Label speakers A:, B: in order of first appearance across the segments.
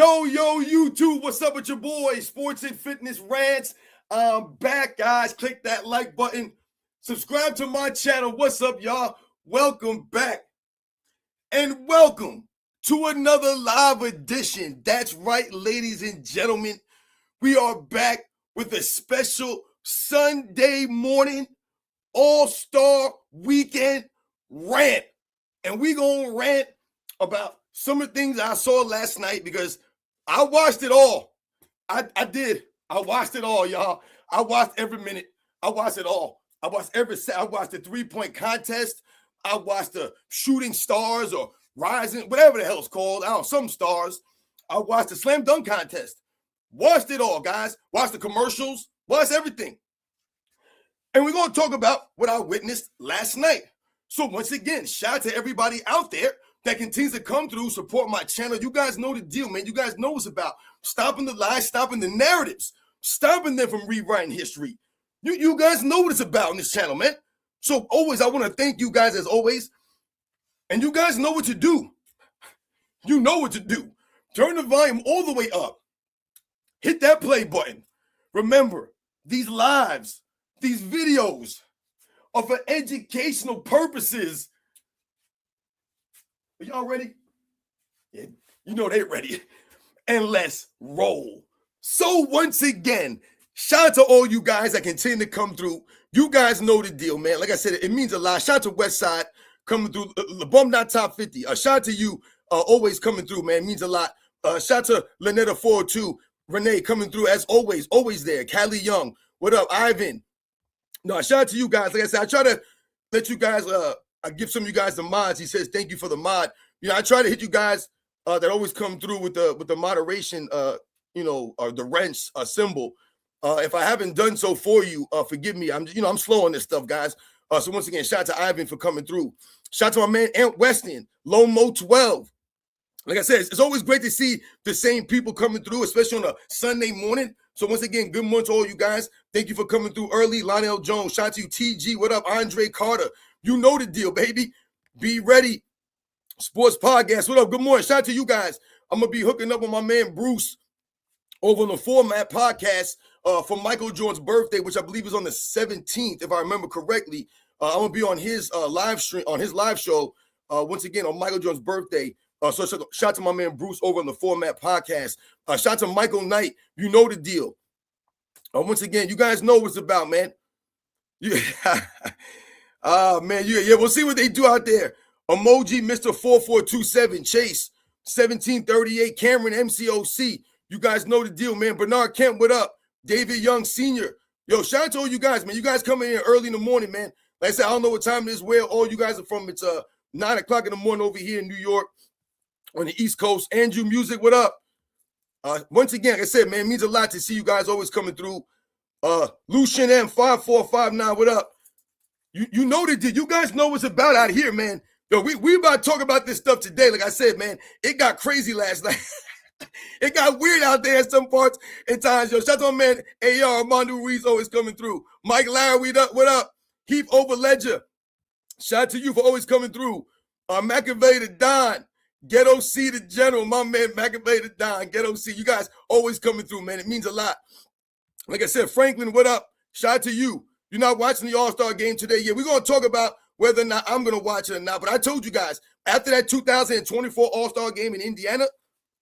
A: Yo, YouTube, what's up with your boys? Sports and Fitness Rants. I'm back, guys. Click that like button. Subscribe to my channel. What's up, y'all? Welcome back. And welcome to another live edition. That's right, ladies and gentlemen. We are back with a special Sunday morning All-Star Weekend rant. And we gonna rant about some of the things I saw last night because I watched it all. I did. I watched it all, y'all. I watched every minute. I watched it all. I watched the three-point contest. I watched the shooting stars or rising, whatever the hell it's called. I don't know, some stars. I watched the slam dunk contest. Watched it all, guys. Watched the commercials. Watched everything. And we're going to talk about what I witnessed last night. So once again, shout out to everybody out there that continues to come through, support my channel. You guys know the deal, man. You guys know what's about. Stopping the lies, stopping the narratives, stopping them from rewriting history. You guys know what it's about on this channel, man. So always, I want to thank you guys as always. And you guys know what to do. You know what to do. Turn the volume all the way up. Hit that play button. Remember, these lives, these videos are for educational purposes. Are y'all ready? Yeah, you know they're ready. And let's roll. So once again, shout out to all you guys that continue to come through. You guys know the deal, man. Like I said, it means a lot. Shout out to Westside coming through. The Bum Not Top 50. Shout out to you always coming through, man. It means a lot. Shout out to Lynetta 402. Renee coming through as always there. Callie Young. What up, Ivan? No, shout out to you guys. Like I said, I try to let you guys I give some of you guys the mods. He says, thank you for the mod. You know, I try to hit you guys that always come through with the moderation, or the wrench symbol. If I haven't done so for you, forgive me. I'm slow on this stuff, guys. So once again, shout out to Ivan for coming through. Shout out to my man, Ant Weston, Lomo 12. Like I said, it's always great to see the same people coming through, especially on a Sunday morning. So once again, good morning to all you guys. Thank you for coming through early. Lionel Jones, shout out to you, TG. What up, Andre Carter? You know the deal, baby. Be ready. Sports Podcast. What up? Good morning. Shout out to you guys. I'm going to be hooking up with my man Bruce over on the Format Podcast for Michael Jordan's birthday, which I believe is on the 17th, if I remember correctly. I'm going to be on his live stream, on his live show, once again, on Michael Jordan's birthday. So shout out to my man Bruce over on the Format Podcast. Shout out to Michael Knight. You know the deal. Once again, you guys know what it's about, man. Man, yeah, we'll see what they do out there. Emoji, Mr. 4427, Chase, 1738, Cameron, MCOC. You guys know the deal, man. Bernard Kemp, what up? David Young Sr. Yo, shout out to all you guys, man. You guys coming in early in the morning, man. Like I said, I don't know what time it is, where all you guys are from. It's 9 o'clock in the morning over here in New York on the East Coast. Andrew Music, what up? Once again, like I said, man, it means a lot to see you guys always coming through. Lucian M5459, what up? You know the deal. You guys know what's about out here, man. Yo, we about to talk about this stuff today. Like I said, man, it got crazy last night. It got weird out there in some parts and times. Yo, shout out to my man AR Armando Ruiz always coming through. Mike Larry, what up? Heath Over Ledger. Shout out to you for always coming through. Machiavelli the Don. Ghetto C the General. My man Machiavelli the Don. Ghetto C. You guys always coming through, man. It means a lot. Like I said, Franklin, what up? Shout out to you. You're not watching the All-Star game today. Yeah, we're going to talk about whether or not I'm going to watch it or not. But I told you guys, after that 2024 All-Star game in Indiana,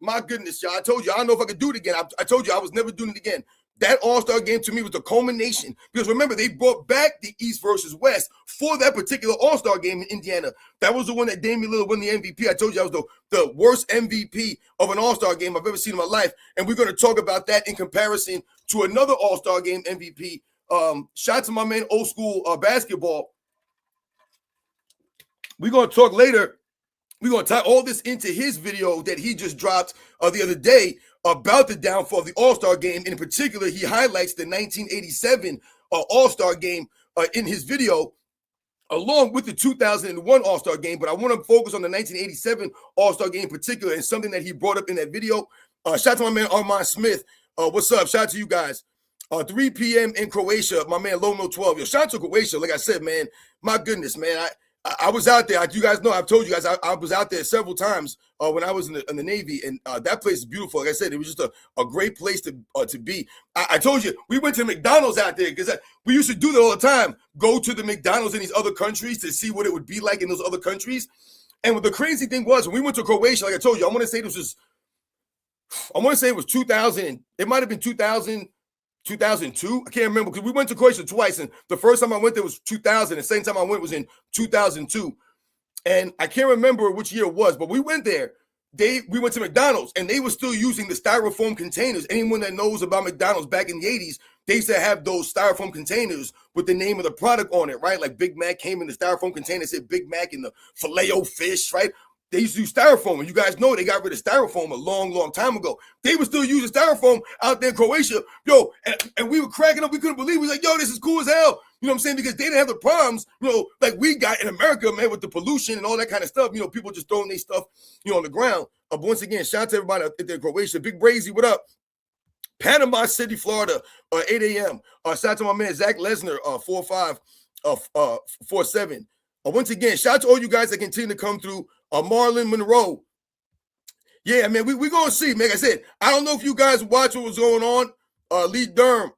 A: my goodness, y'all, I told you, I don't know if I could do it again. I told you I was never doing it again. That All-Star game to me was the culmination. Because remember, they brought back the East versus West for that particular All-Star game in Indiana. That was the one that Damian Lillard won the MVP. I told you I was the worst MVP of an All-Star game I've ever seen in my life. And we're going to talk about that in comparison to another All-Star game MVP. Shout out to my man Old School Basketball. We're going to talk later. We're going to tie all this into his video that he just dropped the other day about the downfall of the All-Star game. In particular, he highlights the 1987 All-Star game in his video, along with the 2001 All-Star game. But I want to focus on the 1987 All-Star game in particular and something that he brought up in that video. Shout out to my man Armand Smith. What's up? Shout out to you guys. 3 p.m. in Croatia, my man Lomo 12. Yo, shout out to Croatia. Like I said, man, my goodness, man. I was out there. You guys know, I've told you guys, I was out there several times when I was in the Navy, and that place is beautiful. Like I said, it was just a great place to be. I told you, we went to McDonald's out there because we used to do that all the time. Go to the McDonald's in these other countries to see what it would be like in those other countries. And what the crazy thing was, when we went to Croatia, like I told you, I want to say it was 2000. It might have been 2000. 2002, I can't remember, because we went to Croatia twice, and the first time I went there was 2000, and the second time I went was in 2002, and I can't remember which year it was, but we went there. We went to McDonald's, and they were still using the styrofoam containers. Anyone that knows about McDonald's back in the 80s, they used to have those styrofoam containers with the name of the product on it, right? Like Big Mac came in the styrofoam container, said Big Mac and the Filet-O-Fish, right? They used to use styrofoam, and you guys know they got rid of styrofoam a long, long time ago. They were still using styrofoam out there in Croatia. Yo, and we were cracking up. We couldn't believe it. We was like, yo, this is cool as hell. You know what I'm saying? Because they didn't have the problems, like we got in America, man, with the pollution and all that kind of stuff. People just throwing their stuff, on the ground. But once again, shout out to everybody out there in Croatia. Big Brazy, what up? Panama City, Florida, 8 a.m. Shout out to my man, Zach Lesnar, 4547. Once again, shout out to all you guys that continue to come through. Marlon Monroe. Yeah, man, we going to see. Like I said, I don't know if you guys watch what was going on. Lee Durham.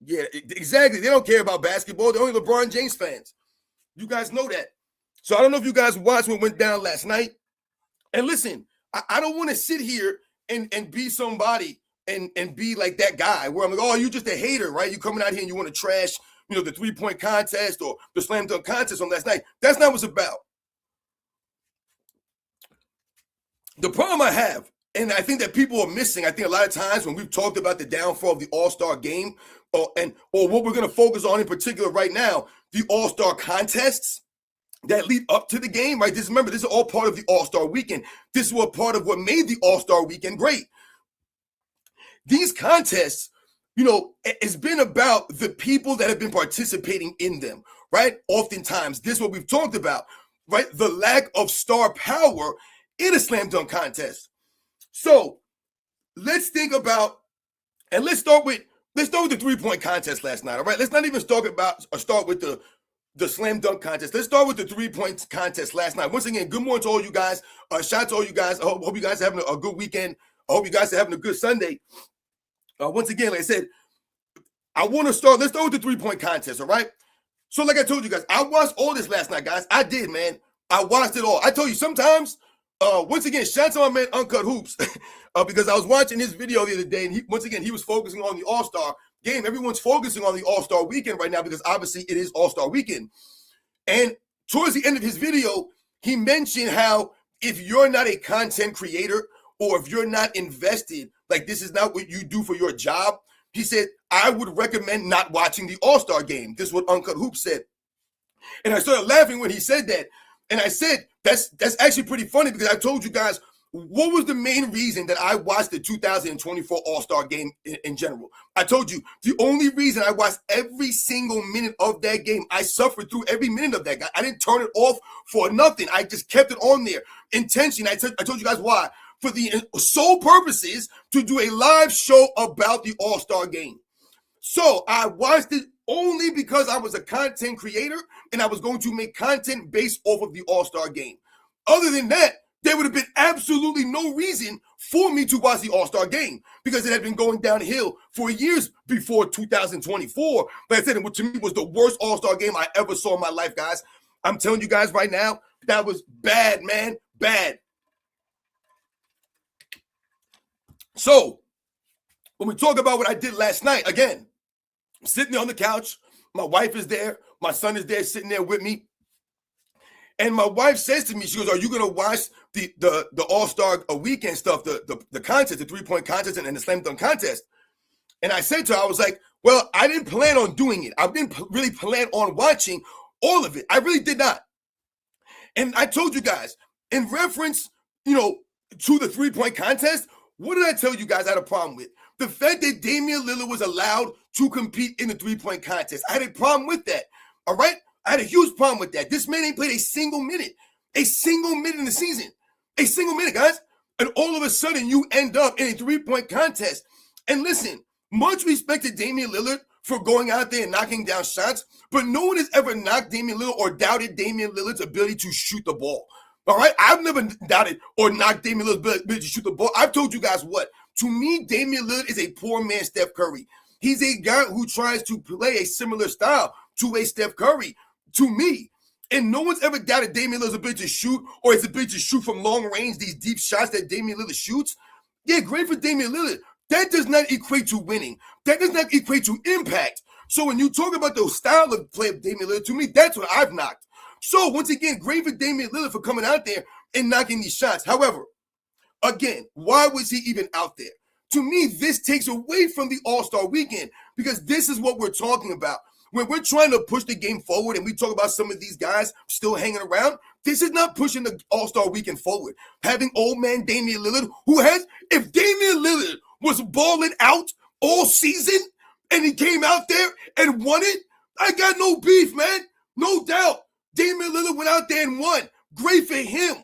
A: Yeah, exactly. They don't care about basketball. They're only LeBron James fans. You guys know that. So I don't know if you guys watched what went down last night. And listen, I don't want to sit here and be somebody and be like that guy where I'm like, oh, you just a hater, right? You coming out here and you want to trash, the 3-point contest or the slam dunk contest from last night. That's not what it's about. The problem I have, and I think that people are missing, I think a lot of times when we've talked about the downfall of the All-Star game, or what we're going to focus on in particular right now, the All-Star contests that lead up to the game, right? Remember, this is all part of the All-Star weekend. This was part of what made the All-Star weekend great. These contests, it's been about the people that have been participating in them, right? Oftentimes, this is what we've talked about, right? The lack of star power in a slam dunk contest. So let's think about, and let's start with the 3-point contest last night. All right, let's not even start with the slam dunk contest. Let's start with the 3-point contest last night. Once again, good morning to all you guys. Shout out to all you guys. I hope you guys are having a good weekend. I hope you guys are having a good Sunday. Once again, like I said, let's start with the 3-point contest. All right. So like I told you guys, I watched all this last night, guys. I did, man. I watched it all. I told you sometimes. Once again, shout out to my man Uncut Hoops because I was watching his video the other day, and he was focusing on the All-Star game. Everyone's focusing on the All-Star weekend right now because obviously it is All-Star weekend. And towards the end of his video, he mentioned how if you're not a content creator or if you're not invested, like this is not what you do for your job, he said, I would recommend not watching the All-Star game. This is what Uncut Hoops said. And I started laughing when he said that. And I said, that's actually pretty funny because I told you guys what was the main reason that I watched the 2024 All-Star game in general. I told you the only reason I watched every single minute of that game, I suffered through every minute of that. I didn't turn it off for nothing. I just kept it on there. Intention. I told you guys why. For the sole purposes to do a live show about the All-Star game. So I watched it only because I was a content creator and I was going to make content based off of the All-Star game. Other than that, there would have been absolutely no reason for me to watch the All-Star game because it had been going downhill for years before 2024. Like I said, it to me was the worst All-Star game I ever saw in my life, guys. I'm telling you guys right now, that was bad, man, bad. So when we talk about what I did last night, again, I'm sitting there on the couch. My wife is there. My son is there sitting there with me. And my wife says to me, she goes, are you going to watch the All-Star weekend stuff, the contest, the 3-point contest and the slam dunk contest? And I said to her, I was like, well, I didn't plan on doing it. I didn't really plan on watching all of it. I really did not. And I told you guys, in reference, to the 3-point contest, what did I tell you guys I had a problem with? The fact that Damian Lillard was allowed to compete in the 3-point contest. I had a problem with that. All right? I had a huge problem with that. This man ain't played a single minute in the season. A single minute, guys. And all of a sudden, you end up in a 3-point contest. And listen, much respect to Damian Lillard for going out there and knocking down shots, but no one has ever knocked Damian Lillard or doubted Damian Lillard's ability to shoot the ball. All right? I've never doubted or knocked Damian Lillard's ability to shoot the ball. I've told you guys what. To me, Damian Lillard is a poor man Steph Curry. He's a guy who tries to play a similar style to a Steph Curry, to me. And no one's ever doubted Damian Lillard's ability to shoot or his ability to shoot from long range, these deep shots that Damian Lillard shoots. Yeah, great for Damian Lillard. That does not equate to winning. That does not equate to impact. So when you talk about the style of play of Damian Lillard, to me, that's what I've knocked. So once again, great for Damian Lillard for coming out there and knocking these shots. However, again, why was he even out there? To me, this takes away from the All-Star weekend because this is what we're talking about. When we're trying to push the game forward and we talk about some of these guys still hanging around, this is not pushing the All-Star weekend forward. Having old man Damian Lillard, if Damian Lillard was balling out all season and he came out there and won it, I got no beef, man. No doubt. Damian Lillard went out there and won. Great for him.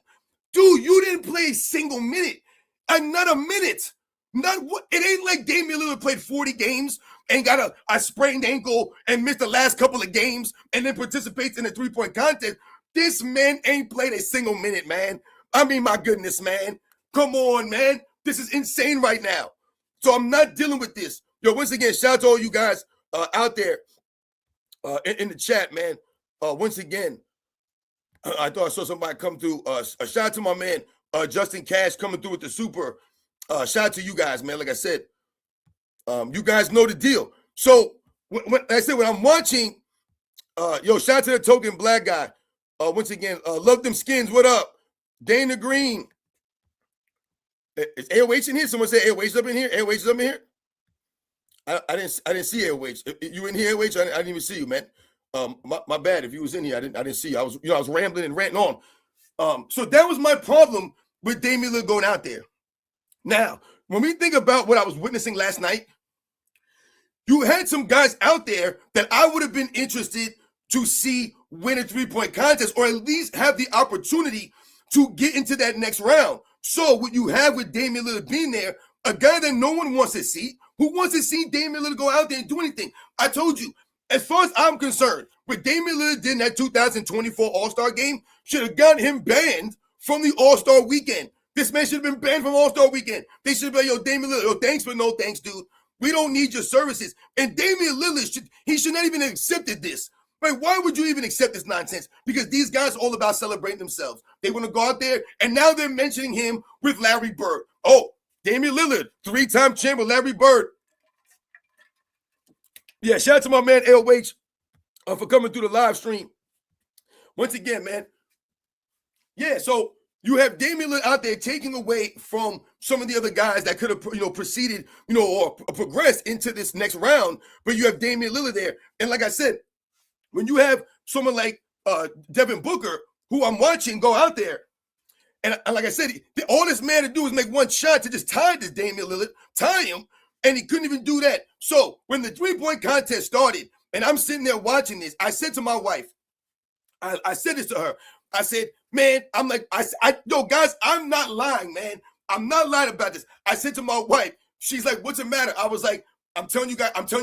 A: Dude, you didn't play a single minute. And not a minute. It ain't like Damian Lillard played 40 games and got a sprained ankle and missed the last couple of games and then participates in a three-point contest. This man ain't played a single minute, man. I mean, my goodness, man. Come on, man. This is insane right now. So I'm not dealing with this. Yo, once again, shout out to all you guys out there in the chat, man. Once again, I thought I saw somebody come through. A shout out to my man, Justin Cash, coming through with the super. Shout out to you guys, man. Like I said, you guys know the deal. So, when I'm watching, shout out to the token black guy. Once again, love them skins. What up? Dana Green. Is AOH in here? Someone say AOH is up in here? AOH is up in here? I didn't see AOH. You in here, AOH? I didn't even see you, man. My bad. If you was in here, I didn't see you. I was rambling and ranting on. So that was my problem with Damian Lillard going out there. Now, when we think about what I was witnessing last night, you had some guys out there that I would have been interested to see win a three-point contest or at least have the opportunity to get into that next round. So what you have with Damian Lillard being there, a guy that no one wants to see, who wants to see Damian Lillard go out there and do anything. I told you, as far as I'm concerned, what Damian Lillard did in that 2024 All-Star game should have gotten him banned from the All-Star weekend. This man should have been banned from All-Star weekend. They should be like, yo, Damian Lillard, yo, thanks, but no thanks, dude. We don't need your services. And Damian Lillard, should not even have accepted this. Right? Why would you even accept this nonsense? Because these guys are all about celebrating themselves. They want to go out there, and now they're mentioning him with Larry Bird. Oh, Damian Lillard, three-time champ with Larry Bird. Yeah, shout out to my man LH for coming through the live stream. Once again, man. Yeah, so you have Damian Lillard out there taking away from some of the other guys that could have, proceeded, or progressed into this next round. But you have Damian Lillard there. And like I said, when you have someone like Devin Booker, who I'm watching go out there, and like I said, all this man to do is make one shot to just tie this Damian Lillard, tie him, and he couldn't even do that. So when the three-point contest started, and I'm sitting there watching this, I said to my wife, I said this to her. I said, man, I'm like, yo, guys, I'm not lying, man. I'm not lying about this. I said to my wife, she's like, what's the matter? I was like, I'm telling you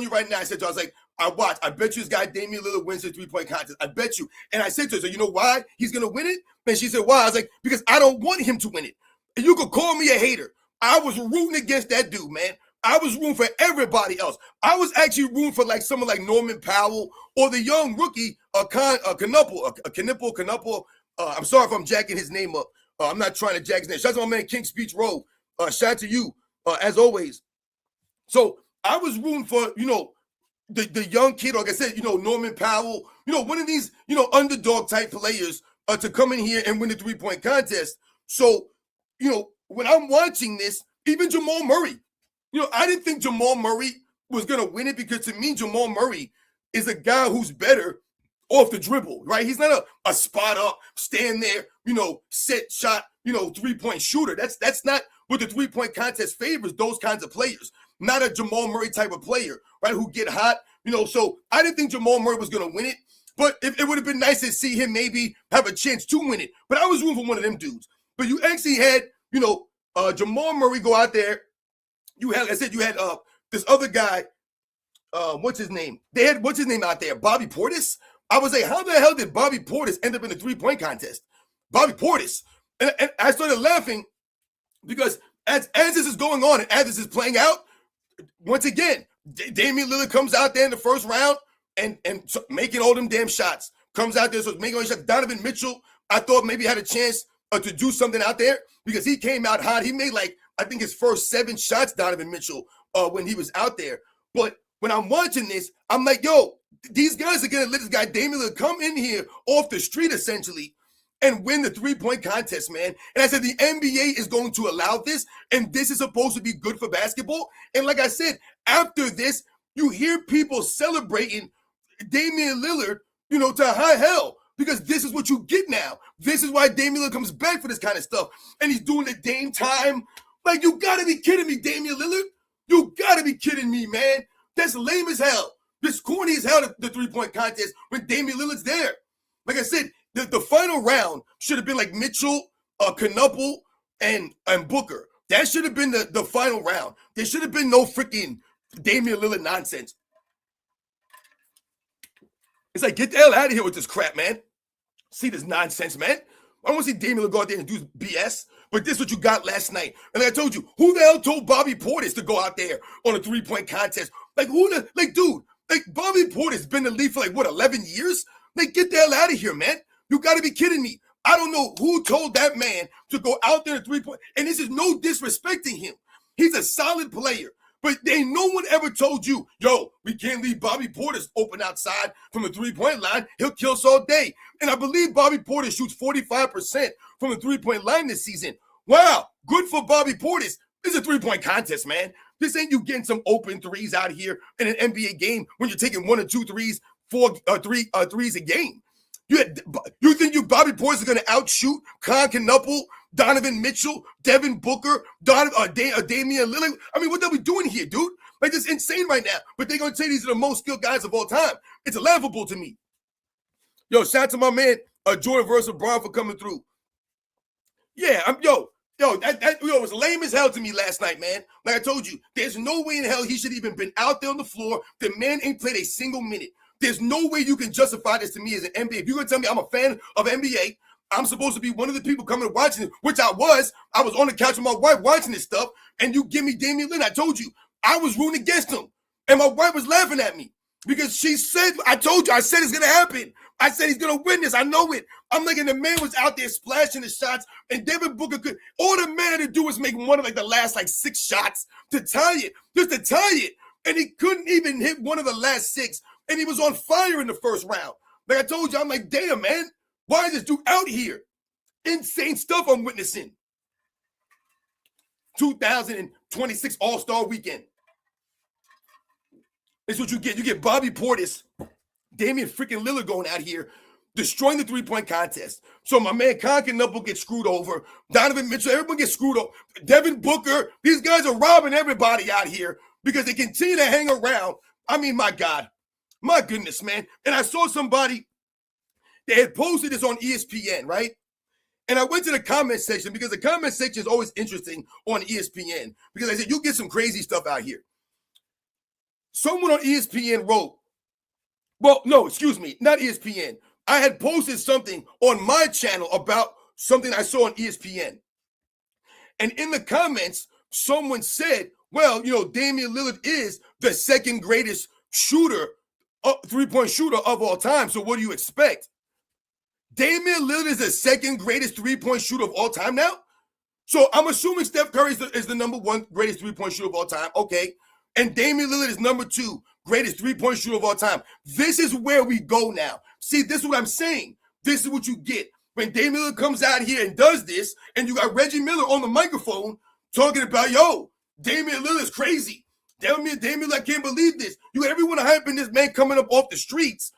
A: right now. I said to her, I was like, I bet you this guy Damian Lillard wins the three-point contest. I bet you. And I said to her, so you know why he's going to win it? And she said, why? I was like, because I don't want him to win it. And you could call me a hater. I was rooting against that dude, man. I was rooting for everybody else. I was actually rooting for like someone like Norman Powell or the young rookie, Knuppel. I'm sorry if I'm jacking his name up. I'm not trying to jack his name. Shout out to my man King Speech Road. Shout out to you, as always. So I was rooting for, the young kid, like I said, Norman Powell, one of these, underdog type players to come in here and win the three-point contest. So, when I'm watching this, even Jamal Murray, I didn't think Jamal Murray was going to win it because to me, Jamal Murray is a guy who's better off the dribble, right? He's not a spot up, stand there, set shot, three-point shooter. That's not what the three-point contest favors, those kinds of players. Not a Jamal Murray type of player, right, who get hot. So I didn't think Jamal Murray was going to win it, but it would have been nice to see him maybe have a chance to win it. But I was rooting for one of them dudes. But you actually had, Jamal Murray go out there. You had this other guy, what's his name? They had what's his name out there? Bobby Portis. I was like, how the hell did Bobby Portis end up in the 3-point contest? Bobby Portis. And I started laughing because as this is going on and as this is playing out, once again, Damian Lillard comes out there in the first round and making all them damn shots. Comes out there, so making all the shots. Donovan Mitchell, I thought maybe had a chance to do something out there because he came out hot. He made I think his first 7 shots, Donovan Mitchell, when he was out there. But when I'm watching this, I'm like, yo, these guys are going to let this guy Damian Lillard come in here off the street essentially and win the 3-point contest, man. And I said the NBA is going to allow this, and this is supposed to be good for basketball. And like I said, after this, you hear people celebrating Damian Lillard, to high hell, because this is what you get now. This is why Damian Lillard comes back for this kind of stuff. And he's doing the Dame time. Like, you got to be kidding me, Damian Lillard. You got to be kidding me, man. That's lame as hell. This corny as hell, the 3-point contest, when Damian Lillard's there. Like I said, the final round should have been like Mitchell, Knuppel, and Booker. That should have been the final round. There should have been no freaking Damian Lillard nonsense. It's like, get the hell out of here with this crap, man. See this nonsense, man. I don't want to see Damian Lillard go out there and do BS, but this is what you got last night. And like I told you, who the hell told Bobby Portis to go out there on a 3-point contest? Dude, Bobby Portis been in the league for 11 years? Get the hell out of here, man. You got to be kidding me. I don't know who told that man to go out there at 3-point. And this is no disrespecting him. He's a solid player. But no one ever told you, yo, we can't leave Bobby Portis open outside from the 3-point line. He'll kill us all day. And I believe Bobby Portis shoots 45% from the 3-point line this season. Wow, good for Bobby Portis. This is a 3-point contest, man. This ain't you getting some open threes out here in an NBA game when you're taking 1 or 2 threes, 4 threes a game. You think Bobby Portis is going to outshoot Knuppel, Donovan Mitchell, Devin Booker, Damian Lillard? I mean, what are we doing here, dude? This is insane right now. But they're going to say these are the most skilled guys of all time. It's laughable to me. Yo, shout out to my man, Jordan versus Brown for coming through. Yeah, that was lame as hell to me last night, man. Like I told you, there's no way in hell he should even been out there on the floor. The man ain't played a single minute. There's no way you can justify this to me as an NBA. If you're going to tell me I'm a fan of NBA, I'm supposed to be one of the people coming and watching it, which I was. I was on the couch with my wife watching this stuff, and you give me Damian Lillard. I told you, I was rooting against him. And my wife was laughing at me because she said, I told you, I said it's going to happen. I said he's going to win this. I know it. I'm like, and the man was out there splashing the shots, and Devin Booker could. All the man had to do was make one of the last 6 shots to tie it, just to tie it. And he couldn't even hit one of the last 6. And he was on fire in the first round. Like I told you, I'm like, damn, man. Why is this dude out here? Insane stuff I'm witnessing. 2026 All Star Weekend. It's what you get. You get Bobby Portis, Damian freaking Lillard going out here, destroying the 3-point contest. So my man Knuppel gets screwed over. Donovan Mitchell, everyone gets screwed over. Devin Booker, these guys are robbing everybody out here because they continue to hang around. I mean, my God. My goodness, man. And I saw somebody, they had posted this on ESPN, right? And I went to the comment section because the comment section is always interesting on ESPN because I said, you get some crazy stuff out here. Someone on ESPN wrote, not ESPN. I had posted something on my channel about something I saw on ESPN. And in the comments, someone said, well, Damian Lillard is the second greatest shooter, 3-point shooter of all time. So what do you expect? Damian Lillard is the second greatest 3-point shooter of all time now? So I'm assuming Steph Curry is the number 1 greatest 3-point shooter of all time. Okay. And Damian Lillard is number 2 greatest 3-point shooter of all time. This is where we go now. See, this is what I'm saying. This is what you get. When Damian Lillard comes out here and does this, and you got Reggie Miller on the microphone talking about, yo, Damian Lillard is crazy. Damian Lillard, I can't believe this. You got everyone hyping this man coming up off the streets.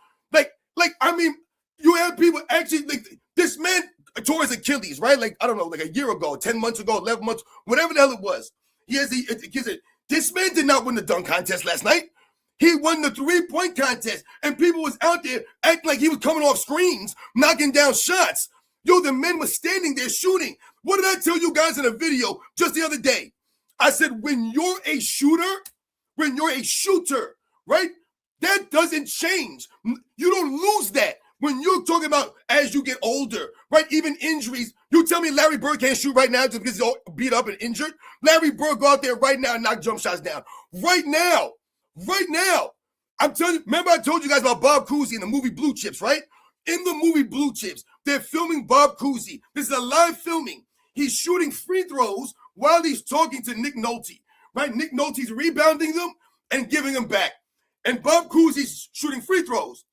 A: You have people actually, this man tore his Achilles, right? I don't know, a year ago, 10 months ago, 11 months, whatever the hell it was. This man did not win the dunk contest last night. He won the 3-point contest, and people was out there acting like he was coming off screens, knocking down shots. Yo, the men was standing there shooting. What did I tell you guys in a video just the other day? I said, when you're a shooter, right? That doesn't change. You don't lose that when you're talking about as you get older, right? Even injuries. You tell me Larry Bird can't shoot right now just because he's all beat up and injured? Larry Bird go out there right now and knock jump shots down. Right now. Right now. I'm telling you, remember I told you guys about Bob Cousy in the movie Blue Chips, right? In the movie Blue Chips, they're filming Bob Cousy. This is a live filming. He's shooting free throws while he's talking to Nick Nolte, right? Nick Nolte's rebounding them and giving them back. And Bob Cousy's shooting free throws.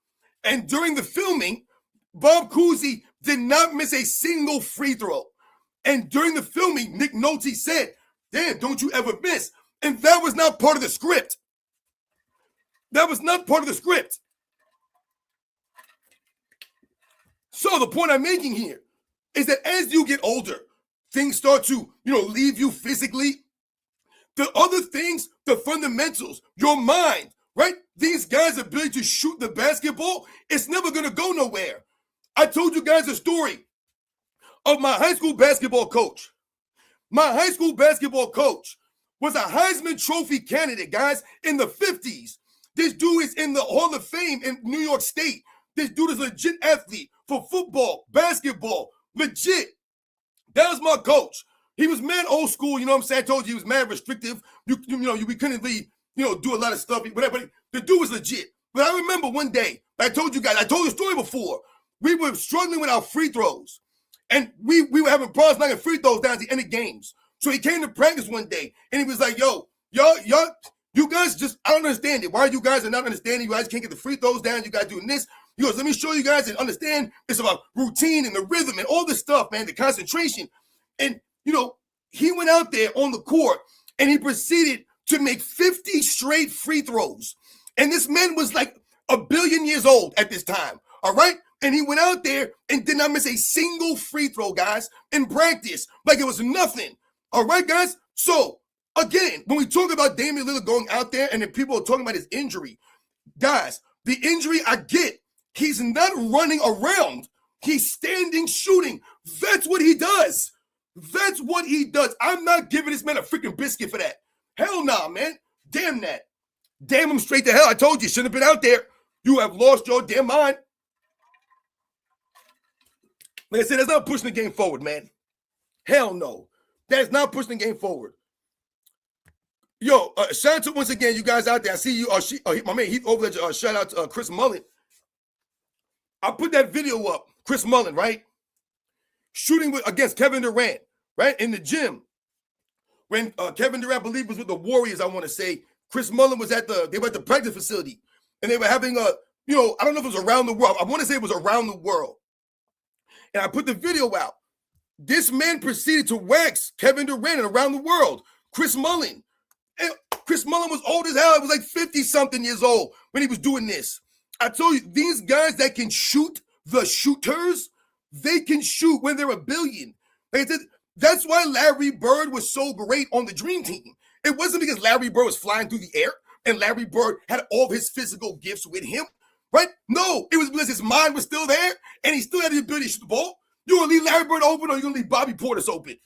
A: And during the filming, Bob Cousy did not miss a single free throw. And during the filming, Nick Nolte said, "Damn, don't you ever miss." And that was not part of the script. That was not part of the script. So the point I'm making here is that as you get older, things start to, leave you physically. The other things, the fundamentals, your mind, right? These guys' ability to shoot the basketball, it's never going to go nowhere. I told you guys a story of my high school basketball coach. My high school basketball coach was a Heisman Trophy candidate, guys, in the 50s. This dude is in the Hall of Fame in New York State. This dude is a legit athlete for football, basketball, legit. That was my coach. He was mad old school, you know what I'm saying? I told you he was mad restrictive. We couldn't really, do a lot of stuff, whatever. But the dude was legit. But I remember one day, I told you guys, I told the story before. We were struggling with our free throws. And we were having problems knocking free throws down at the end of games. So he came to practice one day and he was like, "Yo, y'all, you guys just, I don't understand it. Why you guys are not understanding? You guys can't get the free throws down. You guys doing this." He goes, "Let me show you guys and understand. It's about routine and the rhythm and all this stuff, man, the concentration." And, he went out there on the court and he proceeded to make 50 straight free throws. And this man was like a billion years old at this time, all right? And he went out there and did not miss a single free throw, guys, in practice, like it was nothing, all right, guys? So, again, when we talk about Damian Lillard going out there and then people are talking about his injury, guys, the injury I get, he's not running around. He's standing, shooting. That's what he does. That's what he does. I'm not giving this man a freaking biscuit for that. Hell nah, man. Damn that. Damn him straight to hell. I told you, shouldn't have been out there. You have lost your damn mind. Like I said, that's not pushing the game forward, man. Hell no. That's not pushing the game forward. Yo, shout out to once again, you guys out there. I see you. My man Heath Overledge, shout out to Chris Mullen. I put that video up. Chris Mullen, right? Shooting against Kevin Durant, right? In the gym. When Kevin Durant, I believe, was with the Warriors, I want to say. Chris Mullen was they were at the practice facility. And they were having I don't know if it was around the world. I want to say it was around the world. And I put the video out. This man proceeded to wax Kevin Durant and around the world. Chris Mullen. And Chris Mullen was old as hell. He was like 50-something years old when he was doing this. I told you, these guys that can shoot, the shooters, they can shoot when they're a billion. Like I said, that's why Larry Bird was so great on the Dream Team. It wasn't because Larry Bird was flying through the air and Larry Bird had all of his physical gifts with him, right? No, it was because his mind was still there and he still had the ability to shoot the ball. You gonna leave Larry Bird open or you gonna leave Bobby Portis open?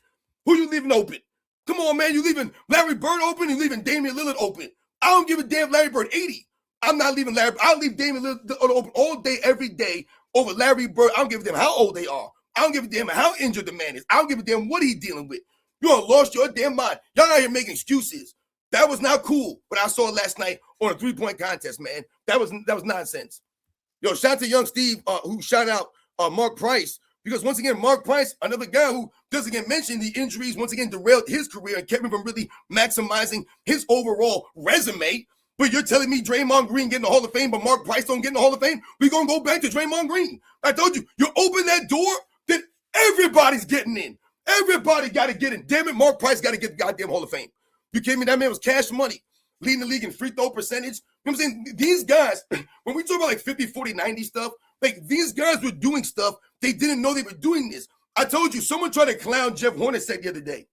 A: Who you leaving open? Come on, man. You leaving Larry Bird open? You leaving Damian Lillard open? I don't give a damn Larry Bird 80. I'm not leaving Larry. I'll leave Damian Lillard open all day, every day over Larry Bird. I don't give a damn how old they are. I don't give a damn how injured the man is. I don't give a damn what he's dealing with. You all lost your damn mind. Y'all out here making excuses. That was not cool. But I saw it last night on a 3-point contest, man. That was nonsense. Yo, shout out to Young Steve, who shout out Mark Price. Because once again, Mark Price, another guy who doesn't get mentioned, the injuries once again derailed his career and kept him from really maximizing his overall resume. But you're telling me Draymond Green getting the Hall of Fame, but Mark Price don't get in the Hall of Fame? We're going to go back to Draymond Green. I told you, you open that door, then everybody's getting in. Everybody got to get in. Damn it, Mark Price got to get the goddamn Hall of Fame. You kidding me? That man was cash money, leading the league in free throw percentage. You know what I'm saying? These guys, when we talk about like 50, 40, 90 stuff, like these guys were doing stuff. They didn't know they were doing this. I told you, someone tried to clown Jeff Hornacek the other day.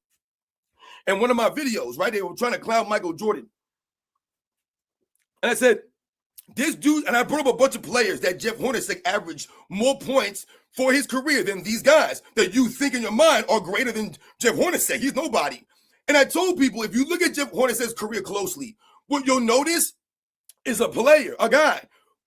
A: In one of my videos, right? They were trying to clown Michael Jordan. And I said, this dude, and I brought up a bunch of players that Jeff Hornacek averaged more points for his career than these guys that you think in your mind are greater than Jeff Hornacek. He's nobody. And I told people, if you look at Jeff Hornacek's career closely, what you'll notice is a player, a guy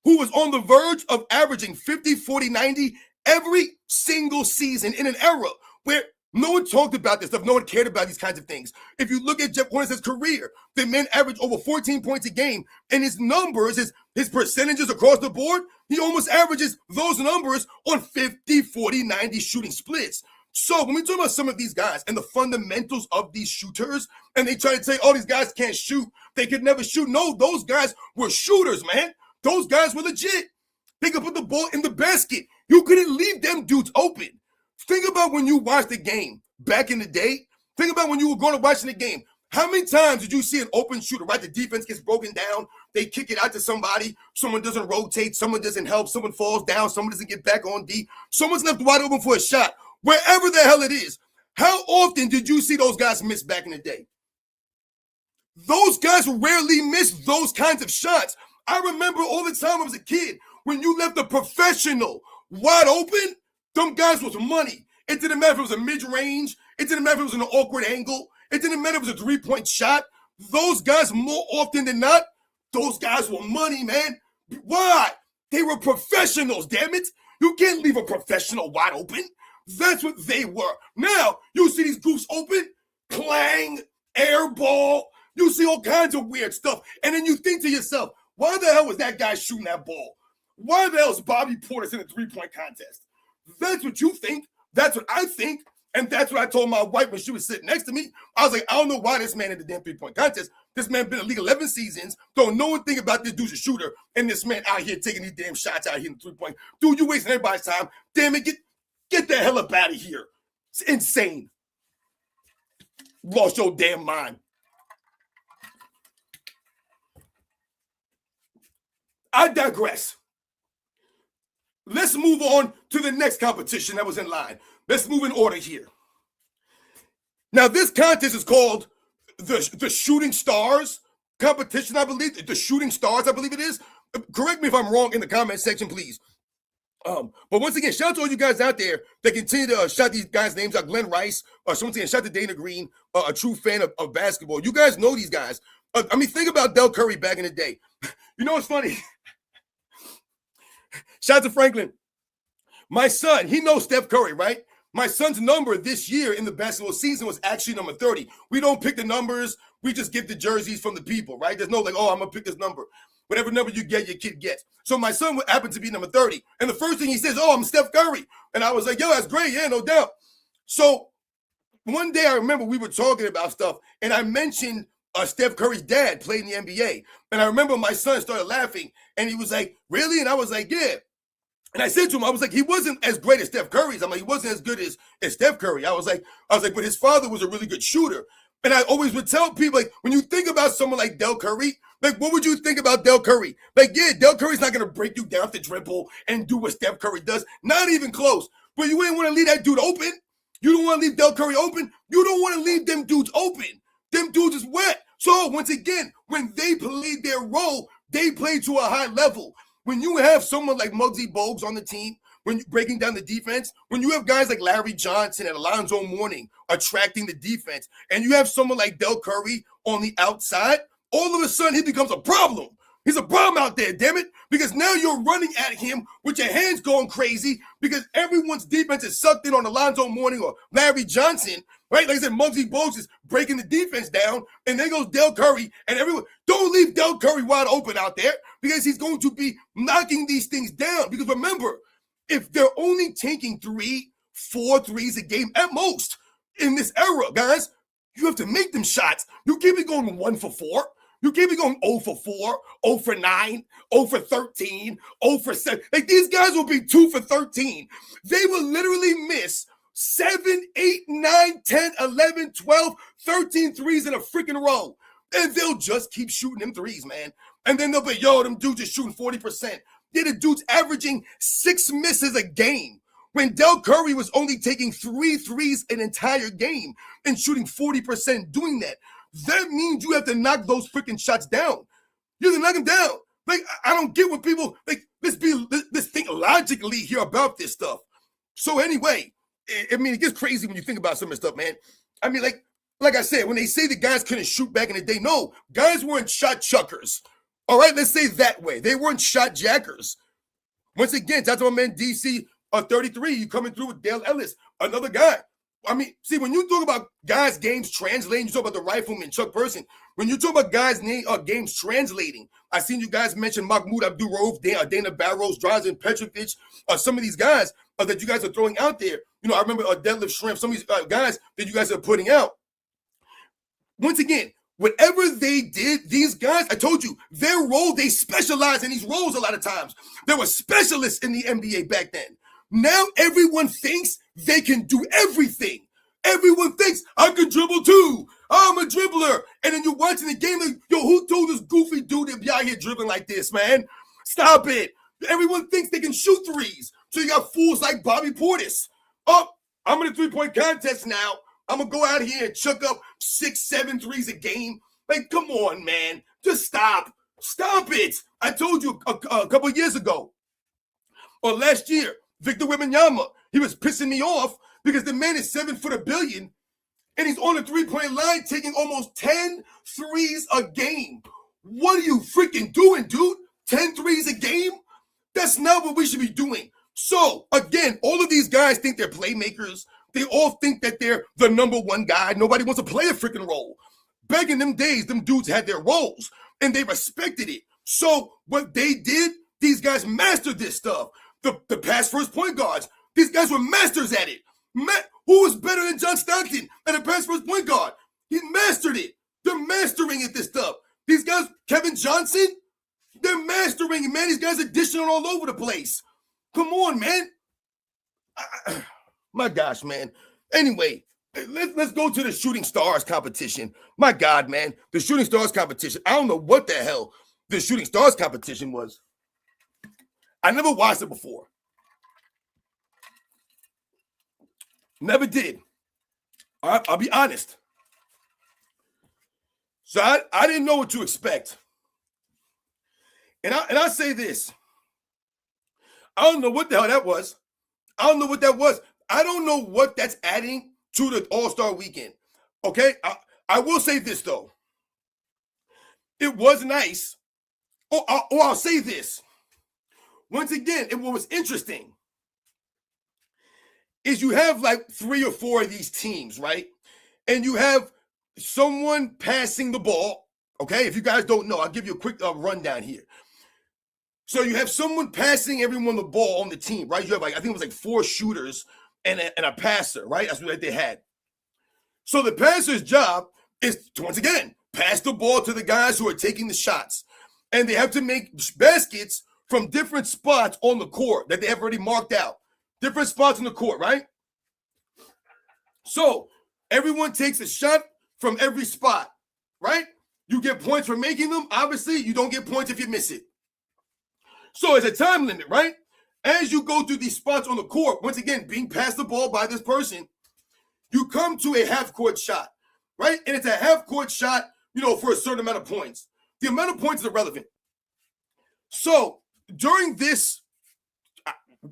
A: who was on the verge of averaging 50, 40, 90 every single season in an era where no one talked about this stuff. No one cared about these kinds of things. If you look at Jeff Hornacek's career, the man averaged over 14 points a game, and his numbers, his percentages across the board, he almost averages those numbers on 50, 40, 90 shooting splits. So when we talk about some of these guys and the fundamentals of these shooters, and they try to say, oh, these guys can't shoot, they could never shoot. No, those guys were shooters, man. Those guys were legit. They could put the ball in the basket. You couldn't leave them dudes open. Think about when you watched the game back in the day. Think about when you were going to watching the game. How many times did you see an open shooter, right? The defense gets broken down. They kick it out to somebody. Someone doesn't rotate. Someone doesn't help. Someone falls down. Someone doesn't get back on D. Someone's left wide open for a shot. Wherever the hell it is. How often did you see those guys miss back in the day? Those guys rarely missed those kinds of shots. I remember all the time I was a kid, when you left a professional wide open, them guys was money. It didn't matter if it was a mid-range. It didn't matter if it was an awkward angle. It didn't matter if it was a three-point shot. Those guys, more often than not, those guys were money, man. Why? They were professionals, damn it. You can't leave a professional wide open. That's what they were. Now, you see these groups open, clang, air ball. You see all kinds of weird stuff. And then you think to yourself, why the hell was that guy shooting that ball? Why the hell is Bobby Portis in a three-point contest? That's what you think. That's what I think. And that's what I told my wife when she was sitting next to me. I was like, I don't know why this man in the damn three-point contest. This man been in the league 11 seasons. Don't know one thing about this dude's a shooter. And this man out here taking these damn shots out here in the three-point. Dude, you wasting everybody's time. Damn it, get the hell up out of here. It's insane. Lost your damn mind. I digress. Let's move on to the next competition that was in line. Let's move in order here. Now, this contest is called the Shooting Stars competition, I believe. The Shooting Stars, I believe it is. Correct me if I'm wrong in the comment section, please. But once again, shout out to all you guys out there that continue to shout these guys' names out. Glenn Rice, someone saying shout out to Dana Green, a true fan of basketball. You guys know these guys. Think about Del Curry back in the day. You know what's funny? Shout out to Franklin. My son, he knows Steph Curry, right? My son's number this year in the basketball season was actually number 30. We don't pick the numbers. We just get the jerseys from the people, right? There's no like, oh, I'm going to pick this number. Whatever number you get, your kid gets. So my son happened to be number 30. And the first thing he says, oh, I'm Steph Curry. And I was like, yo, that's great. Yeah, no doubt. So one day I remember we were talking about stuff, and I mentioned Steph Curry's dad played in the NBA. And I remember my son started laughing, and he was like, really? And I was like, yeah. And I said to him, I was like, he wasn't as great as Steph Curry's. I'm like, he wasn't as good as Steph Curry. I was like, but his father was a really good shooter. And I always would tell people, like, when you think about someone like Del Curry, like, what would you think about Del Curry? Like, yeah, Del Curry's not going to break you down the dribble and do what Steph Curry does. Not even close. But you ain't want to leave that dude open. You don't want to leave Del Curry open. You don't want to leave them dudes open. Them dudes is wet. So, once again, when they played their role, they played to a high level. When you have someone like Muggsy Bogues on the team, when you're breaking down the defense, when you have guys like Larry Johnson and Alonzo Mourning attracting the defense, and you have someone like Del Curry on the outside, all of a sudden he becomes a problem. He's a problem out there, damn it, because now you're running at him with your hands going crazy because everyone's defense is sucked in on Alonzo Mourning or Larry Johnson, right? Like I said, Muggsy Bogues is breaking the defense down, and then goes Del Curry, and everyone, don't leave Del Curry wide open out there because he's going to be knocking these things down. Because remember, if they're only taking 3-4 threes a game at most in this era, guys, you have to make them shots. You can't be going 1 for 4. You can't be going 0 for 4, 0 for 9, 0 for 13, 0 for 7. Like, these guys will be 2 for 13. They will literally miss 7, 8, 9, 10, 11, 12, 13 threes in a freaking row. And they'll just keep shooting them threes, man. And then they'll be, yo, them dudes just shooting 40%. Yeah, the dude's averaging 6 misses a game when Del Curry was only taking 3 threes an entire game and shooting 40% doing that. That means you have to knock those freaking shots down. You have to knock them down. Like, I don't get what people, like, let's think logically here about this stuff. So anyway, I mean, it gets crazy when you think about some of this stuff, man. I mean, like I said, when they say the guys couldn't shoot back in the day, no, guys weren't shot chuckers. All right, let's say that way. They weren't shot jackers. Once again, that's my man DC 33. You coming through with Dale Ellis, another guy. I mean, see, when you talk about guys' games translating, you talk about the Rifleman, Chuck Person. When you talk about guys' games translating, I seen you guys mention Mahmoud Abdul-Rauf, Dana Barros, Drazen Petrovic, some of these guys that you guys are throwing out there. You know, I remember Deadlift Shrimp, some of these guys that you guys are putting out. Once again, whatever they did, these guys, I told you, their role, they specialize in these roles a lot of times. There were specialists in the NBA back then. Now everyone thinks they can do everything. Everyone thinks, I can dribble too. I'm a dribbler. And then you're watching the game like, yo, who told this goofy dude to be out here dribbling like this, man? Stop it. Everyone thinks they can shoot threes. So you got fools like Bobby Portis. Oh, I'm in a three-point contest now. I'm going to go out here and chuck up 6-7 threes a game. Like, come on, man. Just stop. Stop it. I told you a couple of years ago or last year, Victor Wembanyama, he was pissing me off because the man is 7 foot $1 billion and he's on the three-point line taking almost 10 threes a game. What are you freaking doing, dude? 10 threes a game? That's not what we should be doing. So, again, all of these guys think they're playmakers. They all think that they're the number one guy. Nobody wants to play a freaking role. Back in them days, them dudes had their roles, and they respected it. So, what they did, these guys mastered this stuff. The pass first point guards, these guys were masters at it. Who was better than John Stockton at a pass first point guard? He mastered it. They're mastering it, this stuff. These guys, Kevin Johnson, they're mastering it, man. These guys are dishing it all over the place. Come on, man. My gosh, man. Anyway, let's go to the Shooting Stars competition. My God, man. The Shooting Stars competition. I don't know what the hell the Shooting Stars competition was. I never watched it before. Never did. I'll be honest. So I didn't know what to expect. And I say this. I don't know what the hell that was. I don't know what that was. I don't know what that's adding to the All-Star weekend. Okay? I will say this, though. It was nice. Or I'll say this. Once again, what was interesting is you have like 3 or 4 of these teams, right? And you have someone passing the ball. Okay? If you guys don't know, I'll give you a quick rundown here. So you have someone passing everyone the ball on the team, right? You have I think it was like 4 shooters and a passer, right? That's what they had. So the passer's job is to, once again, pass the ball to the guys who are taking the shots. And they have to make baskets from different spots on the court that they have already marked out. Different spots on the court, right? So everyone takes a shot from every spot, right? You get points for making them. Obviously, you don't get points if you miss it. So it's a time limit, right? As you go through these spots on the court, once again, being passed the ball by this person, you come to a half-court shot, right? And it's a half-court shot, for a certain amount of points. The amount of points is irrelevant. So during this,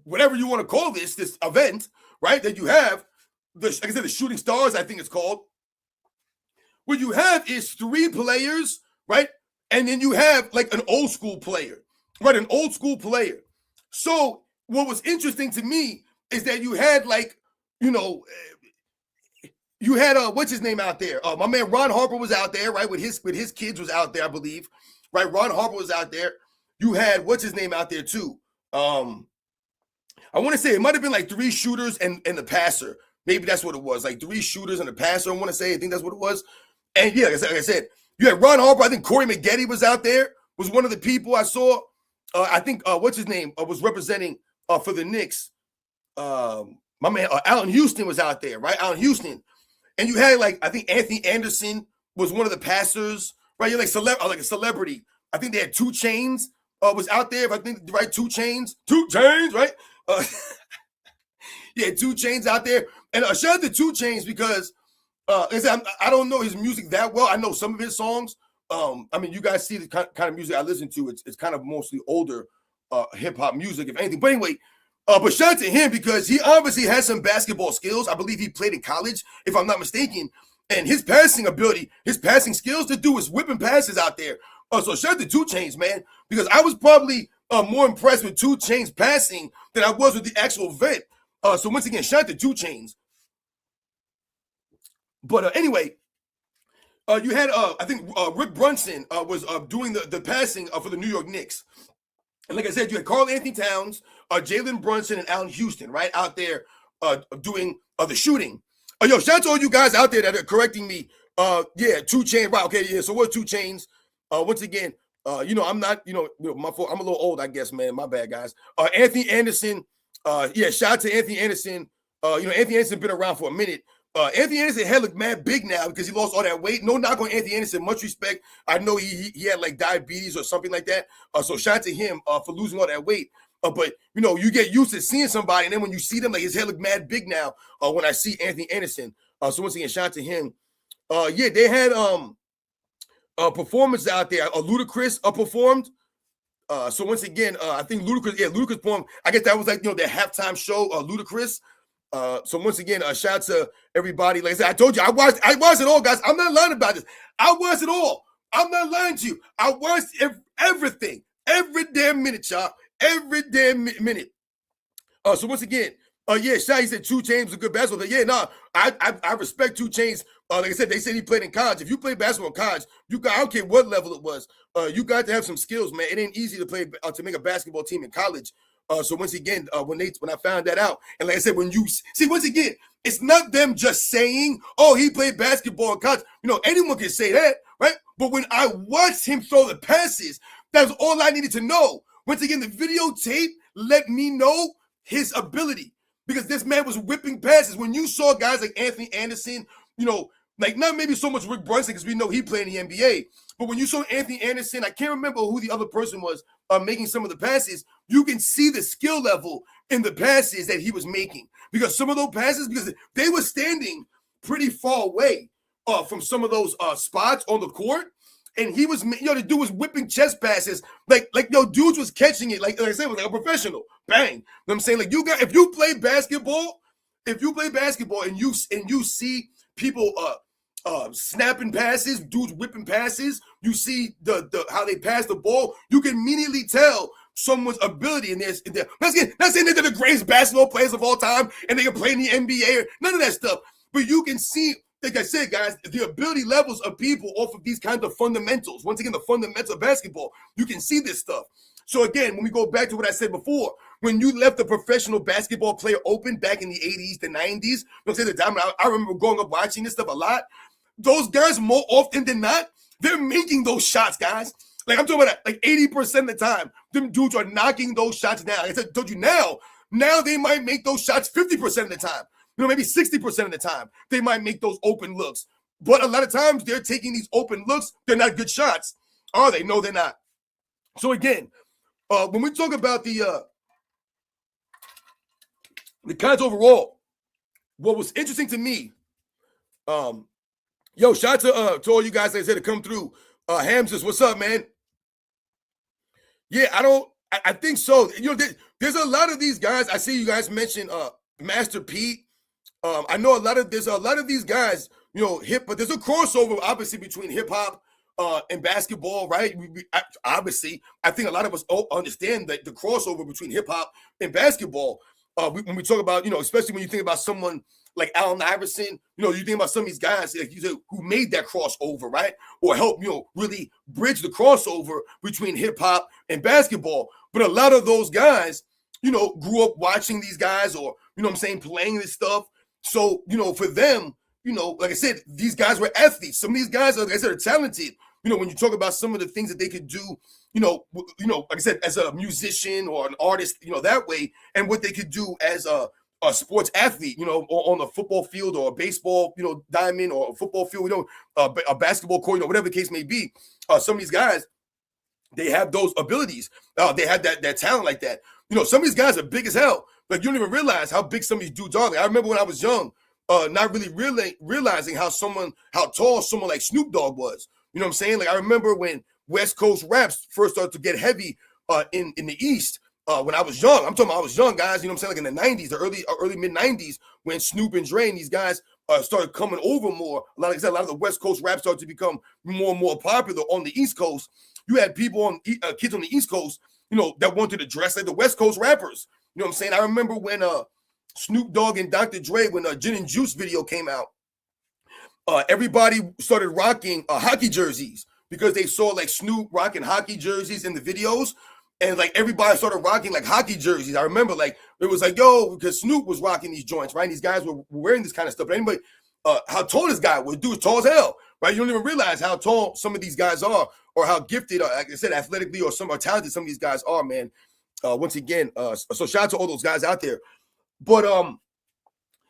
A: whatever you want to call this event, right, that you have, like I said, the Shooting Stars, I think it's called, what you have is 3 players, right? And then you have like an old school player. Right, an old school player. So what was interesting to me is that you had you had what's his name out there? My man Ron Harper was out there, right? With his kids was out there, I believe. Right, Ron Harper was out there. You had what's his name out there too? I want to say it might have been like 3 shooters and the passer. Maybe that's what it was. Like 3 shooters and a passer. I want to say. I think that's what it was. And yeah, like I said, you had Ron Harper. I think Corey Maggette was out there. Was one of the people I saw. I think what's his name was representing for the Knicks. My man Allen Houston was out there, right? Allen Houston, and you had I think Anthony Anderson was one of the passers, right? You're like a celebrity. I think they had 2 Chainz was out there. If I think right, 2 Chainz, right? Yeah, 2 Chainz out there, and shout out to 2 Chainz because I don't know his music that well. I know some of his songs. I mean, you guys see the kind of music I listen to. It's kind of mostly older hip hop music, if anything. But anyway, but shout out to him because he obviously has some basketball skills. I believe he played in college, if I'm not mistaken. And his passing ability, his passing skills to do is whipping passes out there. So shout out to 2 Chainz, man, because I was probably more impressed with 2 Chainz passing than I was with the actual event. So once again, shout out to 2 Chainz. But anyway, you had I think Rick Brunson was doing the passing for the New York Knicks. And like I said, you had Karl Anthony Towns, Jalen Brunson, and Allen Houston, right, out there doing the shooting. Yo, shout out to all you guys out there that are correcting me. Yeah, 2 Chainz. Right, okay, yeah. So what 2 Chainz? Once again, I'm not, my fault. I'm a little old, I guess, man. My bad, guys. Anthony Anderson. Yeah, shout out to Anthony Anderson. Anthony Anderson been around for a minute. Anthony Anderson head look mad big now because he lost all that weight. No knock on Anthony Anderson. Much respect. I know he had like diabetes or something like that. So shout out to him for losing all that weight. But you get used to seeing somebody, and then when you see them, like his head look mad big now. When I see Anthony Anderson, so once again, shout out to him. Yeah, they had performance out there. Ludacris performed. So once again, I think Ludacris performed. I guess that was like their halftime show. Ludacris. So once again, shout out to everybody. Like I said, I told you, I watched it all, guys. I'm not lying about this. I watched it all. I'm not lying to you. I watched everything, every damn minute, y'all. Every damn minute. So once again, yeah, Shai said 2 Chainz was a good basketball player. Yeah, I respect 2 Chainz. Like I said, they said he played in college. If you play basketball in college, I don't care what level it was. You got to have some skills, man. It ain't easy to play to make a basketball team in college. So once again, when I found that out, and like I said, when you see, once again, it's not them just saying, "Oh, he played basketball in college." Anyone can say that, right? But when I watched him throw the passes, that was all I needed to know. Once again, the videotape let me know his ability because this man was whipping passes. When you saw guys like Anthony Anderson, like not maybe so much Rick Brunson because we know he played in the NBA, but when you saw Anthony Anderson, I can't remember who the other person was making some of the passes. You can see the skill level in the passes that he was making because some of those passes, because they were standing pretty far away from some of those spots on the court. And he was, the dude was whipping chest passes, like dudes was catching it, like I said, was like a professional. Bang. You know what I'm saying? Like if you play basketball and you see people snapping passes, dudes whipping passes, you see the how they pass the ball, you can immediately tell someone's ability in this. Not saying they're the greatest basketball players of all time and they can play in the NBA or none of that stuff, but you can see. Like I said, guys, the ability levels of people off of these kinds of fundamentals. Once again, the fundamentals of basketball, you can see this stuff. So again, when we go back to what I said before, when you left the professional basketball player open back in the 80s, the 90s, I remember growing up watching this stuff a lot. Those guys, more often than not, they're making those shots, guys. Like I'm talking about like 80% of the time, them dudes are knocking those shots down. Like I told you now they might make those shots 50% of the time. Maybe 60% of the time, they might make those open looks. But a lot of times, they're taking these open looks. They're not good shots. Are they? No, they're not. So again, when we talk about the Cons overall, what was interesting to me, shout out to all you guys that said to come through. Hamzis, what's up, man? Yeah, I think so. There's a lot of these guys. I see you guys mention Master Pete. I know there's a lot of these guys, but there's a crossover obviously between hip hop and basketball, right? Obviously, I think a lot of us understand that the crossover between hip hop and basketball. When we talk about, especially when you think about someone like Allen Iverson, you think about some of these guys like who made that crossover, right? Or help, really bridge the crossover between hip hop and basketball. But a lot of those guys, grew up watching these guys or, playing this stuff. So, for them, like I said, these guys were athletes. Some of these guys, like I said, are talented. When you talk about some of the things that they could do, like I said, as a musician or an artist, that way, and what they could do as a sports athlete, on a football field or a baseball, diamond or a football field, a basketball court, whatever the case may be. Some of these guys, they have those abilities. They have that talent like that. Some of these guys are big as hell. Like you don't even realize how big some of these dudes are. Like, I remember when I was young, not really realizing how tall someone like Snoop Dogg was. You know what I'm saying? Like I remember when West Coast raps first started to get heavy in the East. When I was young, I'm talking about I was young, guys. You know what I'm saying? Like in the 90s, the early mid 90s, when Snoop and Dre and these guys started coming over more. Like I said, a lot of the West Coast rap started to become more and more popular on the East Coast. you had people on kids on the East Coast, that wanted to dress like the West Coast rappers. You know what I'm saying? I remember when Snoop Dogg and Dr. Dre, when Gin and Juice video came out, everybody started rocking hockey jerseys because they saw like Snoop rocking hockey jerseys in the videos. And like everybody started rocking like hockey jerseys. I remember like it was like, yo, because Snoop was rocking these joints, right? And these guys were wearing this kind of stuff. But anybody, how tall this guy was, dude, tall as hell, right? You don't even realize how tall some of these guys are, or how gifted, like I said, athletically or talented some of these guys are, man. Once again, so shout out to all those guys out there. But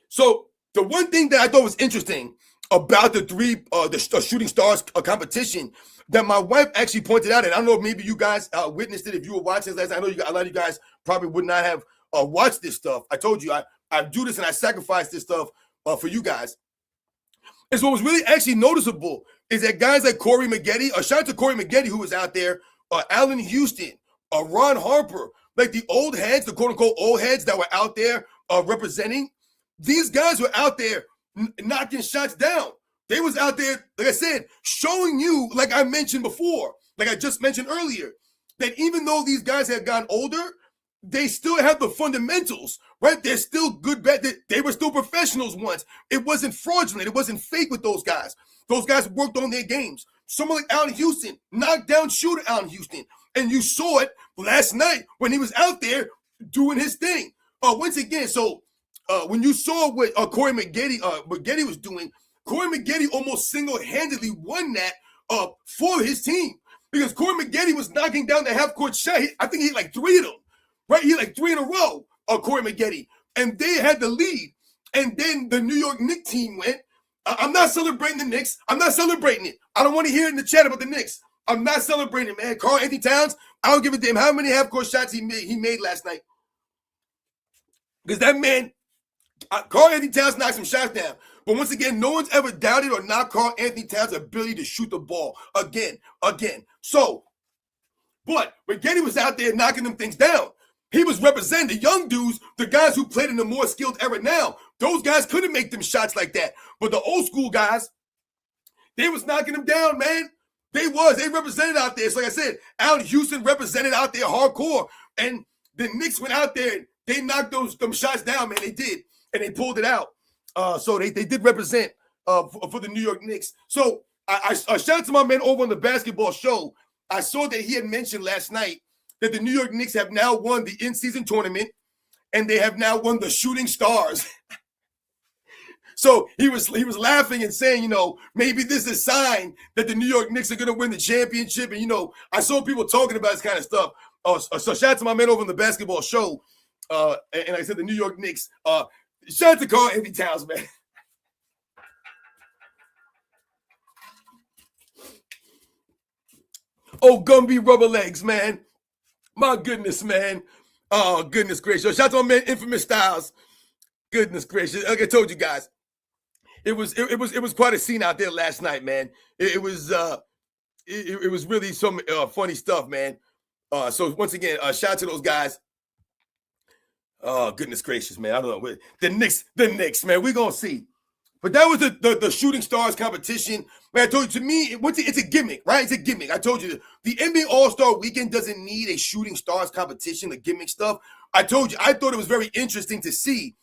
A: so the one thing that I thought was interesting about the Shooting Stars competition that my wife actually pointed out, and I don't know if maybe you guys witnessed it if you were watching this last night. I know a lot of you guys probably would not have watched this stuff. I told you I do this and I sacrifice this stuff for you guys. And so what was really actually noticeable is that guys like Corey Maggette, shout out to Corey Maggette who was out there, Allen Houston, Ron Harper, like the old heads, the quote-unquote old heads that were out there representing. These guys were out there knocking shots down. They was out there, like I said, showing you, like I mentioned before, like I just mentioned earlier, that even though these guys have gotten older, they still have the fundamentals, right? They're still good. They were still professionals once. It wasn't fraudulent. It wasn't fake with those guys. Those guys worked on their games. Someone like Allen Houston, knocked down shooter Allen Houston. And you saw it last night when he was out there doing his thing. Once again, so when you saw what Corey Maggette was doing, Corey Maggette almost single-handedly won that for his team, because Corey Maggette was knocking down the half-court shot. I think he hit like 3 of them, right? He hit like 3 in a row, Corey Maggette. And they had the lead. And then the New York Knicks team went, I'm not celebrating the Knicks. I'm not celebrating it. I don't want to hear it in the chat about the Knicks. I'm not celebrating it, man. Karl-Anthony Towns, I don't give a damn how many half-court shots he made last night. Because that man, Karl-Anthony Towns knocked some shots down. But once again, no one's ever doubted or knocked Karl-Anthony Towns' ability to shoot the ball again. So, but Maggette was out there knocking them things down. He was representing the young dudes, the guys who played in the more skilled era now. Those guys couldn't make them shots like that. But the old school guys, they was knocking them down, man. They represented out there. So like I said, Allen Houston represented out there hardcore. And the Knicks went out there and they knocked them shots down, man. They did. And they pulled it out. So they did represent for the New York Knicks. So I shout out to my man over on the basketball show. I saw that he had mentioned last night that the New York Knicks have now won the in-season tournament, and they have now won the Shooting Stars. So he was laughing and saying, maybe this is a sign that the New York Knicks are going to win the championship. And, I saw people talking about this kind of stuff. So shout out to my man over on the basketball show. And like I said, the New York Knicks. Shout out to Karl-Anthony Towns, man. Oh, Gumby Rubber Legs, man. My goodness, man. Oh, goodness gracious. Shout out to my man, Infamous Styles. Goodness gracious. Like I told you guys, it was quite a scene out there last night, man. It was really some funny stuff, man. So once again, shout out to those guys. Oh, goodness gracious, man. I don't know. The Knicks, man. We're going to see. But that was the Shooting Stars competition. Man, I told you, to me, it's a gimmick, right? It's a gimmick. I told you, the NBA All-Star Weekend doesn't need a Shooting Stars competition, the gimmick stuff. I told you, I thought it was very interesting to see,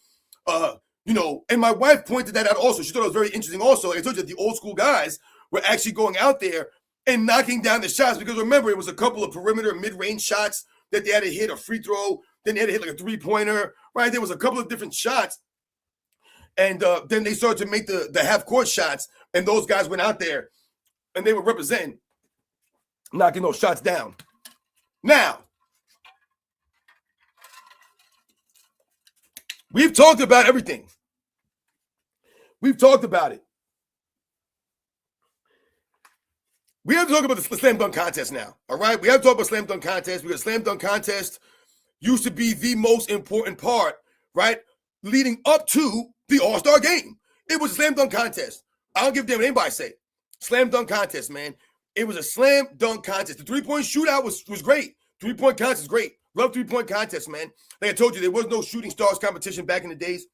A: and my wife pointed that out also. She thought it was very interesting also. Like I told you, the old school guys were actually going out there and knocking down the shots, because remember, it was a couple of perimeter mid-range shots that they had to hit, a free throw. Then they had to hit like a three-pointer, right? There was a couple of different shots. And then they started to make the half-court shots, and those guys went out there, and they were representing, knocking those shots down. Now, we've talked about everything. We've talked about it. We have to talk about the slam dunk contest now, all right? We have to talk about slam dunk contest, because slam dunk contest used to be the most important part, right, leading up to the All-Star game. It was a slam dunk contest. I don't give a damn what anybody say. Slam dunk contest, man. It was a slam dunk contest. The three-point shootout was great. Three-point contest is great. Love three-point contest, man. Like I told you, there was no Shooting Stars competition back in the days.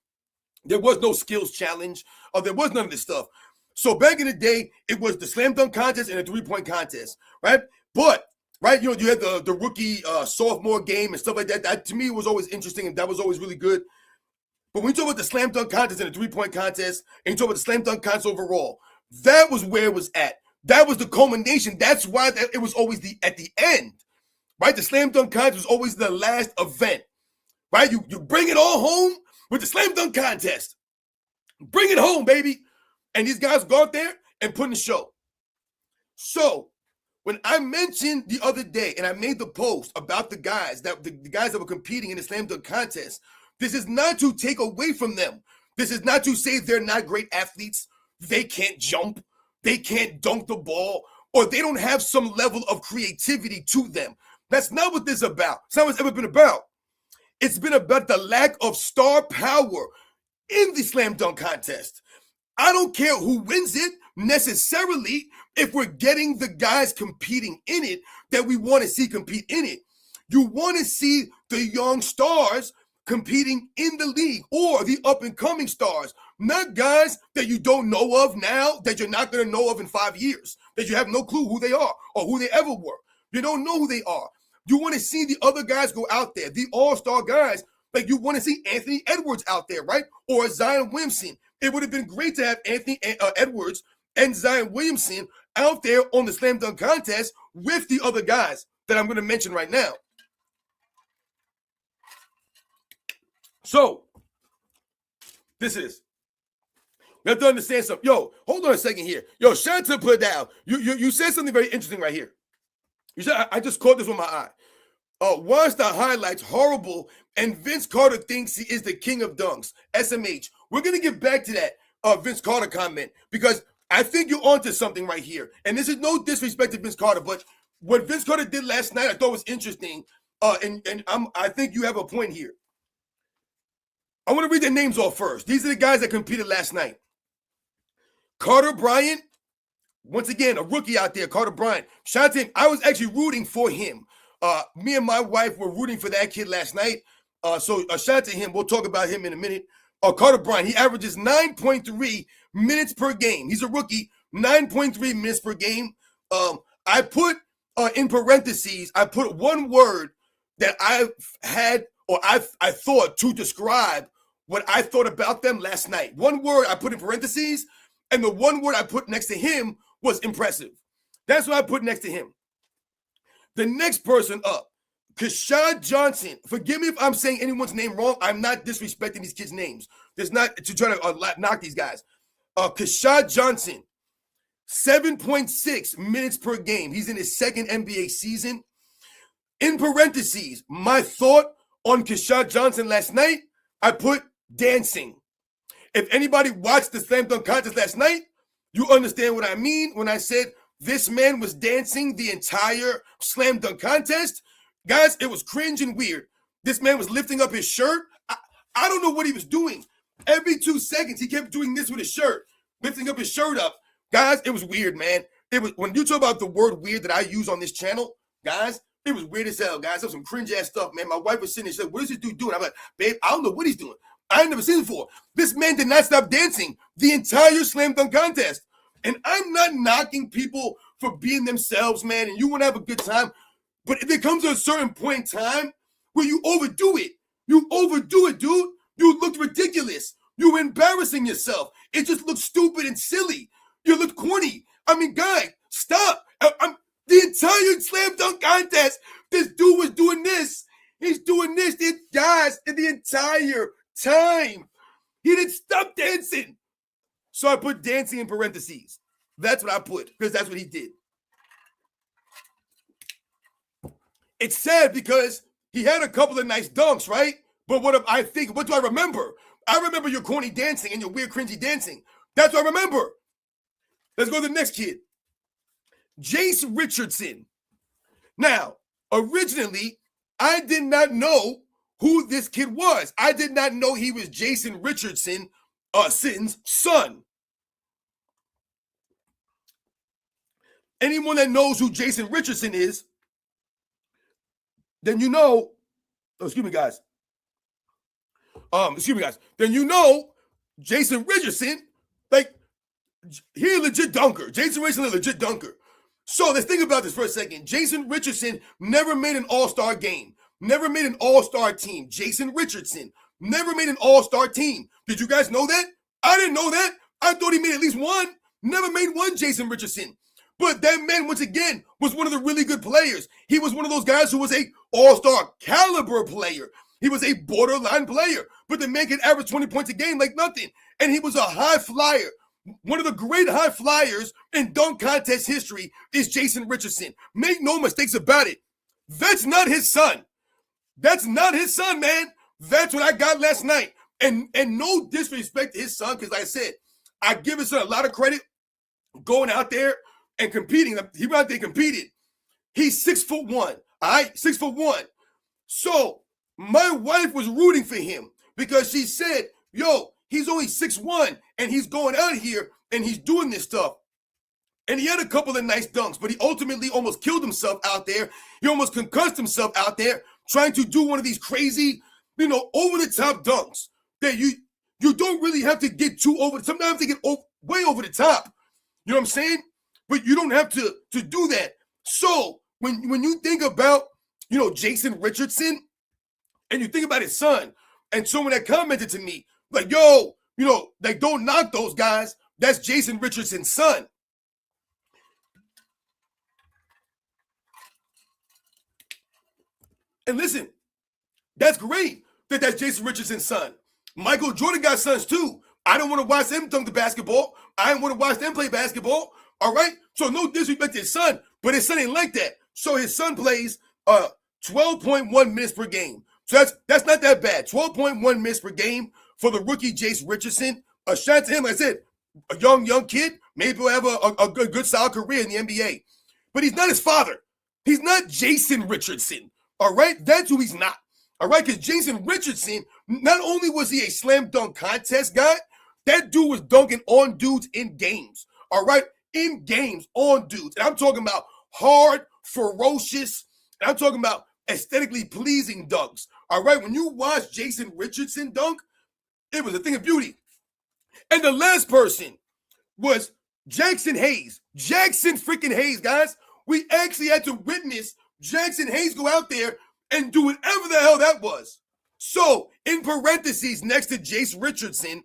A: There was no skills challenge. There was none of this stuff. So back in the day, it was the slam dunk contest and the three-point contest, right? But right, you had the rookie sophomore game and stuff like that. That to me was always interesting, and that was always really good. But when you talk about the slam dunk contest and the 3-point contest, and you talk about the slam dunk contest overall, that was where it was at. That was the culmination. That's why it was always at the end, right? The slam dunk contest was always the last event, right? You bring it all home with the slam dunk contest. Bring it home, baby. And these guys go out there and put in a show. So when I mentioned the other day, and I made the post about the guys that were competing in the slam dunk contest, this is not to take away from them. This is not to say they're not great athletes. They can't jump. They can't dunk the ball, or they don't have some level of creativity to them. That's not what this is about. It's not what it's ever been about. It's been about the lack of star power in the slam dunk contest. I don't care who wins it necessarily if we're getting the guys competing in it that we want to see compete in it. You want to see the young stars competing in the league, or the up-and-coming stars, not guys that you don't know of now, that you're not going to know of in 5 years, that you have no clue who they are or who they ever were. You don't know who they are. You want to see the other guys go out there, the all-star guys. Like, you want to see Anthony Edwards out there, right? Or Zion Williamson. It would have been great to have Anthony Edwards and Zion Williamson out there on the slam dunk contest with the other guys that I'm going to mention right now. So, we have to understand something. Yo, hold on a second here. Yo, Shanta put down. You said something very interesting right here. You said, I just caught this with my eye. Watch the highlights, horrible, and Vince Carter thinks he is the king of dunks. SMH. We're going to get back to that Vince Carter comment, because I think you're onto something right here. And this is no disrespect to Vince Carter, but what Vince Carter did last night I thought was interesting, and I think you have a point here. I want to read their names off first. These are the guys that competed last night. Carter Bryant, once again, a rookie out there, Carter Bryant. Shout out to him. I was actually rooting for him. Me and my wife were rooting for that kid last night. So shout out to him. We'll talk about him in a minute. Carter Bryant, he averages 9.3 minutes per game. He's a rookie, 9.3 minutes per game. I put in parentheses, I put one word that I've had, or I thought to describe what I thought about them last night. One word I put in parentheses, and the one word I put next to him was impressive. That's what I put next to him. The next person up, Keshad Johnson. Forgive me if I'm saying anyone's name wrong. I'm not disrespecting these kids' names. There's not to try to knock these guys. Keshad Johnson, 7.6 minutes per game. He's in his second NBA season. In parentheses, my thought on Keshad Johnson last night, I put dancing. If anybody watched the slam dunk contest last night, you understand what I mean when I said this man was dancing the entire slam dunk contest. Guys, it was cringe and weird. This man was lifting up his shirt. I don't know what he was doing. Every 2 seconds, he kept doing this with his shirt, lifting up his shirt up. Guys, it was weird, man. It was, when you talk about the word weird that I use on this channel, guys, it was weird as hell, guys. That was some cringe-ass stuff, man. My wife was sitting there, she said, what is this dude doing? I'm like, babe, I don't know what he's doing. I ain't never seen it before. This man did not stop dancing the entire slam dunk contest. And I'm not knocking people for being themselves, man, and you want to have a good time. But if it comes to a certain point in time where you overdo it, dude. You looked ridiculous. You were embarrassing yourself. It just looked stupid and silly. You looked corny. I mean, guy, stop. The entire slam dunk contest, this dude was doing this. He's doing this. Guys, the entire time. He didn't stop dancing. So I put dancing in parentheses. That's what I put, because that's what he did. It's sad because he had a couple of nice dunks, right? But what do I remember? I remember your corny dancing and your weird, cringy dancing. That's what I remember. Let's go to the next kid. Jace Richardson. Now, originally, I did not know who this kid was. I did not know he was Jason Richardson, Sitton's son. Anyone that knows who Jason Richardson is, then you know, excuse me, guys. Then you know Jason Richardson, like, he a legit dunker. Jason Richardson is a legit dunker. So let's think about this for a second. Jason Richardson never made an All-Star game, never made an All-Star team. Jason Richardson never made an All-Star team. Did you guys know that? I didn't know that. I thought he made at least one. Never made one, Jason Richardson. But that man, once again, was one of the really good players. He was one of those guys who was a All-Star caliber player. He was a borderline player. But the man could average 20 points a game like nothing. And he was a high flyer. One of the great high flyers in dunk contest history is Jason Richardson. Make no mistakes about it. That's not his son. That's not his son, man. That's what I got last night. And no disrespect to his son, because like I said, I give his son a lot of credit going out there and competing. He went out there and competed. He's 6'1", all right? 6'1". So my wife was rooting for him because she said, yo, he's only 6'1", and he's going out here and he's doing this stuff. And he had a couple of nice dunks, but he ultimately almost killed himself out there. He almost concussed himself out there trying to do one of these crazy, over-the-top dunks that you don't really have to get too over. Sometimes you have to get way over the top. You know what I'm saying? But you don't have to do that. So when you think about, Jason Richardson, and you think about his son, and someone that commented to me, like, yo, don't knock those guys. That's Jason Richardson's son. And listen, that's great that that's Jason Richardson's son. Michael Jordan got sons too. I don't want to watch them dunk the basketball. I don't want to watch them play basketball. All right? So no disrespect to his son, but his son ain't like that. So his son plays 12.1 minutes per game. So that's not that bad. 12.1 minutes per game for the rookie Jason Richardson. A shout to him. Like I said, a young kid. Maybe he'll have a good solid career in the NBA. But he's not his father. He's not Jason Richardson. All right? That's who he's not. All right? Because Jason Richardson, not only was he a slam dunk contest guy, that dude was dunking on dudes in games. All right? In games, on dudes. And I'm talking about hard, ferocious, and I'm talking about aesthetically pleasing dunks. All right? When you watch Jason Richardson dunk, it was a thing of beauty. And the last person was Jackson Hayes. Jackson freaking Hayes, guys. We actually had to witness Jackson Hayes go out there and do whatever the hell that was. So, in parentheses, next to Jace Richardson,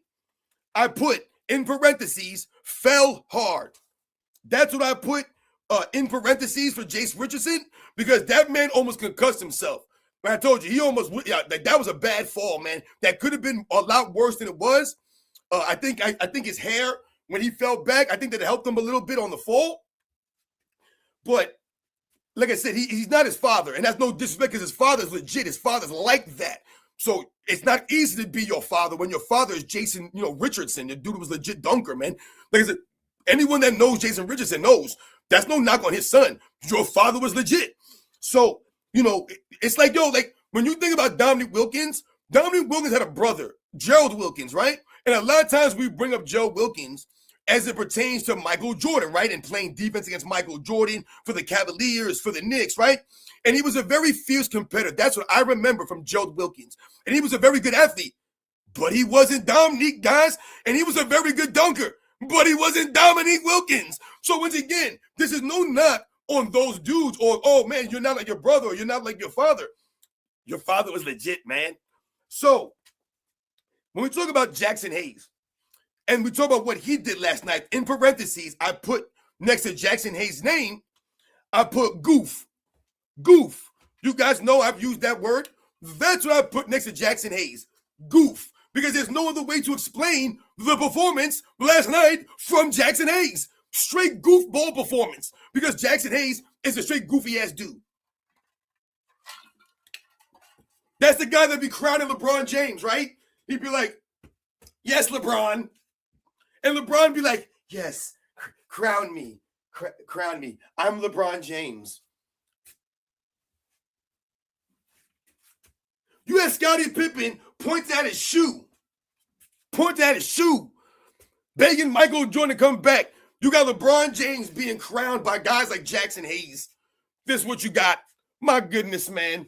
A: I put, in parentheses, fell hard. That's what I put in parentheses for Jace Richardson, because that man almost concussed himself. I told you, he almost, that was a bad fall, man. That could have been a lot worse than it was. I think his hair, when he fell back, I think that it helped him a little bit on the fall. But like I said, he's not his father, and that's no disrespect because his father's legit. His father's like that. So it's not easy to be your father when your father is Jason, Richardson. The dude was legit dunker, man. Like I said, anyone that knows Jason Richardson knows that's no knock on his son. Your father was legit. So, it's like, like when you think about Dominique Wilkins had a brother, Gerald Wilkins, right? And a lot of times we bring up Gerald Wilkins as it pertains to Michael Jordan, right? And playing defense against Michael Jordan for the Cavaliers, for the Knicks, right? And he was a very fierce competitor. That's what I remember from Gerald Wilkins. And he was a very good athlete, but he wasn't Dominique, guys. And he was a very good dunker, but he wasn't Dominique Wilkins. So once again, this is no knock on those dudes or, oh man, you're not like your brother or you're not like your father. Your father was legit, man. So when we talk about Jackson Hayes, and we talk about what he did last night, in parentheses, I put next to Jackson Hayes' name, I put goof. Goof. You guys know I've used that word. That's what I put next to Jackson Hayes. Goof. Because there's no other way to explain the performance last night from Jackson Hayes. Straight goofball performance. Because Jackson Hayes is a straight goofy-ass dude. That's the guy that be crowning LeBron James, right? He'd be like, yes, LeBron. And LeBron be like, yes, crown me. Crown me. I'm LeBron James. You had Scottie Pippen point at his shoe. Begging Michael Jordan to come back. You got LeBron James being crowned by guys like Jackson Hayes. This is what you got. My goodness, man.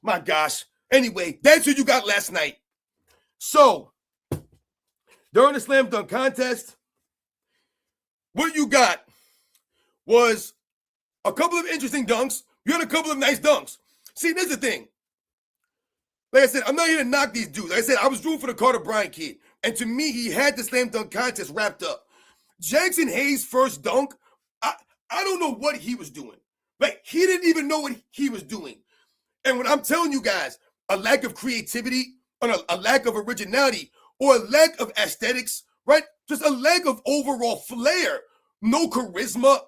A: My gosh. Anyway, that's what you got last night. So, during the slam dunk contest, what you got was a couple of interesting dunks. You had a couple of nice dunks. See, there's the thing. Like I said, I'm not here to knock these dudes. Like I said, I was rooting for the Carter Bryant kid. And to me, he had the slam dunk contest wrapped up. Jackson Hayes' first dunk, I don't know what he was doing. Like, he didn't even know what he was doing. And when I'm telling you guys, a lack of creativity, or a lack of originality, or a lack of aesthetics, right? Just a lack of overall flair. No charisma.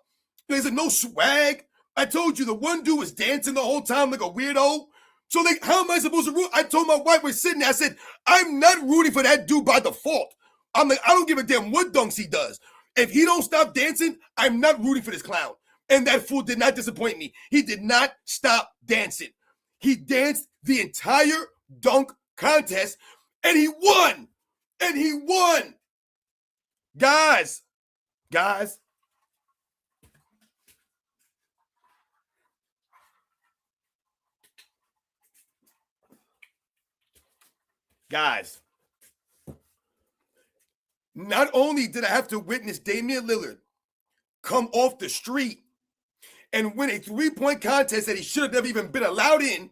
A: There's no swag. I told you the one dude was dancing the whole time like a weirdo. So like, how am I supposed to root? I told my wife, we're sitting there, I said, I'm not rooting for that dude by default. I'm like, I don't give a damn what dunks he does. If he don't stop dancing, I'm not rooting for this clown. And that fool did not disappoint me. He did not stop dancing. He danced the entire dunk contest, and he won. And he won. Guys. Guys, not only did I have to witness Damian Lillard come off the street and win a three-point contest that he should have never even been allowed in,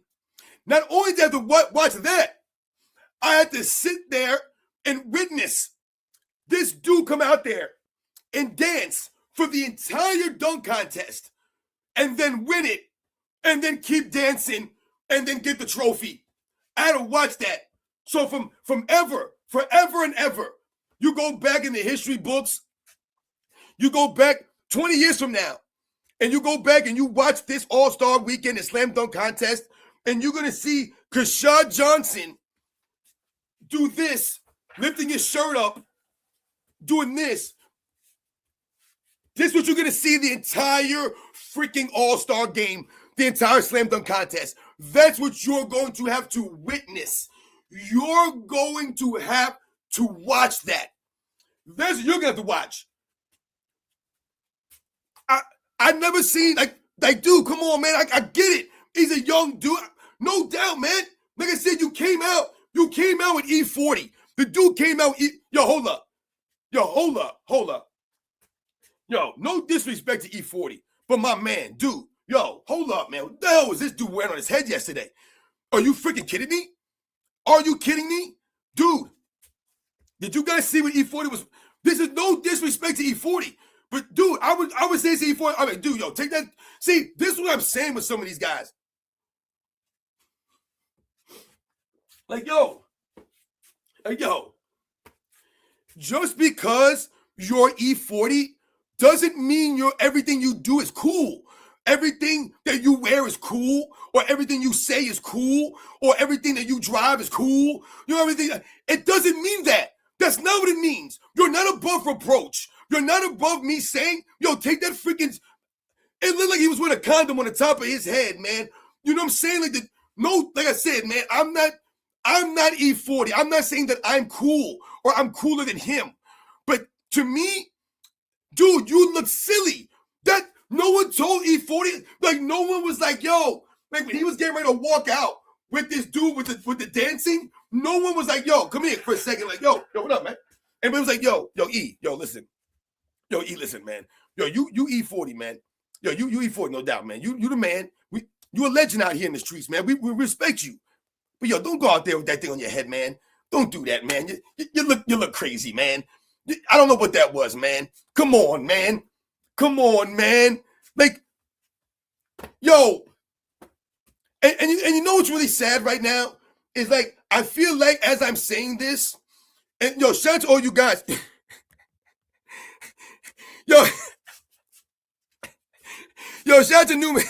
A: not only did I have to watch that, I had to sit there and witness this dude come out there and dance for the entire dunk contest and then win it and then keep dancing and then get the trophy. I had to watch that. So from forever and ever, you go back in the history books, you go back 20 years from now, and you go back and you watch this All-Star Weekend and Slam Dunk Contest, and you're going to see Keshad Johnson do this, lifting his shirt up, doing this. This is what you're going to see the entire freaking All-Star game, the entire Slam Dunk Contest. That's what you're going to have to witness. You're going to have to watch that. That's what you're going to have to watch. I've never seen, like, dude, come on, man. I get it. He's a young dude. No doubt, man. Like I said, you came out with E40. The dude came out, yo, hold up. Yo, no disrespect to E40, but my man, dude, yo, hold up, man. What the hell was this dude wearing on his head yesterday? Are you freaking kidding me? Are you kidding me? Dude, did you guys see what E40 was? This is no disrespect to E40. But dude, I would say to E40, I'm like, dude, yo, take that. See, this is what I'm saying with some of these guys. Like, yo, just because you're E40 doesn't mean everything you do is cool. Everything that you wear is cool, or everything you say is cool, or everything that you drive is cool. You know, everything. It doesn't mean that. That's not what it means. You're not above reproach. You're not above me saying, yo, take that freaking. It looked like he was with a condom on the top of his head, man. You know what I'm saying? Like I said, man, I'm not E40. I'm not saying that I'm cool or I'm cooler than him. But to me, dude, you look silly. That no one told E40, like no one was like, yo, like when he was getting ready to walk out with this dude with the dancing, no one was like, yo, come here for a second. Like, yo, what up, man? Everybody was like, yo, E, listen. Yo, E, listen, man. Yo, you E40, man. Yo, you E40, no doubt, man. You the man. You a legend out here in the streets, man. We respect you. But yo, don't go out there with that thing on your head, man. Don't do that, man. You look crazy, man. I don't know what that was, man. Come on, man. Like, yo. And you know what's really sad right now? Is like, I feel like as I'm saying this, and yo, shout out to all you guys. Yo, shout out to Newman.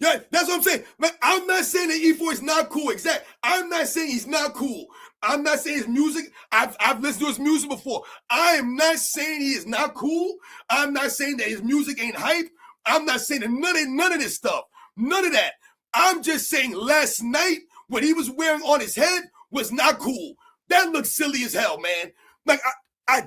A: Yeah, that's what I'm saying. Man, I'm not saying that E4 is not cool. Exactly. I'm not saying he's not cool. I'm not saying his music. I've listened to his music before. I am not saying he is not cool. I'm not saying that his music ain't hype. I'm not saying that none of this stuff. None of that. I'm just saying last night what he was wearing on his head was not cool. That looked silly as hell, man. Like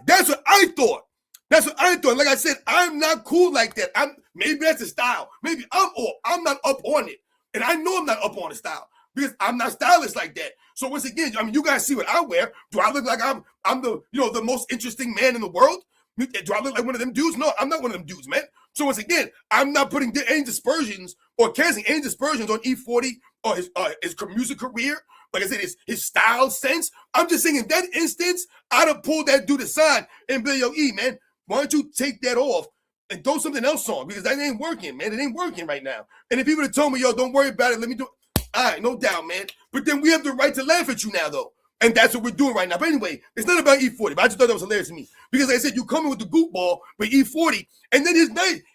A: that's what I thought. Like I said, I'm not cool like that. Maybe that's a style. Maybe I'm not up on it. And I know I'm not up on the style because I'm not stylish like that. So once again, I mean, you guys see what I wear. Do I look like I'm the most interesting man in the world? Do I look like one of them dudes? No, I'm not one of them dudes, man. So once again, I'm not putting any dispersions or casting any dispersions on E40 or his music career. Like I said, his style sense. I'm just saying in that instance, I'd have pulled that dude aside and be like, yo, E, man, why don't you take that off and throw something else on? Because that ain't working, man. It ain't working right now. And if people had told me, yo, don't worry about it, let me do it. All right, no doubt, man. But then we have the right to laugh at you now, though. And that's what we're doing right now. But anyway, it's not about E40. But I just thought that was hilarious to me. Because like I said, you come in with the goop ball with E40, and then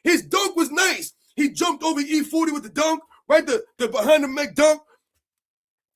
A: his dunk was nice. He jumped over E40 with the dunk, right? The behind the Meg dunk.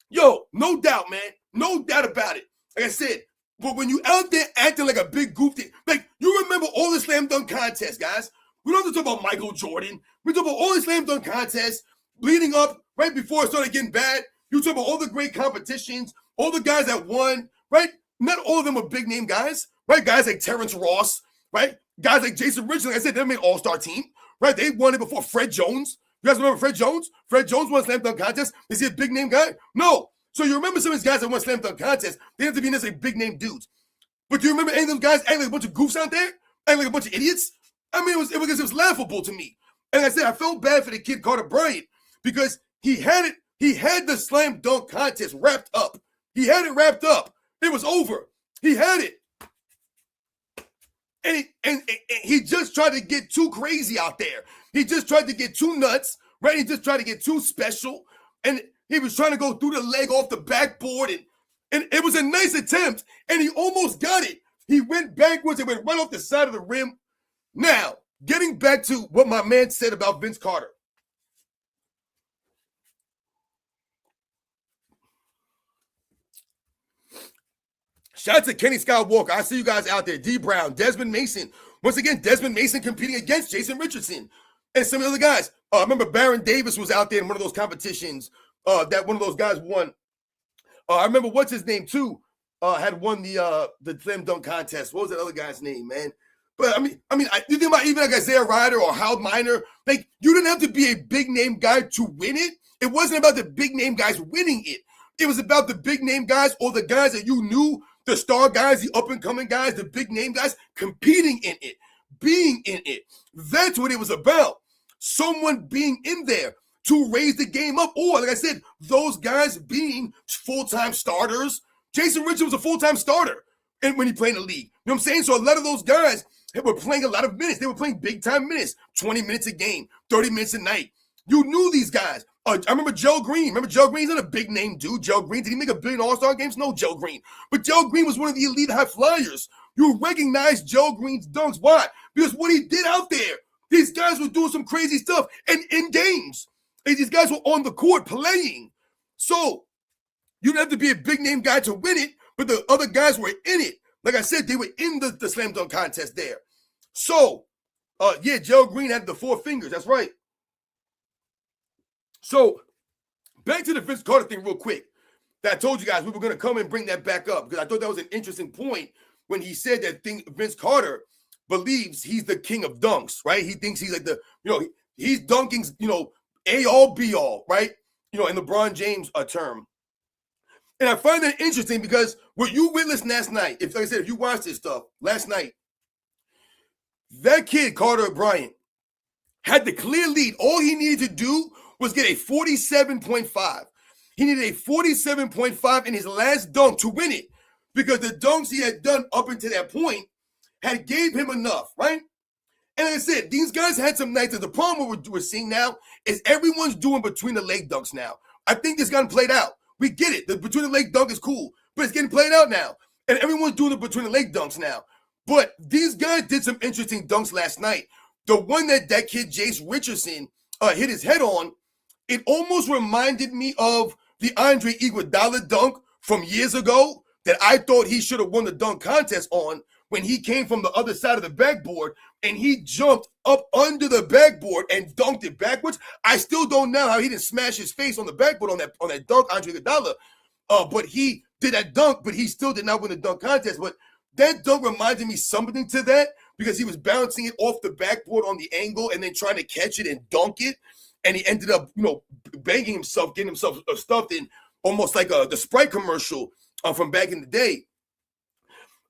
A: Yo, no doubt, man. No doubt about it. Like I said, but when you out there acting like a big goof, like you remember all the slam dunk contests, guys. We don't have to talk about Michael Jordan. We talk about all the slam dunk contests leading up right before it started getting bad. You talk about all the great competitions, all the guys that won, right? Not all of them are big name guys, right? Guys like Terrence Ross, right? Guys like Jason Richardson, like I said, they made All Star team, right? They won it before Fred Jones. You guys remember Fred Jones? Fred Jones won a slam dunk contest. Is he a big name guy? No. So you remember some of these guys that won slam dunk contests? They have to be necessarily big name dudes. But do you remember any of those guys acting like a bunch of goofs out there? Acting like a bunch of idiots? I mean, it was laughable to me. And like I said, I felt bad for the kid Carter Bryant because he had the slam dunk contest wrapped up. He had it wrapped up. It was over. He had it. And he just tried to get too crazy out there. He just tried to get too nuts, right? He just tried to get too special. And he was trying to go through the leg off the backboard. And it was a nice attempt. And he almost got it. He went backwards and went right off the side of the rim. Now, getting back to what my man said about Vince Carter. Shout out to Kenny Skywalker. I see you guys out there. D Brown, Desmond Mason. Once again, Desmond Mason competing against Jason Richardson and some of the other guys. I remember Baron Davis was out there in one of those competitions that one of those guys won. I remember what's his name too had won the slam dunk contest. What was that other guy's name, man? But I mean, you think about even like Isaiah Ryder or Hal Miner. Like you didn't have to be a big name guy to win it. It wasn't about the big name guys winning it. It was about the big name guys or the guys that you knew. The star guys, the up-and-coming guys, the big-name guys, competing in it, being in it. That's what it was about. Someone being in there to raise the game up. Or, like I said, those guys being full-time starters. Jason Richardson was a full-time starter when he played in the league. You know what I'm saying? So a lot of those guys were playing a lot of minutes. They were playing big-time minutes, 20 minutes a game, 30 minutes a night. You knew these guys. I remember Joe Green. Remember Joe Green? He's not a big name dude. Joe Green. Did he make $1 billion All-Star games? No, Joe Green. But Joe Green was one of the elite high flyers. You recognize Joe Green's dunks. Why? Because what he did out there, these guys were doing some crazy stuff and in games. And these guys were on the court playing. So you didn't have to be a big name guy to win it, but the other guys were in it. Like I said, they were in the slam dunk contest there. So, yeah, Joe Green had the 4 fingers. That's right. So, back to the Vince Carter thing real quick. That I told you guys we were going to come and bring that back up because I thought that was an interesting point when he said that Vince Carter believes he's the king of dunks, right? He thinks he's like he's dunking, A-all, B-all, right? In LeBron James term. And I find that interesting because what you witnessed last night, like I said, if you watched this stuff last night, that kid, Carter Bryant, had the clear lead. All he needed to do was get a 47.5. He needed a 47.5 in his last dunk to win it because the dunks he had done up until that point had gave him enough, right? And like I said, these guys had some nights. The problem we're seeing now is everyone's doing between the leg dunks now. I think it's gotten played out. We get it. The between the leg dunk is cool, but it's getting played out now. And everyone's doing the between the leg dunks now. But these guys did some interesting dunks last night. The one that kid Jace Richardson hit his head on, it almost reminded me of the Andre Iguodala dunk from years ago that I thought he should have won the dunk contest on when he came from the other side of the backboard and he jumped up under the backboard and dunked it backwards. I still don't know how he didn't smash his face on the backboard on that dunk, Andre Iguodala. But he did that dunk, but he still did not win the dunk contest. But that dunk reminded me something to that because he was bouncing it off the backboard on the angle and then trying to catch it and dunk it. And he ended up, banging himself, getting himself stuffed in almost like the Sprite commercial from back in the day.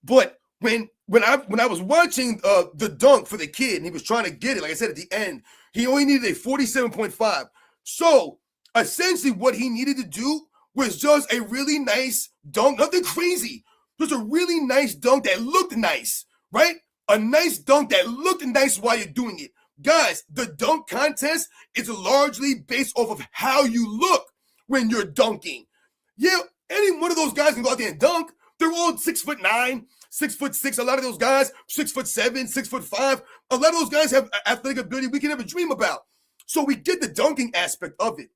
A: But when when I was watching the dunk for the kid, and he was trying to get it, like I said at the end, he only needed a 47.5. So essentially, what he needed to do was just a really nice dunk, nothing crazy, just a really nice dunk that looked nice, right? A nice dunk that looked nice while you're doing it. Guys, the dunk contest is largely based off of how you look when you're dunking. Yeah, any one of those guys can go out there and dunk. They're all 6'9", 6'6". A lot of those guys, 6'7", 6'5". A lot of those guys have athletic ability we can never dream about. So we get the dunking aspect of it.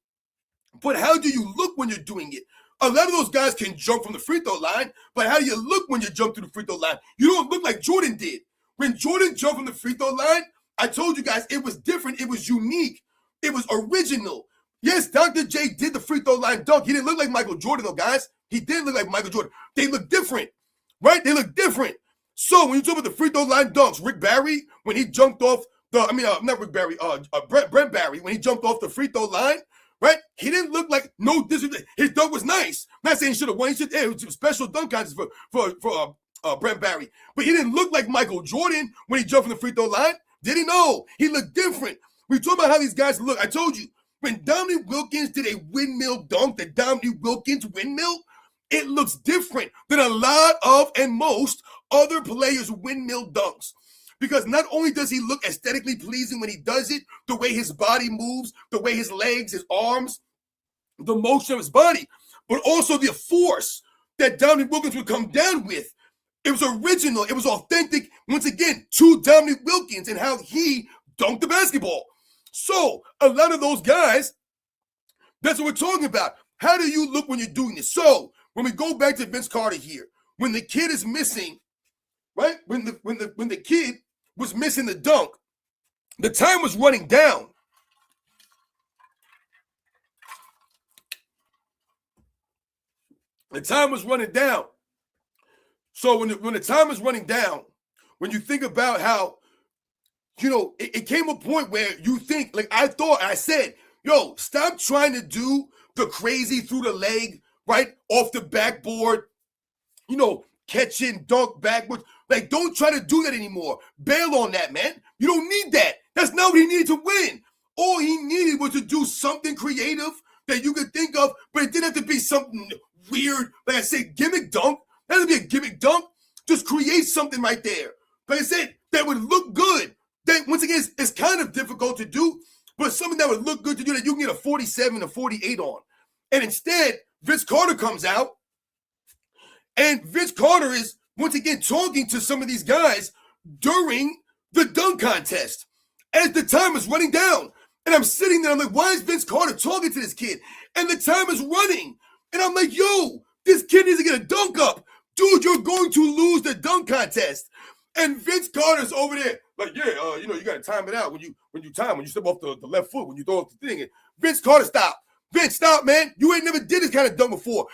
A: But how do you look when you're doing it? A lot of those guys can jump from the free throw line, but how do you look when you jump to the free throw line? You don't look like Jordan did. When Jordan jumped from the free throw line, I told you guys it was different. It was unique. It was original. Yes, Dr. J did the free throw line dunk. He didn't look like Michael Jordan, though, guys. He didn't look like Michael Jordan. They look different, right? They look different. So when you talk about the free throw line dunks, Rick Barry, when he jumped off not Rick Barry, Brent Barry, when he jumped off the free throw line, right? He didn't look like no disrespect. His dunk was nice. I'm not saying he should have won. It was a special dunk contest for Brent Barry. But he didn't look like Michael Jordan when he jumped from the free throw line. Did he? No. He looked different. We talk about how these guys look. I told you, when Dominique Wilkins did a windmill dunk, the Dominique Wilkins windmill, it looks different than a lot of and most other players' windmill dunks. Because not only does he look aesthetically pleasing when he does it, the way his body moves, the way his legs, his arms, the motion of his body, but also the force that Dominique Wilkins would come down with. It was original. It was authentic, once again, to Dominique Wilkins and how he dunked the basketball. So a lot of those guys, that's what we're talking about. How do you look when you're doing this? So when we go back to Vince Carter here, when the kid is missing, right? When the kid was missing the dunk, the time was running down. The time was running down. So when the time is running down, when you think about how, it came a point where you think, like I said, yo, stop trying to do the crazy through the leg, right? Off the backboard, catching, dunk backwards. Like, don't try to do that anymore. Bail on that, man. You don't need that. That's not what he needed to win. All he needed was to do something creative that you could think of, but it didn't have to be something weird. Like I said, gimmick dunk. That doesn't be a gimmick dunk. Just create something right there. Like I said, that would look good. That, once again, it's kind of difficult to do, but something that would look good to do that you can get a 47 or 48 on. And instead, Vince Carter comes out, and Vince Carter is, once again, talking to some of these guys during the dunk contest as the time is running down. And I'm sitting there, I'm like, why is Vince Carter talking to this kid? And the time is running. And I'm like, yo, this kid needs to get a dunk up. Dude, you're going to lose the dunk contest. And Vince Carter's over there, like, yeah, you got to time it out when you step off the left foot, when you throw off the thing. And Vince Carter, stop. Vince, stop, man. You ain't never did this kind of dunk before.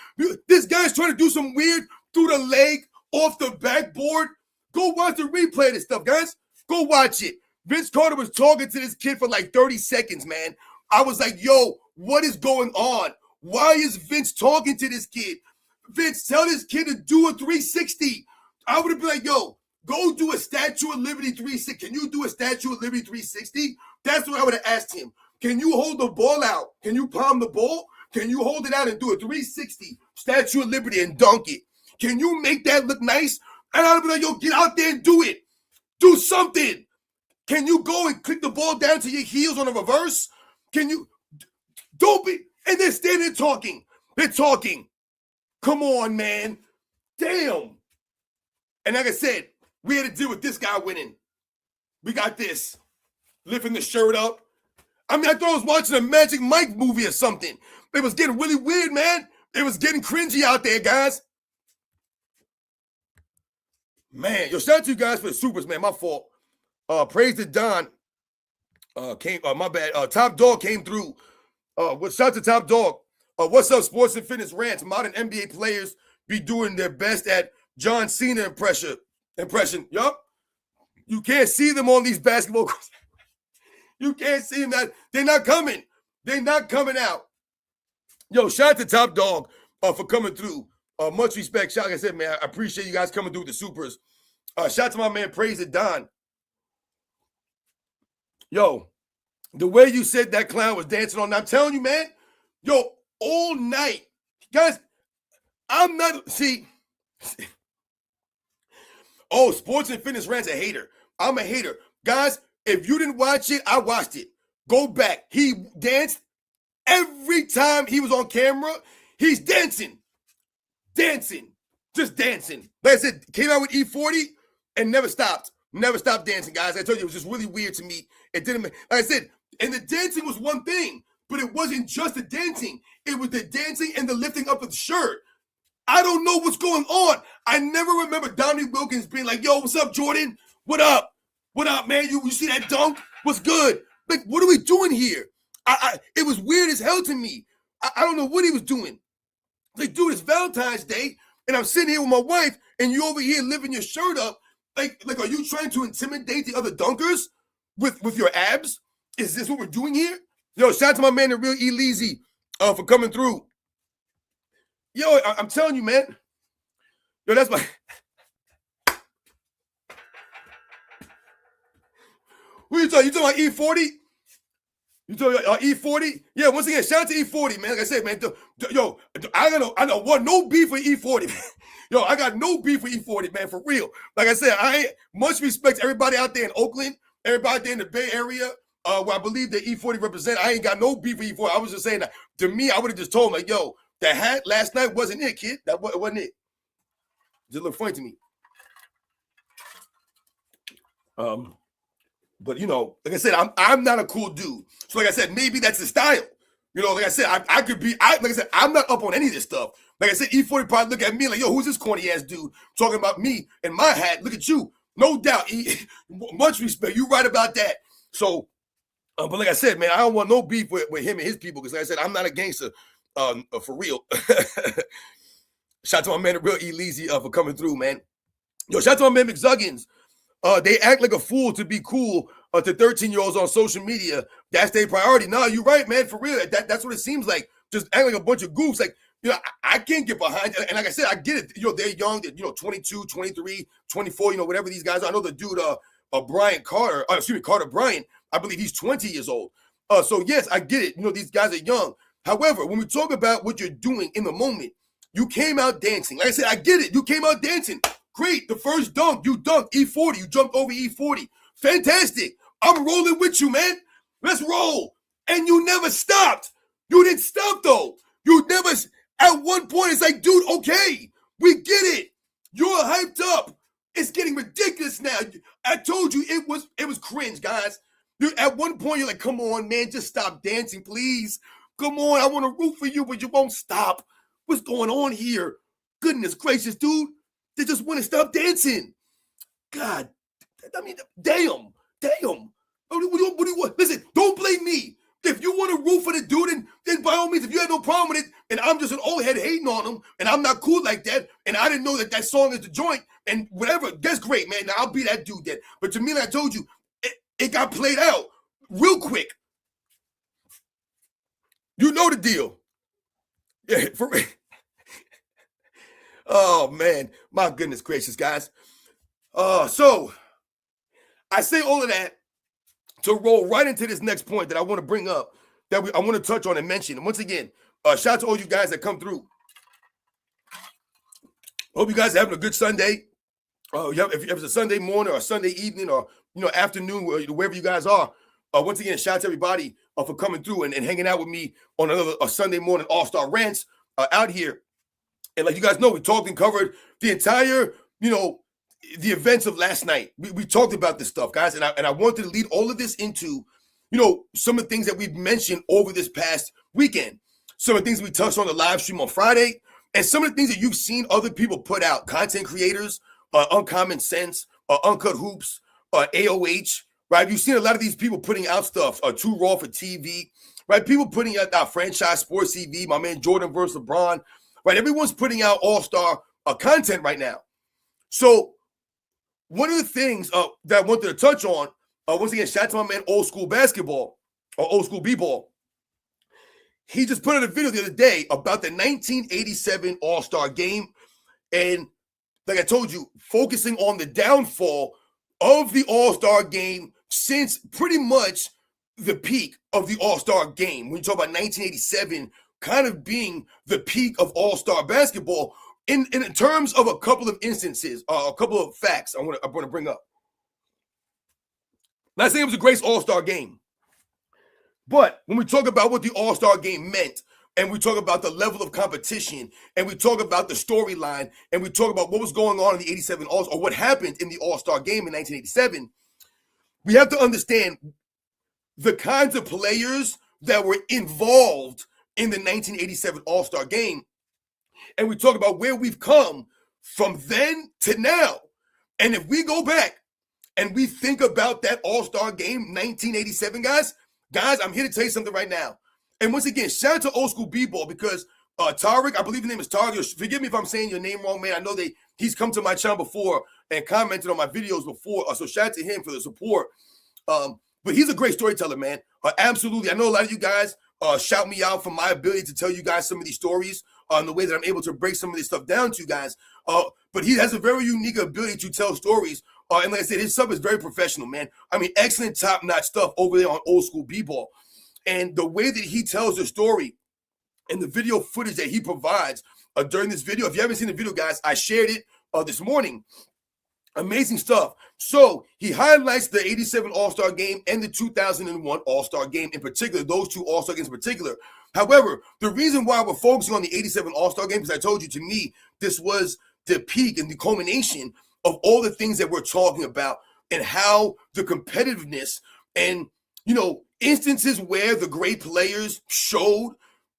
A: This guy's trying to do some weird through the leg, off the backboard. Go watch the replay of this stuff, guys. Go watch it. Vince Carter was talking to this kid for like 30 seconds, man. I was like, yo, what is going on? Why is Vince talking to this kid? Vince, tell this kid to do a 360. I would have been like, yo, go do a Statue of Liberty 360. Can you do a Statue of Liberty 360? That's what I would have asked him. Can you hold the ball out? Can you palm the ball? Can you hold it out and do a 360 Statue of Liberty and dunk it? Can you make that look nice? And I would be like, yo, get out there and do it. Do something. Can you go and click the ball down to your heels on a reverse? Can you? Don't be. And they're standing there talking. They're talking. Come on, man. Damn. And like I said, we had to deal with this guy winning. We got this. Lifting the shirt up. I mean, I thought I was watching a Magic Mike movie or something. It was getting really weird, man. It was getting cringy out there, guys. Man, yo, shout out to you guys for the supers, man. My fault. Praise to Don. My bad. Top Dog came through. Shout out to Top Dog. What's up, Sports and Fitness Rants? Modern NBA players be doing their best at John Cena impression. Yup. You can't see them on these basketball courts. You can't see them. They're not coming. They're not coming out. Yo, shout out to Top Dog for coming through. Much respect. Like I said, man, I appreciate you guys coming through with the supers. Shout out to my man Praise It Don. Yo, the way you said that clown was dancing on, I'm telling you, man, yo, all night. Guys, I'm not, see, oh, Sports and Fitness Rants a hater. I'm a hater. Guys, if you didn't watch it, I watched it. Go back. He danced every time he was on camera. He's dancing. Just dancing. Like I said, came out with E40 and never stopped. Never stopped dancing, guys. I told you, it was just really weird to me. It didn't make, like I said, and the dancing was one thing, but it wasn't just the dancing. It was the dancing and the lifting up of the shirt. I don't know what's going on. I never remember Donnie Wilkins being like, yo, what's up, Jordan? What up? What up, man? You see that dunk? What's good? Like, what are we doing here? It was weird as hell to me. I don't know what he was doing. Like, dude, it's Valentine's Day, and I'm sitting here with my wife, and you over here lifting your shirt up. Like, are you trying to intimidate the other dunkers with your abs? Is this what we're doing here? Yo, shout out to my man, the real Eleazy, for coming through. Yo, I'm telling you, man. Yo, that's my. Who you talking? You talking about E40? You talking about E40? Yeah, once again, shout out to E40, man. Like I said, man, yo, I don't want no beef with E40, man. Yo, I got no beef with E40, man, for real. Like I said, I ain't much respect to everybody out there in Oakland, everybody out there in the Bay Area, where I believe that E40 represent. I ain't got no beef with E40. I was just saying that to me, I would have just told him, like, yo, that hat last night wasn't it, kid. That wasn't it. Just look funny to me. But you know, like I said, I'm not a cool dude. So like I said, maybe that's the style. You know, like I said, I could be. Like I said, I'm not up on any of this stuff. Like I said, E40 probably look at me like, yo, who's this corny ass dude talking about me and my hat? Look at you. No doubt. Much respect. You right about that. So, but like I said, man, I don't want no beef with him and his people because like I said, I'm not a gangster for real. Shout out to my man, the real Eleazy, for coming through, man. Yo, shout out to my man McZuggins. They act like a fool to be cool to 13-year-olds on social media. That's their priority. No, you're right, man. For real. That's what it seems like. Just act like a bunch of goofs. Like, you know, I can't get behind it. And like I said, I get it. You know, they're young. You know, 22, 23, 24, you know, whatever these guys are. I know the dude, Brian Carter, Carter Bryant, I believe he's 20 years old. So, yes, I get it. You know, these guys are young. However, when we talk about what you're doing in the moment, you came out dancing. Like I said, I get it. You came out dancing. Great. The first dunk, you dunked E40. You jumped over E40. Fantastic. I'm rolling with you, man. Let's roll. And you never stopped. You didn't stop, though. You never, at one point, it's like, dude, okay, we get it. You're hyped up. It's getting ridiculous now. I told you it was cringe, guys. At one point, you're like, come on, man, just stop dancing, please. Come on, I want to root for you, but you won't stop. What's going on here? Goodness gracious, dude. They just want to stop dancing. God, I mean, damn. What do you want? Listen, don't blame me. If you want to root for the dude, then by all means, if you had no problem with it, and I'm just an old head hating on him, and I'm not cool like that, and I didn't know that song is the joint, and whatever, that's great, man. Now, I'll be that dude then. But to me, like I told you, it got played out real quick. You know the deal. Yeah, for real. Oh, man. My goodness gracious, guys. So, I say all of that to roll right into this next point that I want to bring up, that I want to touch on and mention. And once again, shout out to all you guys that come through. Hope you guys are having a good Sunday. If it's a Sunday morning or a Sunday evening or afternoon, wherever you guys are. Once again, shout out to everybody for coming through and hanging out with me on another Sunday morning All Star Rants out here. And like you guys know, we talked and covered the entire, the events of last night. We talked about this stuff, guys, and I wanted to lead all of this into, some of the things that we've mentioned over this past weekend. Some of the things we touched on the live stream on Friday, and some of the things that you've seen other people put out, content creators, Uncommon Sense, Uncut Hoops, AOH, right? You've seen a lot of these people putting out stuff, Too Raw for TV, right? People putting out Franchise Sports TV, my man Jordan versus LeBron, right? Everyone's putting out all-star content right now. So one of the things that I wanted to touch on, once again, shout out to my man Old School Basketball, or Old School B-Ball. He just put out a video the other day about the 1987 All-Star Game, and like I told you, focusing on the downfall of the All-Star game since pretty much the peak of the All-Star game. When you talk about 1987 kind of being the peak of All-Star basketball, in terms of a couple of instances, a couple of facts I want to bring up. Not saying it was a great All-Star game, but when we talk about what the All-Star game meant, and we talk about the level of competition, and we talk about the storyline, and we talk about what was going on in the 87 All-Star, or what happened in the All-Star game in 1987, we have to understand the kinds of players that were involved in the 1987 All-Star game. And we talk about where we've come from then to now. And if we go back and we think about that All-Star game, 1987, guys, I'm here to tell you something right now. And once again, shout out to Old School B-Ball, because Tariq, I believe his name is Tariq. Forgive me if I'm saying your name wrong, man. I know he's come to my channel before and commented on my videos before. So shout out to him for the support. But he's a great storyteller, man. Absolutely. I know a lot of you guys shout me out for my ability to tell you guys some of these stories, the way that I'm able to break some of this stuff down to you guys. But he has a very unique ability to tell stories. And like I said, his stuff is very professional, man. I mean, excellent, top-notch stuff over there on Old School B-Ball. And the way that he tells the story and the video footage that he provides during this video, if you haven't seen the video, guys, I shared it this morning. Amazing stuff. So he highlights the 87 All-Star game and the 2001 All-Star game in particular, those two All-Star games in particular. However, the reason why we're focusing on the 87 All-Star game, because I told you, to me, this was the peak and the culmination of all the things that we're talking about, and how the competitiveness and, instances where the great players showed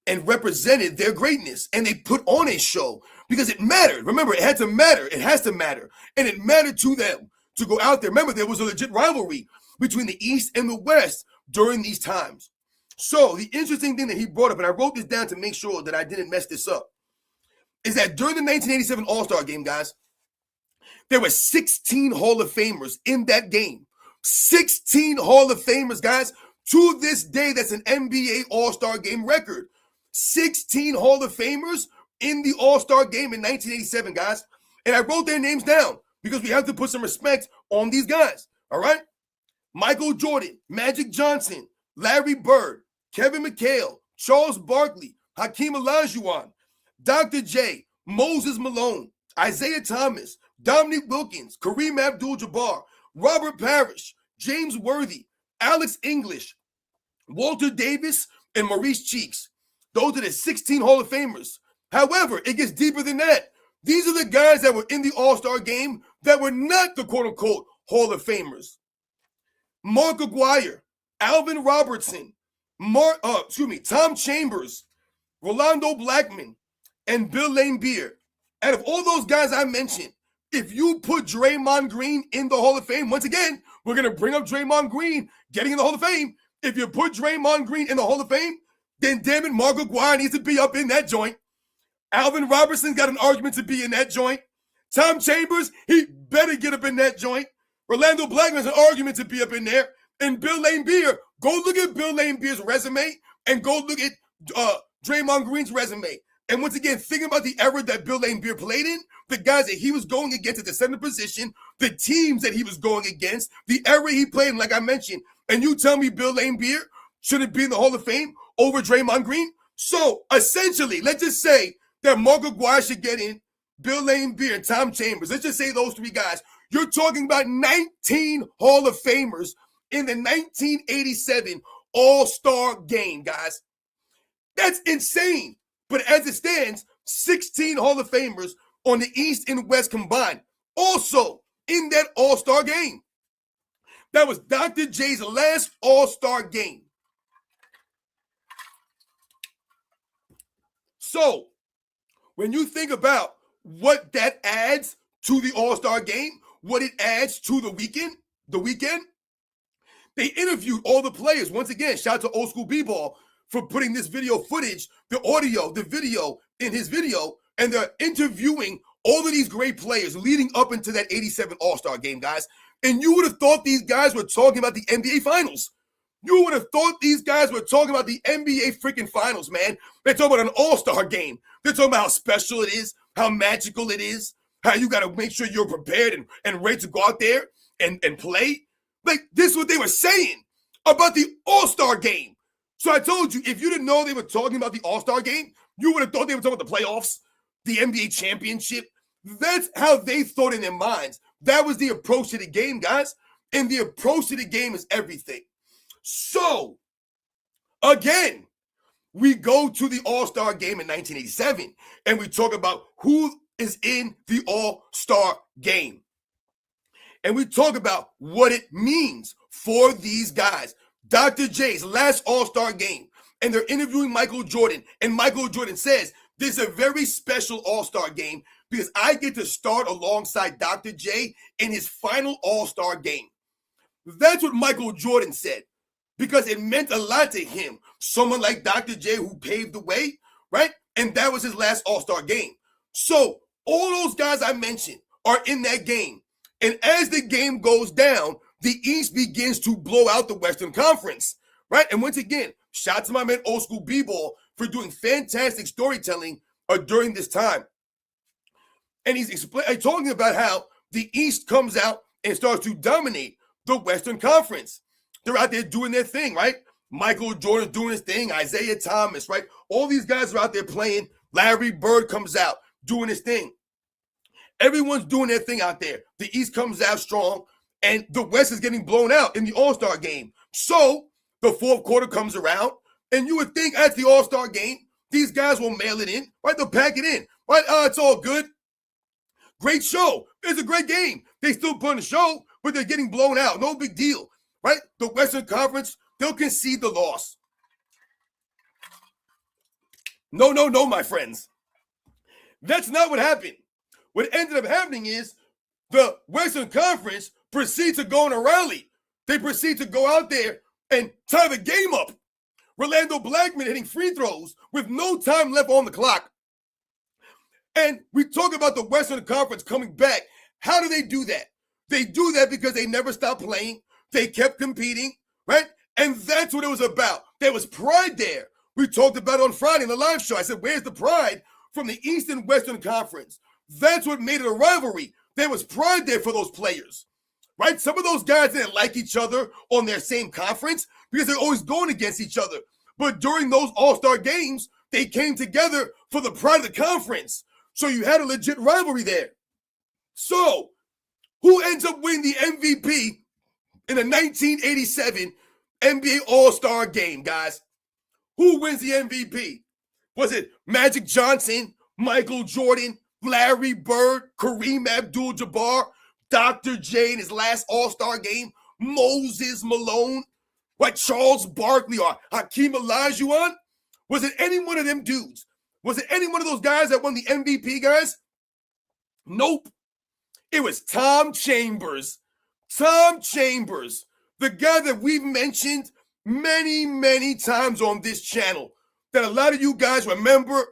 A: and represented their greatness, and they put on a show because it mattered. Remember, it had to matter. It has to matter. And it mattered to them to go out there. Remember, there was a legit rivalry between the East and the West during these times. So the interesting thing that he brought up, and I wrote this down to make sure that I didn't mess this up, is that during the 1987 All-Star game, guys, there were 16 Hall of Famers in that game. 16 Hall of Famers, guys. To this day, that's an NBA All-Star game record. 16 Hall of Famers in the All-Star game in 1987, guys. And I wrote their names down because we have to put some respect on these guys, all right? Michael Jordan, Magic Johnson, Larry Bird, Kevin McHale, Charles Barkley, Hakeem Olajuwon, Dr. J, Moses Malone, Isaiah Thomas, Dominique Wilkins, Kareem Abdul-Jabbar, Robert Parrish, James Worthy, Alex English, Walter Davis, and Maurice Cheeks. Those are the 16 Hall of Famers. However, it gets deeper than that. These are the guys that were in the All-Star game that were not the quote-unquote Hall of Famers. Mark Aguirre, Alvin Robertson, Tom Chambers, Rolando Blackman, and Bill Laimbeer. Out of all those guys I mentioned, if you put Draymond Green in the Hall of Fame, once again, we're going to bring up Draymond Green getting in the Hall of Fame. If you put Draymond Green in the Hall of Fame, then damn it, Mark Aguirre needs to be up in that joint. Alvin Robertson's got an argument to be in that joint. Tom Chambers, he better get up in that joint. Rolando Blackman's an argument to be up in there. And Bill Laimbeer, go look at Bill Laimbeer's resume and go look at Draymond Green's resume. And once again, thinking about the era that Bill Laimbeer played in, the guys that he was going against at the center position, the teams that he was going against, the era he played in, like I mentioned, and you tell me Bill Laimbeer shouldn't be in the Hall of Fame over Draymond Green? So, essentially, let's just say that Mark Aguirre should get in, Bill Laimbeer and Tom Chambers. Let's just say those three guys. You're talking about 19 Hall of Famers in the 1987 All-Star game, guys. That's insane. But as it stands, 16 Hall of Famers on the East and West combined, also in that All-Star game. That was Dr. J's last All-Star game. So, when you think about what that adds to the All-Star game, what it adds to the weekend, they interviewed all the players. Once again, shout out to Old School B-Ball for putting this video footage, the audio, the video in his video, and they're interviewing all of these great players leading up into that 87 All-Star game, guys. And you would have thought these guys were talking about the NBA Finals. You would have thought these guys were talking about the NBA freaking Finals, man. They're talking about an All-Star game. They're talking about how special it is, how magical it is, how you got to make sure you're prepared and ready to go out there and play. Like, this is what they were saying about the All-Star game. So I told you, if you didn't know they were talking about the All-Star game, you would have thought they were talking about the playoffs, the NBA championship. That's how they thought in their minds. That was the approach to the game, guys. And the approach to the game is everything. So, again, we go to the All-Star game in 1987, and we talk about who is in the All-Star game. And we talk about what it means for these guys. Dr. J's last All-Star game, and they're interviewing Michael Jordan, and Michael Jordan says, this is a very special All-Star game because I get to start alongside Dr. J in his final All-Star game. That's what Michael Jordan said, because it meant a lot to him. Someone like Dr. J who paved the way, right? And that was his last All-Star game. So all those guys I mentioned are in that game. And as the game goes down, the East begins to blow out the Western Conference, right? And once again, shout out to my man Old School B-Ball for doing fantastic storytelling during this time. And he's talking about how the East comes out and starts to dominate the Western Conference. They're out there doing their thing, right? Michael Jordan doing his thing, Isaiah Thomas, right? All these guys are out there playing. Larry Bird comes out doing his thing. Everyone's doing their thing out there. The East comes out strong, and the West is getting blown out in the All-Star game. So the fourth quarter comes around, and you would think at the All-Star game, these guys will mail it in, right? They'll pack it in, right? It's all good. Great show. It's a great game. They still put on a show, but they're getting blown out. No big deal, right? The Western Conference, they'll concede the loss. No, my friends. That's not what happened. What ended up happening is the Western Conference proceeds to go on a rally. They proceed to go out there and tie the game up. Rolando Blackman hitting free throws with no time left on the clock. And we talk about the Western Conference coming back. How do they do that? They do that because they never stopped playing. They kept competing, right? And that's what it was about. There was pride there. We talked about it on Friday in the live show. I said, where's the pride from the East and Western Conference? That's what made it a rivalry. There was pride there for those players, right? Some of those guys didn't like each other on their same conference because they're always going against each other. But during those All-Star games, they came together for the pride of the conference. So you had a legit rivalry there. So who ends up winning the MVP in the 1987 NBA All-Star game, guys? Who wins the MVP? Was it Magic Johnson, Michael Jordan, Larry Bird, Kareem Abdul-Jabbar, Dr. J in his last All-Star game, Moses Malone, what, Charles Barkley or Hakeem Olajuwon? Was it any one of them dudes? Was it any one of those guys that won the MVP, guys? Nope. It was Tom Chambers. Tom Chambers, the guy that we've mentioned many, many times on this channel, that a lot of you guys remember,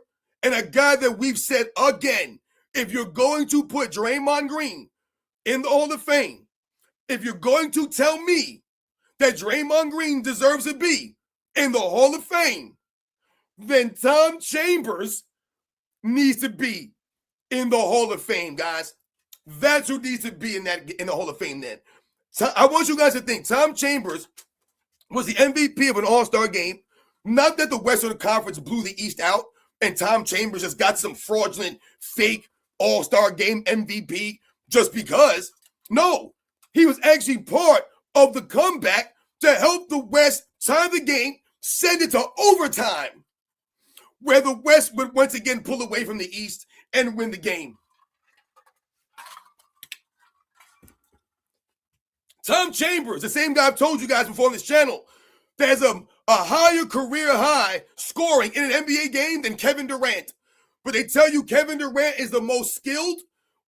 A: and a guy that we've said again, if you're going to put Draymond Green in the Hall of Fame, if you're going to tell me that Draymond Green deserves to be in the Hall of Fame, then Tom Chambers needs to be in the Hall of Fame, guys. That's who needs to be in the Hall of Fame then. So I want you guys to think Tom Chambers was the MVP of an All-Star game. Not that the Western Conference blew the East out and Tom Chambers just got some fraudulent, fake All-Star game MVP just because. No, he was actually part of the comeback to help the West tie the game, send it to overtime, where the West would once again pull away from the East and win the game. Tom Chambers, the same guy I've told you guys before on this channel, there's a higher career high scoring in an NBA game than Kevin Durant. But they tell you Kevin Durant is the most skilled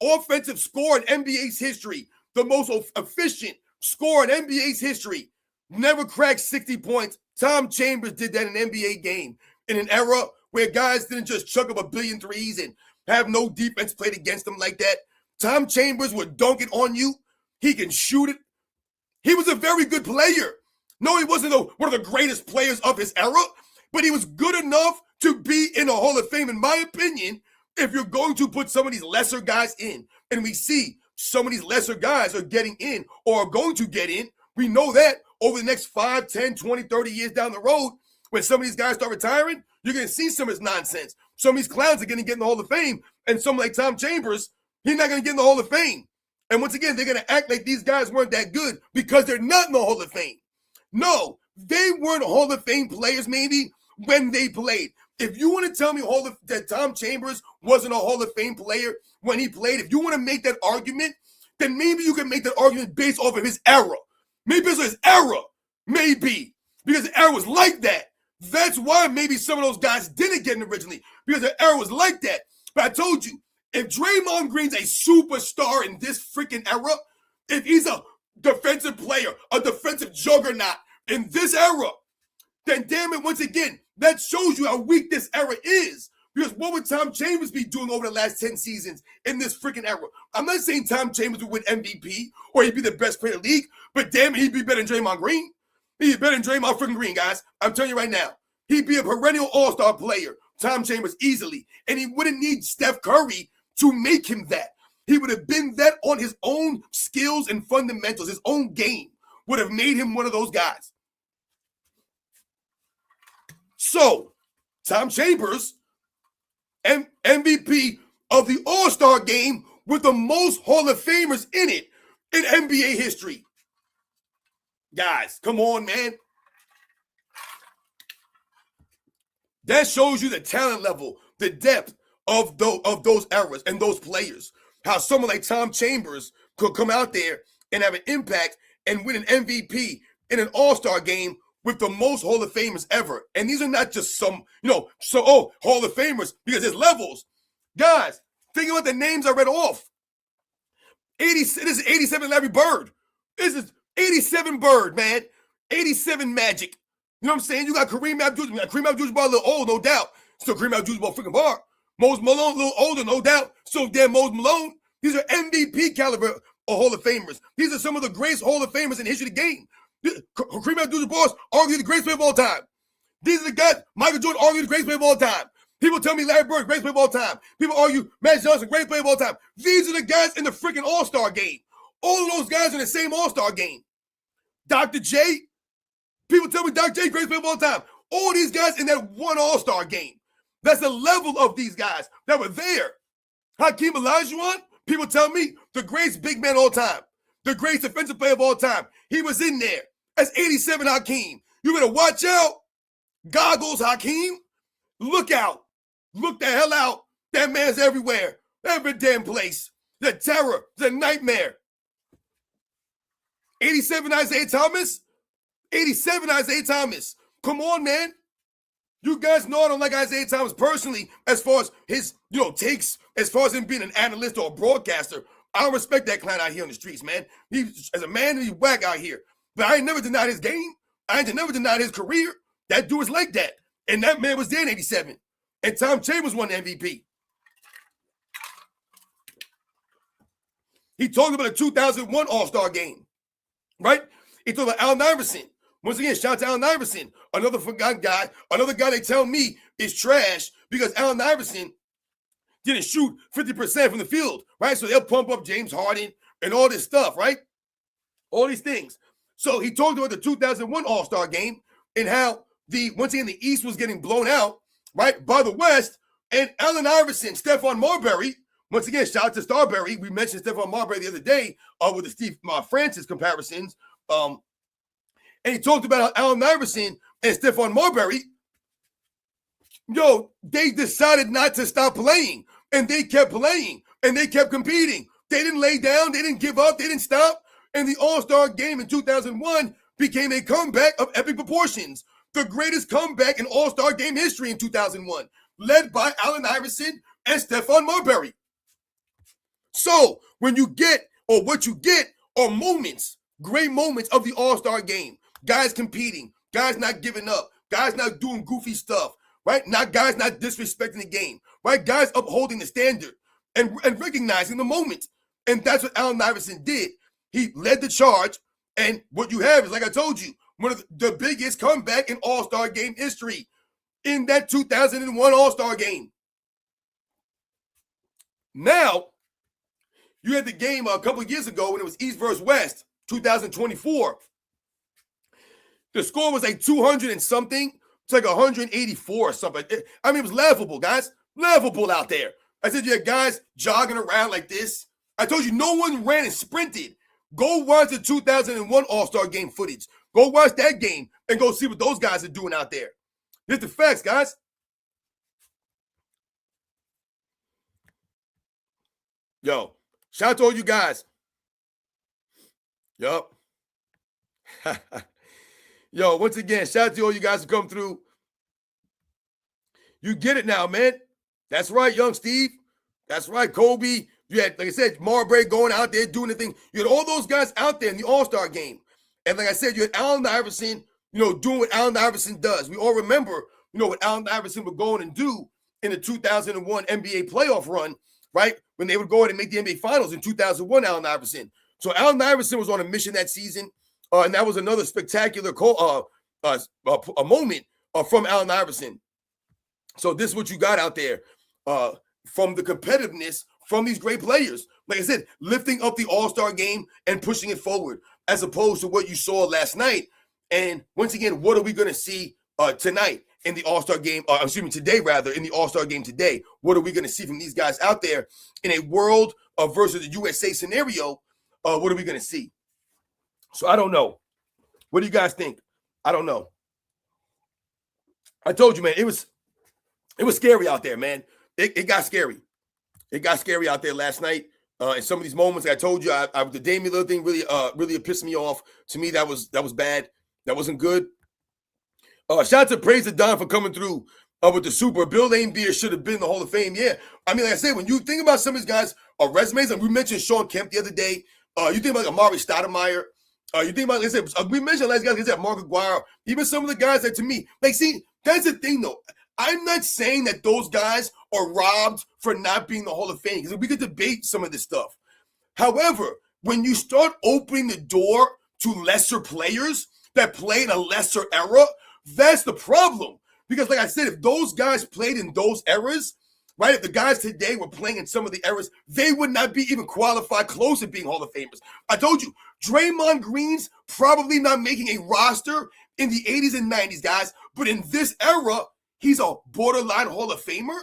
A: offensive scorer in NBA's history, the most efficient scorer in NBA's history. Never cracked 60 points. Tom Chambers did that in an NBA game in an era where guys didn't just chuck up a billion threes and have no defense played against them like that. Tom Chambers would dunk it on you. He can shoot it. He was a very good player. No, he wasn't one of the greatest players of his era, but he was good enough to be in the Hall of Fame, in my opinion, If you're going to put some of these lesser guys in, and we see some of these lesser guys are getting in or are going to get in, we know that over the next 5, 10, 20, 30 years down the road, when some of these guys start retiring, you're going to see some of this nonsense. Some of these clowns are going to get in the Hall of Fame, and someone like Tom Chambers, he's not going to get in the Hall of Fame. And once again, they're going to act like these guys weren't that good because they're not in the Hall of Fame. No, they weren't Hall of Fame players maybe when they played. If you want to tell me that Tom Chambers wasn't a Hall of Fame player when he played, if you want to make that argument, then maybe you can make that argument based off of his era. Maybe it's his era. Maybe. Because the era was like that. That's why maybe some of those guys didn't get in originally. Because the era was like that. But I told you, if Draymond Green's a superstar in this freaking era, if he's a defensive player, a defensive juggernaut in this era, then damn it, once again, that shows you how weak this era is. Because what would Tom Chambers be doing over the last 10 seasons in this freaking era? I'm not saying Tom Chambers would win MVP or he'd be the best player in the league, but damn it, he'd be better than Draymond Green. He'd be better than Draymond freaking Green, guys. I'm telling you right now. He'd be a perennial all-star player, Tom Chambers, easily. And he wouldn't need Steph Curry to make him that. He would have been that on his own skills and fundamentals. His own game would have made him one of those guys. So, Tom Chambers, MVP of the All-Star game with the most Hall of Famers in it in NBA history. Guys, come on, man. That shows you the talent level, the depth of those eras and those players. How someone like Tom Chambers could come out there and have an impact and win an MVP in an All-Star game with the most Hall of Famers ever. And these are not just some, Hall of Famers, because there's levels. Guys, think about the names I read off. This is 87 Larry Bird. This is 87 Bird, man. 87 Magic. You know what I'm saying? You got Kareem Abdul-Jabbar. Kareem Abdul-Jabbar a little old, no doubt. Still Kareem Abdul-Jabbar freaking bar. Mose Malone a little older, no doubt. So damn Mose Malone. These are MVP caliber Hall of Famers. These are some of the greatest Hall of Famers in the history of the game. Kareem Abdul-Jabbar is arguably the greatest player of all time. These are the guys. Michael Jordan, arguably the greatest player of all time. People tell me Larry Bird, greatest player of all time. People argue Magic Johnson, greatest player of all time. These are the guys in the freaking All-Star game. All of those guys are in the same All-Star game. Dr. J, people tell me Dr. J, greatest player of all time. All these guys in that one All-Star game. That's the level of these guys that were there. Hakeem Olajuwon, people tell me the greatest big man of all time. The greatest defensive player of all time. He was in there. That's 87 Hakeem. You better watch out. Goggles, Hakeem. Look out. Look the hell out. That man's everywhere. Every damn place. The terror. The nightmare. 87 Isaiah Thomas. 87 Isaiah Thomas. Come on, man. You guys know I don't like Isaiah Thomas personally as far as his, takes, as far as him being an analyst or a broadcaster. I don't respect that clown out here on the streets, man. As a man, he's whack out here. But I ain't never denied his game. I ain't never denied his career. That dude is like that. And that man was there in 87. And Tom Chambers won the MVP. He talked about the 2001 All-Star game, right? He talked about Allen Iverson. Once again, shout out to Allen Iverson. Another forgotten guy. Another guy they tell me is trash because Allen Iverson didn't shoot 50% from the field, right? So they'll pump up James Harden and all this stuff, right? All these things. So he talked about the 2001 All-Star game and how once again, the East was getting blown out, right, by the West. And Allen Iverson, Stephon Marbury, once again, shout out to Starbury. We mentioned Stephon Marbury the other day with the Steve Francis comparisons. And he talked about how Allen Iverson and Stephon Marbury, they decided not to stop playing. And they kept playing. And they kept competing. They didn't lay down. They didn't give up. They didn't stop. And the All-Star game in 2001 became a comeback of epic proportions. The greatest comeback in All-Star game history in 2001, led by Allen Iverson and Stephon Marbury. So when you get, or what you get, are moments, great moments of the All-Star game. Guys competing, guys not giving up, guys not doing goofy stuff, right? Guys not disrespecting the game, right? Guys upholding the standard and recognizing the moment. And that's what Allen Iverson did. He led the charge, and what you have is, like I told you, one of the biggest comeback in All-Star game history in that 2001 All-Star game. Now, you had the game a couple of years ago when it was East versus West, 2024. The score was like 200 and something. It's like 184 or something. I mean, it was laughable, guys. Laughable out there. I said you had guys jogging around like this. I told you no one ran and sprinted. Go watch the 2001 All Star game footage. Go watch that game and go see what those guys are doing out there. Here's the facts, guys. Yo, shout out to all you guys. Yup. Yo, once again, shout out to all you guys who come through. You get it now, man. That's right, young Steve. That's right, Kobe. You had, like I said, Marbury going out there doing the thing. You had all those guys out there in the All-Star game. And like I said, you had Allen Iverson, doing what Allen Iverson does. We all remember, what Allen Iverson would go in and do in the 2001 NBA playoff run, right? When they would go in and make the NBA Finals in 2001, Allen Iverson. So Allen Iverson was on a mission that season, and that was another spectacular a moment from Allen Iverson. So this is what you got out there from the competitiveness from these great players. Like I said, lifting up the All-Star game and pushing it forward as opposed to what you saw last night. And once again, what are we going to see tonight in the All-Star game? Today, rather, in the All-Star game today. What are we going to see from these guys out there in a world versus the USA scenario? What are we going to see? So I don't know. What do you guys think? I don't know. I told you, man, it was scary out there, man. It got scary. It got scary out there last night. In some of these moments, like I told you, the Damian Lillard thing really pissed me off. To me, that was bad. That wasn't good. Shout out to Praise the Don for coming through with the Super. Bill Laimbeer should have been in the Hall of Fame. Yeah, I mean, like I said, when you think about some of these guys' resumes, and we mentioned Sean Kemp the other day. You think about Amari Stoudemire. You think about, like I said, we mentioned last guys, like I said, Mark Aguirre. Even some of the guys that, to me, like, see, that's the thing, though. I'm not saying that those guys are robbed for not being in the Hall of Fame, because we could debate some of this stuff. However, when you start opening the door to lesser players that play in a lesser era, that's the problem. Because like I said, if those guys played in those eras, right, if the guys today were playing in some of the eras, they would not be even qualified close to being Hall of Famers. I told you, Draymond Green's probably not making a roster in the 80s and 90s, guys, but in this era, he's a borderline Hall of Famer.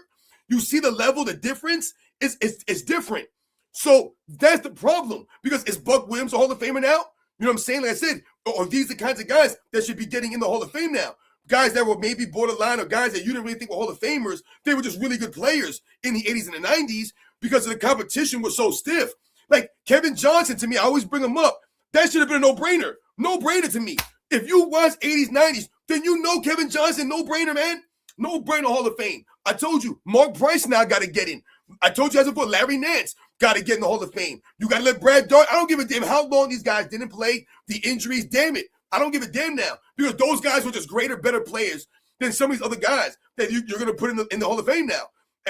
A: You see the level, the difference is different. So that's the problem. Because is Buck Williams a Hall of Famer now? You know what I'm saying? Like I said, are these the kinds of guys that should be getting in the Hall of Fame now? Guys that were maybe borderline or guys that you didn't really think were Hall of Famers. They were just really good players in the 80s and the 90s because the competition was so stiff. Like Kevin Johnson, to me, I always bring him up. That should have been a no-brainer. No-brainer to me. If you watch 80s, 90s, then you know Kevin Johnson, no-brainer, man. No-brainer Hall of Fame. I told you, Mark Price now got to get in. I told you as before, Larry Nance got to get in the Hall of Fame. You got to let Brad Dart. I don't give a damn how long these guys didn't play. The injuries, damn it. I don't give a damn now because those guys were just greater, better players than some of these other guys that you're going to put in the Hall of Fame now.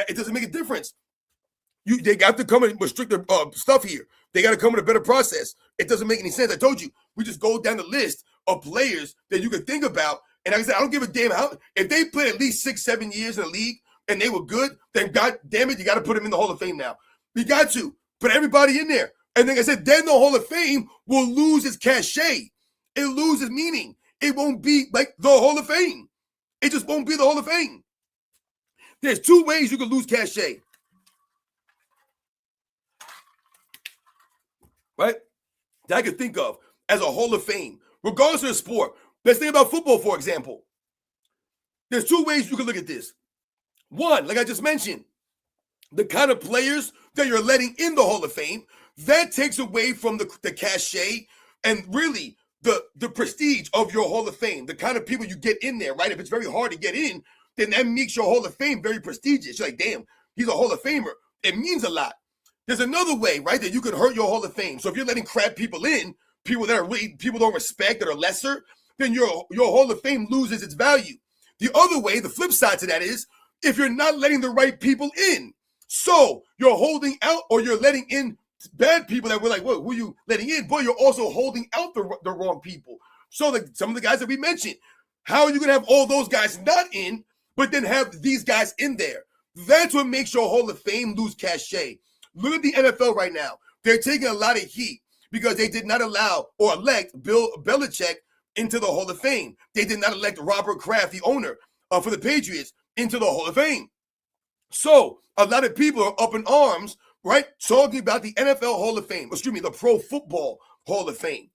A: It doesn't make a difference. They got to come in with stricter stuff here. They got to come with a better process. It doesn't make any sense. I told you, we just go down the list of players that you can think about. And like I said, I don't give a damn how. If they played at least 6-7 years in the league and they were good, then God damn it, you got to put them in the Hall of Fame now. You got to put everybody in there. And like I said, then the Hall of Fame will lose its cachet. It loses meaning. It won't be like the Hall of Fame. It just won't be the Hall of Fame. There's two ways you can lose cachet. Right? That I can think of as a Hall of Fame, regardless of the sport. Let's think about football, for example. There's two ways you can look at this. One, like I just mentioned, the kind of players that you're letting in the Hall of Fame, that takes away from the cachet and really the prestige of your Hall of Fame, the kind of people you get in there, right? If it's very hard to get in, then that makes your Hall of Fame very prestigious. You're like, damn, he's a Hall of Famer. It means a lot. There's another way, right, that you can hurt your Hall of Fame. So if you're letting crap people in, people that are really, people don't respect, that are lesser, then your Hall of Fame loses its value. The other way, the flip side to that is, if you're not letting the right people in. So you're holding out or you're letting in bad people that were like, who are you letting in? But you're also holding out the wrong people. So some of the guys that we mentioned, how are you going to have all those guys not in, but then have these guys in there? That's what makes your Hall of Fame lose cachet. Look at the NFL right now. They're taking a lot of heat because they did not allow or elect Bill Belichick into the Hall of Fame. They did not elect Robert Kraft, the owner for the Patriots, into the Hall of Fame. So a lot of people are up in arms, right, talking about the NFL Hall of Fame, the Pro Football Hall of Fame.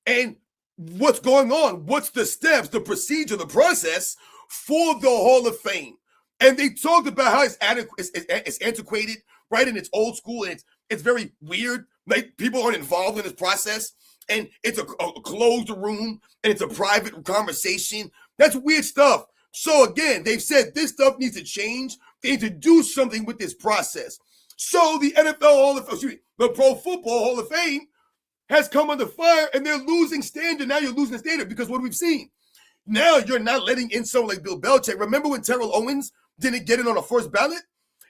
A: And what's going on? What's the steps, the procedure, the process for the Hall of Fame? And they talked about how it's antiquated, right? And it's old school and it's very weird. Like people aren't involved in this process. And it's a closed room and it's a private conversation. That's weird stuff. So again, they've said this stuff needs to change. They need to do something with this process. So the the Pro Football Hall of Fame has come under fire and they're losing standard. Now you're losing the standard because what we've seen. Now you're not letting in someone like Bill Belichick. Remember when Terrell Owens didn't get in on the first ballot?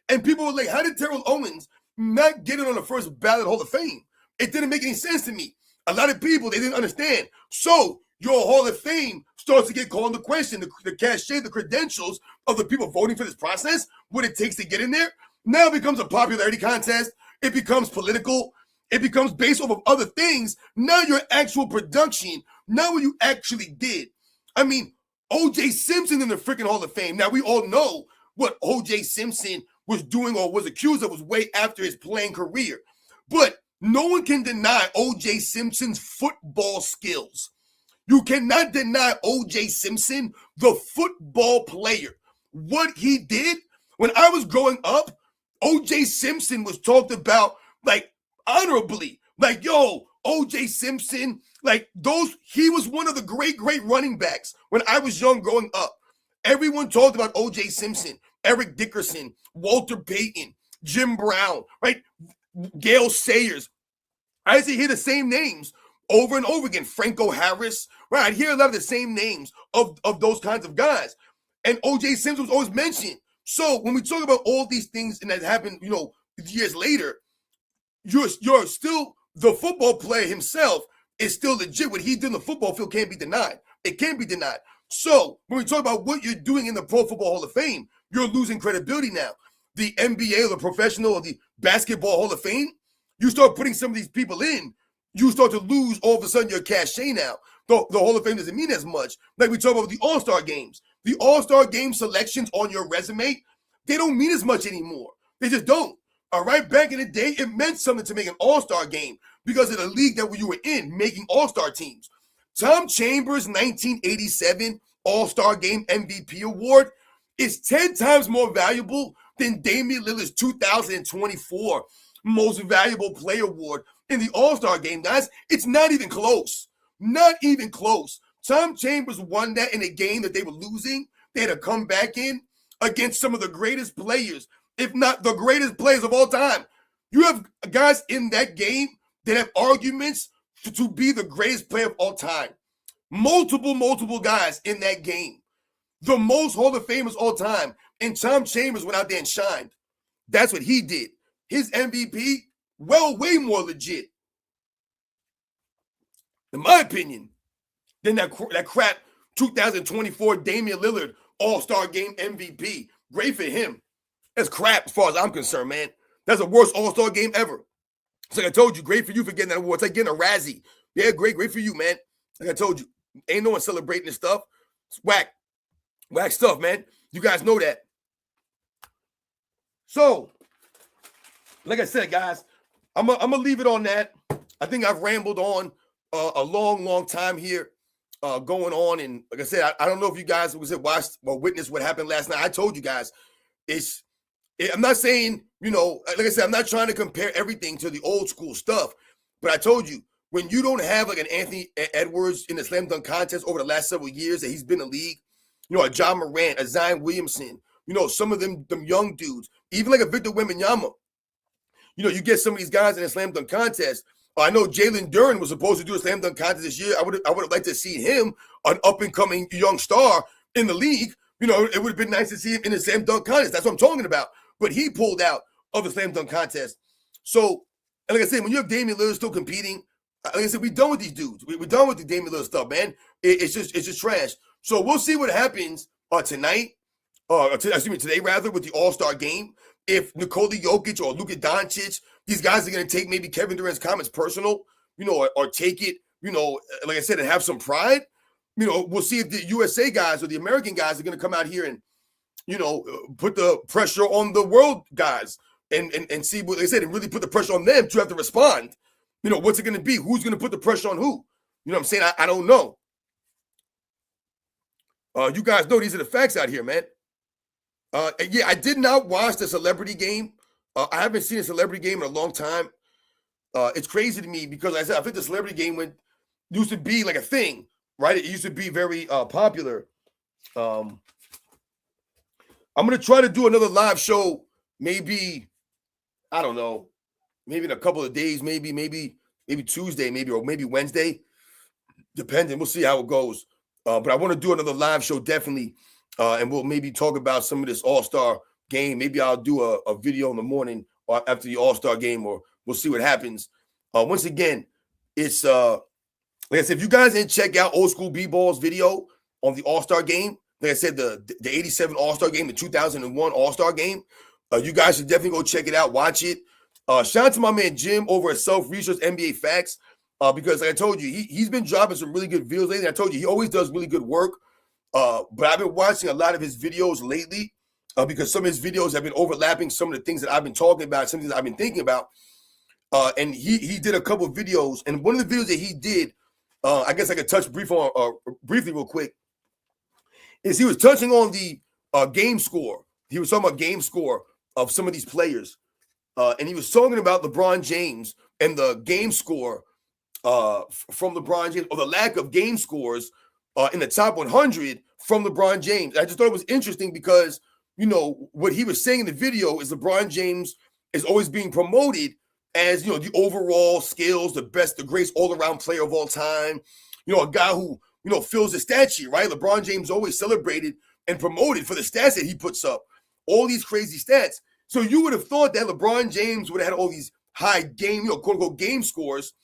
A: And people were like, how did Terrell Owens not get in on the first ballot Hall of Fame? It didn't make any sense to me. A lot of people, they didn't understand. So your Hall of Fame starts to get called into question. The cachet, the credentials of the people voting for this process, what it takes to get in there, now it becomes a popularity contest. It becomes political. It becomes based off of other things. Now your actual production, not what you actually did. I mean, O.J. Simpson in the freaking Hall of Fame. Now, we all know what O.J. Simpson was doing or was accused of was way after his playing career. But no one can deny O.J. Simpson's football skills. You cannot deny O.J. Simpson, the football player. What he did, when I was growing up, O.J. Simpson was talked about, like, honorably. Like, yo, O.J. Simpson, like he was one of the great running backs when I was young growing up. Everyone talked about O.J. Simpson, Eric Dickerson, Walter Payton, Jim Brown, right? Gale Sayers. I used to hear the same names over and over again. Franco Harris, right? I'd hear a lot of the same names of those kinds of guys. And O.J. Simpson was always mentioned. So when we talk about all these things and that happened, years later, you're still, the football player himself is still legit. What he did in the football field can't be denied. It can't be denied. So when we talk about what you're doing in the Pro Football Hall of Fame, you're losing credibility now. The NBA or the professional or the Basketball Hall of Fame, you start putting some of these people in, you start to lose all of a sudden your cachet now. The Hall of Fame doesn't mean as much. Like we talk about the All Star games. The All Star game selections on your resume, they don't mean as much anymore. They just don't. All right, back in the day, it meant something to make an All-Star game because of the league that you were in, making All-Star teams. Tom Chambers' 1987 All-Star Game MVP award is 10 times more valuable than Damian Lillard's 2024 Most Valuable Player award in the All-Star Game, guys. It's not even close. Not even close. Tom Chambers won that in a game that they were losing. They had to come back in against some of the greatest players, if not the greatest players of all time. You have guys in that game that have arguments to be the greatest player of all time. Multiple guys in that game. The most Hall of Famers all time. And Tom Chambers went out there and shined. That's what he did. His MVP, way more legit, in my opinion, than that crap 2024 Damian Lillard All-Star Game MVP. Great for him. That's crap as far as I'm concerned, man. That's the worst All-Star game ever. It's like I told you, great for you for getting that award. It's like getting a Razzie. Yeah, great for you, man. Like I told you, ain't no one celebrating this stuff. It's whack stuff, man. You guys know that. So, like I said, guys, I'm gonna leave it on that. I think I've rambled on a long time here, going on. And like I said, I don't know if you guys watched or witnessed what happened last night. I told you guys, I'm not saying, like I said, I'm not trying to compare everything to the old school stuff, but I told you, when you don't have like an Anthony Edwards in the slam dunk contest over the last several years that he's been in the league, a John Morant, a Zion Williamson, some of them young dudes, even like a Victor Wembanyama, you get some of these guys in a slam dunk contest. I know Jalen Duren was supposed to do a slam dunk contest this year. I would have liked to see him, an up and coming young star in the league. It would have been nice to see him in the slam dunk contest. That's what I'm talking about. But he pulled out of the slam dunk contest. So, and like I said, when you have Damian Lillard still competing, like I said, we're done with these dudes. We're done with the Damian Lillard stuff, man. It's just trash. So we'll see what happens tonight. Today rather, with the All Star game, if Nikola Jokic or Luka Doncic, these guys are going to take maybe Kevin Durant's comments personal, or take it, like I said, and have some pride. We'll see if the USA guys or the American guys are going to come out here and, put the pressure on the world guys and see what they said and really put the pressure on them to have to respond. What's it going to be? Who's going to put the pressure on who? You know what I'm saying? I don't know. You guys know these are the facts out here, man. Yeah, I did not watch the celebrity game. I haven't seen a celebrity game in a long time. It's crazy to me because I think the celebrity game used to be like a thing, right? It used to be very popular. I'm going to try to do another live show, maybe, I don't know, maybe in a couple of days, maybe Tuesday, or maybe Wednesday, depending. We'll see how it goes. But I want to do another live show, definitely. And we'll maybe talk about some of this All-Star game. Maybe I'll do a video in the morning or after the All-Star game, or we'll see what happens. Once again, it's like I said, if you guys didn't check out Old School B-Ball's video on the All-Star game, like I said, the 87 All-Star game, the 2001 All-Star game, you guys should definitely go check it out, watch it. Shout out to my man Jim over at Self Research NBA Facts, because like I told you, he's been dropping some really good videos lately. I told you he always does really good work. But I've been watching a lot of his videos lately because some of his videos have been overlapping some of the things that I've been talking about, some things I've been thinking about. And he did a couple of videos, and one of the videos that he did, I guess I could touch briefly real quick, is he was touching on the game score. He was talking about game score of some of these players. And he was talking about LeBron James and the game score from LeBron James, or the lack of game scores in the top 100 from LeBron James. I just thought it was interesting because, what he was saying in the video is LeBron James is always being promoted as, the overall skills, the best, the greatest all-around player of all time, a guy who, fills the stat sheet, right? LeBron James always celebrated and promoted for the stats that he puts up, all these crazy stats. So you would have thought that LeBron James would have had all these high game, quote-unquote game scores.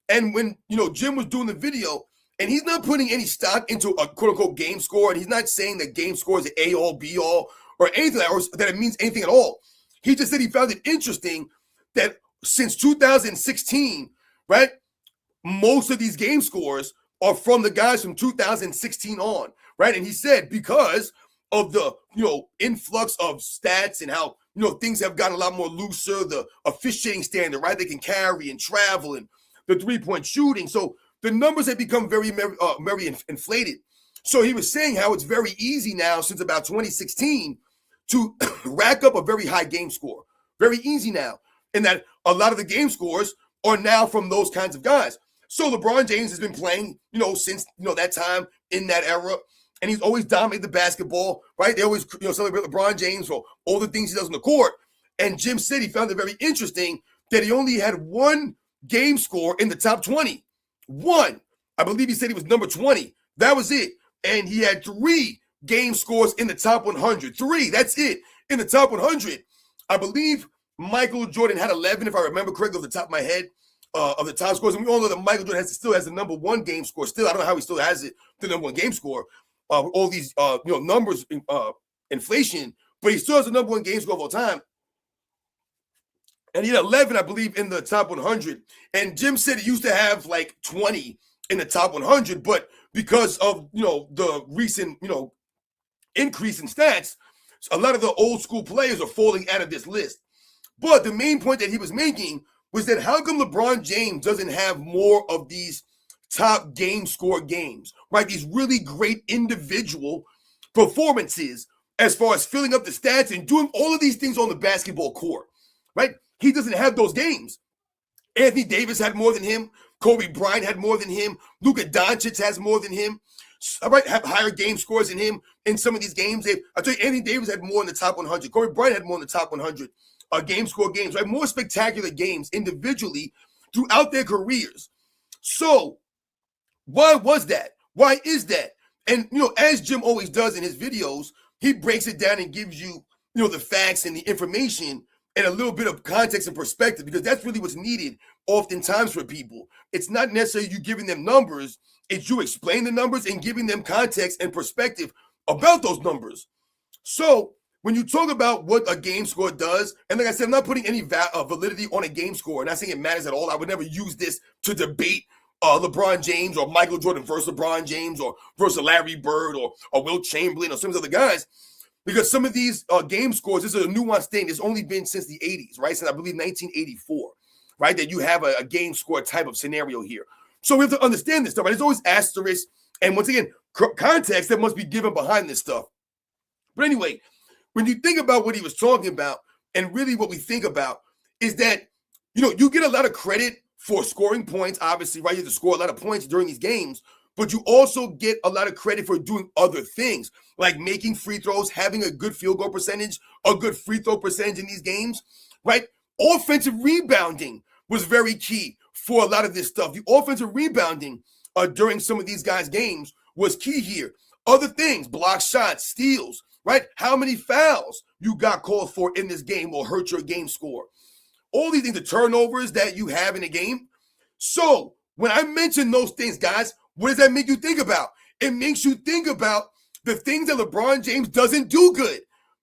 A: And when, Jim was doing the video, and he's not putting any stock into a quote-unquote game score, and he's not saying that game score is an A-all, B-all, or anything or that it means anything at all. He just said he found it interesting that since 2016, right, most of these game scores are from the guys from 2016 on, right? And he said because of the, influx of stats and how, things have gotten a lot more looser, the officiating standard, right? They can carry and travel and the three-point shooting. So the numbers have become very inflated. So he was saying how it's very easy now since about 2016 to rack up a very high game score. Very easy now. And that a lot of the game scores are now from those kinds of guys. So LeBron James has been playing, since, that time in that era. And he's always dominated the basketball, right? They always, celebrate LeBron James for all the things he does on the court. And Jim said he found it very interesting that he only had one game score in the top 20. One. I believe he said he was number 20. That was it. And he had 3 game scores in the top 100. 3. That's it. In the top 100. I believe Michael Jordan had 11, if I remember correctly, off the top of my head, of the top scores. And we all know that Michael Jordan still has the number 1 game score. Still, I don't know how he still has it, the number 1 game score. All these, numbers, inflation. But he still has the number 1 game score of all time. And he had 11, I believe, in the top 100. And Jim said he used to have like 20 in the top 100, but because of, the recent, increase in stats, a lot of the old school players are falling out of this list. But the main point that he was making was that how come LeBron James doesn't have more of these top game score games, right? These really great individual performances as far as filling up the stats and doing all of these things on the basketball court, right? He doesn't have those games. Anthony Davis had more than him. Kobe Bryant had more than him. Luka Doncic has more than him. All right, have higher game scores than him in some of these games. I tell you, Anthony Davis had more in the top 100. Kobe Bryant had more in the top 100 game score games, right? More spectacular games individually throughout their careers. So why was that? Why is that? And, as Jim always does in his videos, he breaks it down and gives you, the facts and the information and a little bit of context and perspective, because that's really what's needed oftentimes for people. It's not necessarily you giving them numbers. It's you explaining the numbers and giving them context and perspective about those numbers. So when you talk about what a game score does, and like I said, I'm not putting any validity on a game score. I'm not saying it matters at all. I would never use this to debate LeBron James or Michael Jordan versus LeBron James or versus Larry Bird or Will Chamberlain or some of the other guys. Because some of these game scores, this is a nuanced thing. It's only been since the 80s, right? Since I believe 1984, right? That you have a game score type of scenario here. So we have to understand this stuff, right? There's always asterisks. And once again, context that must be given behind this stuff. But anyway, when you think about what he was talking about, and really what we think about is that, you get a lot of credit for scoring points, obviously, right? You have to score a lot of points during these games, but you also get a lot of credit for doing other things, like making free throws, having a good field goal percentage, a good free throw percentage in these games, right? Offensive rebounding was very key for a lot of this stuff. The offensive rebounding during some of these guys' games was key here. Other things, block shots, steals, right? How many fouls you got called for in this game will hurt your game score. All these things, the turnovers that you have in a game. So when I mention those things, guys, what does that make you think about? It makes you think about the things that LeBron James doesn't do good.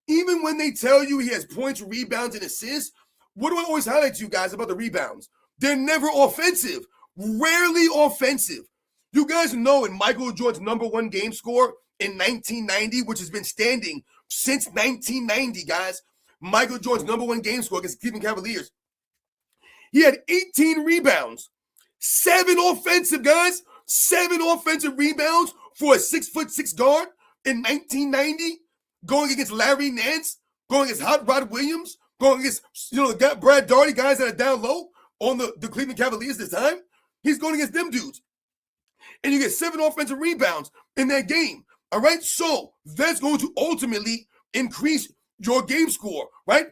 A: Even when they tell you he has points, rebounds, and assists, what do I always highlight to you guys about the rebounds? They're never offensive, rarely offensive. You guys know in Michael Jordan's #1 game score in 1990, which has been standing since 1990, guys, Michael Jordan's '1 game score against Cleveland Cavaliers, he had 18 rebounds, 7 offensive, guys, 7 offensive rebounds for a 6'6" guard in 1990, going against Larry Nance, going against Hot Rod Williams, going against, the Brad Daugherty, guys that are down low on the Cleveland Cavaliers this time. He's going against them dudes. And you get 7 offensive rebounds in that game. All right. So that's going to ultimately increase your game score, right?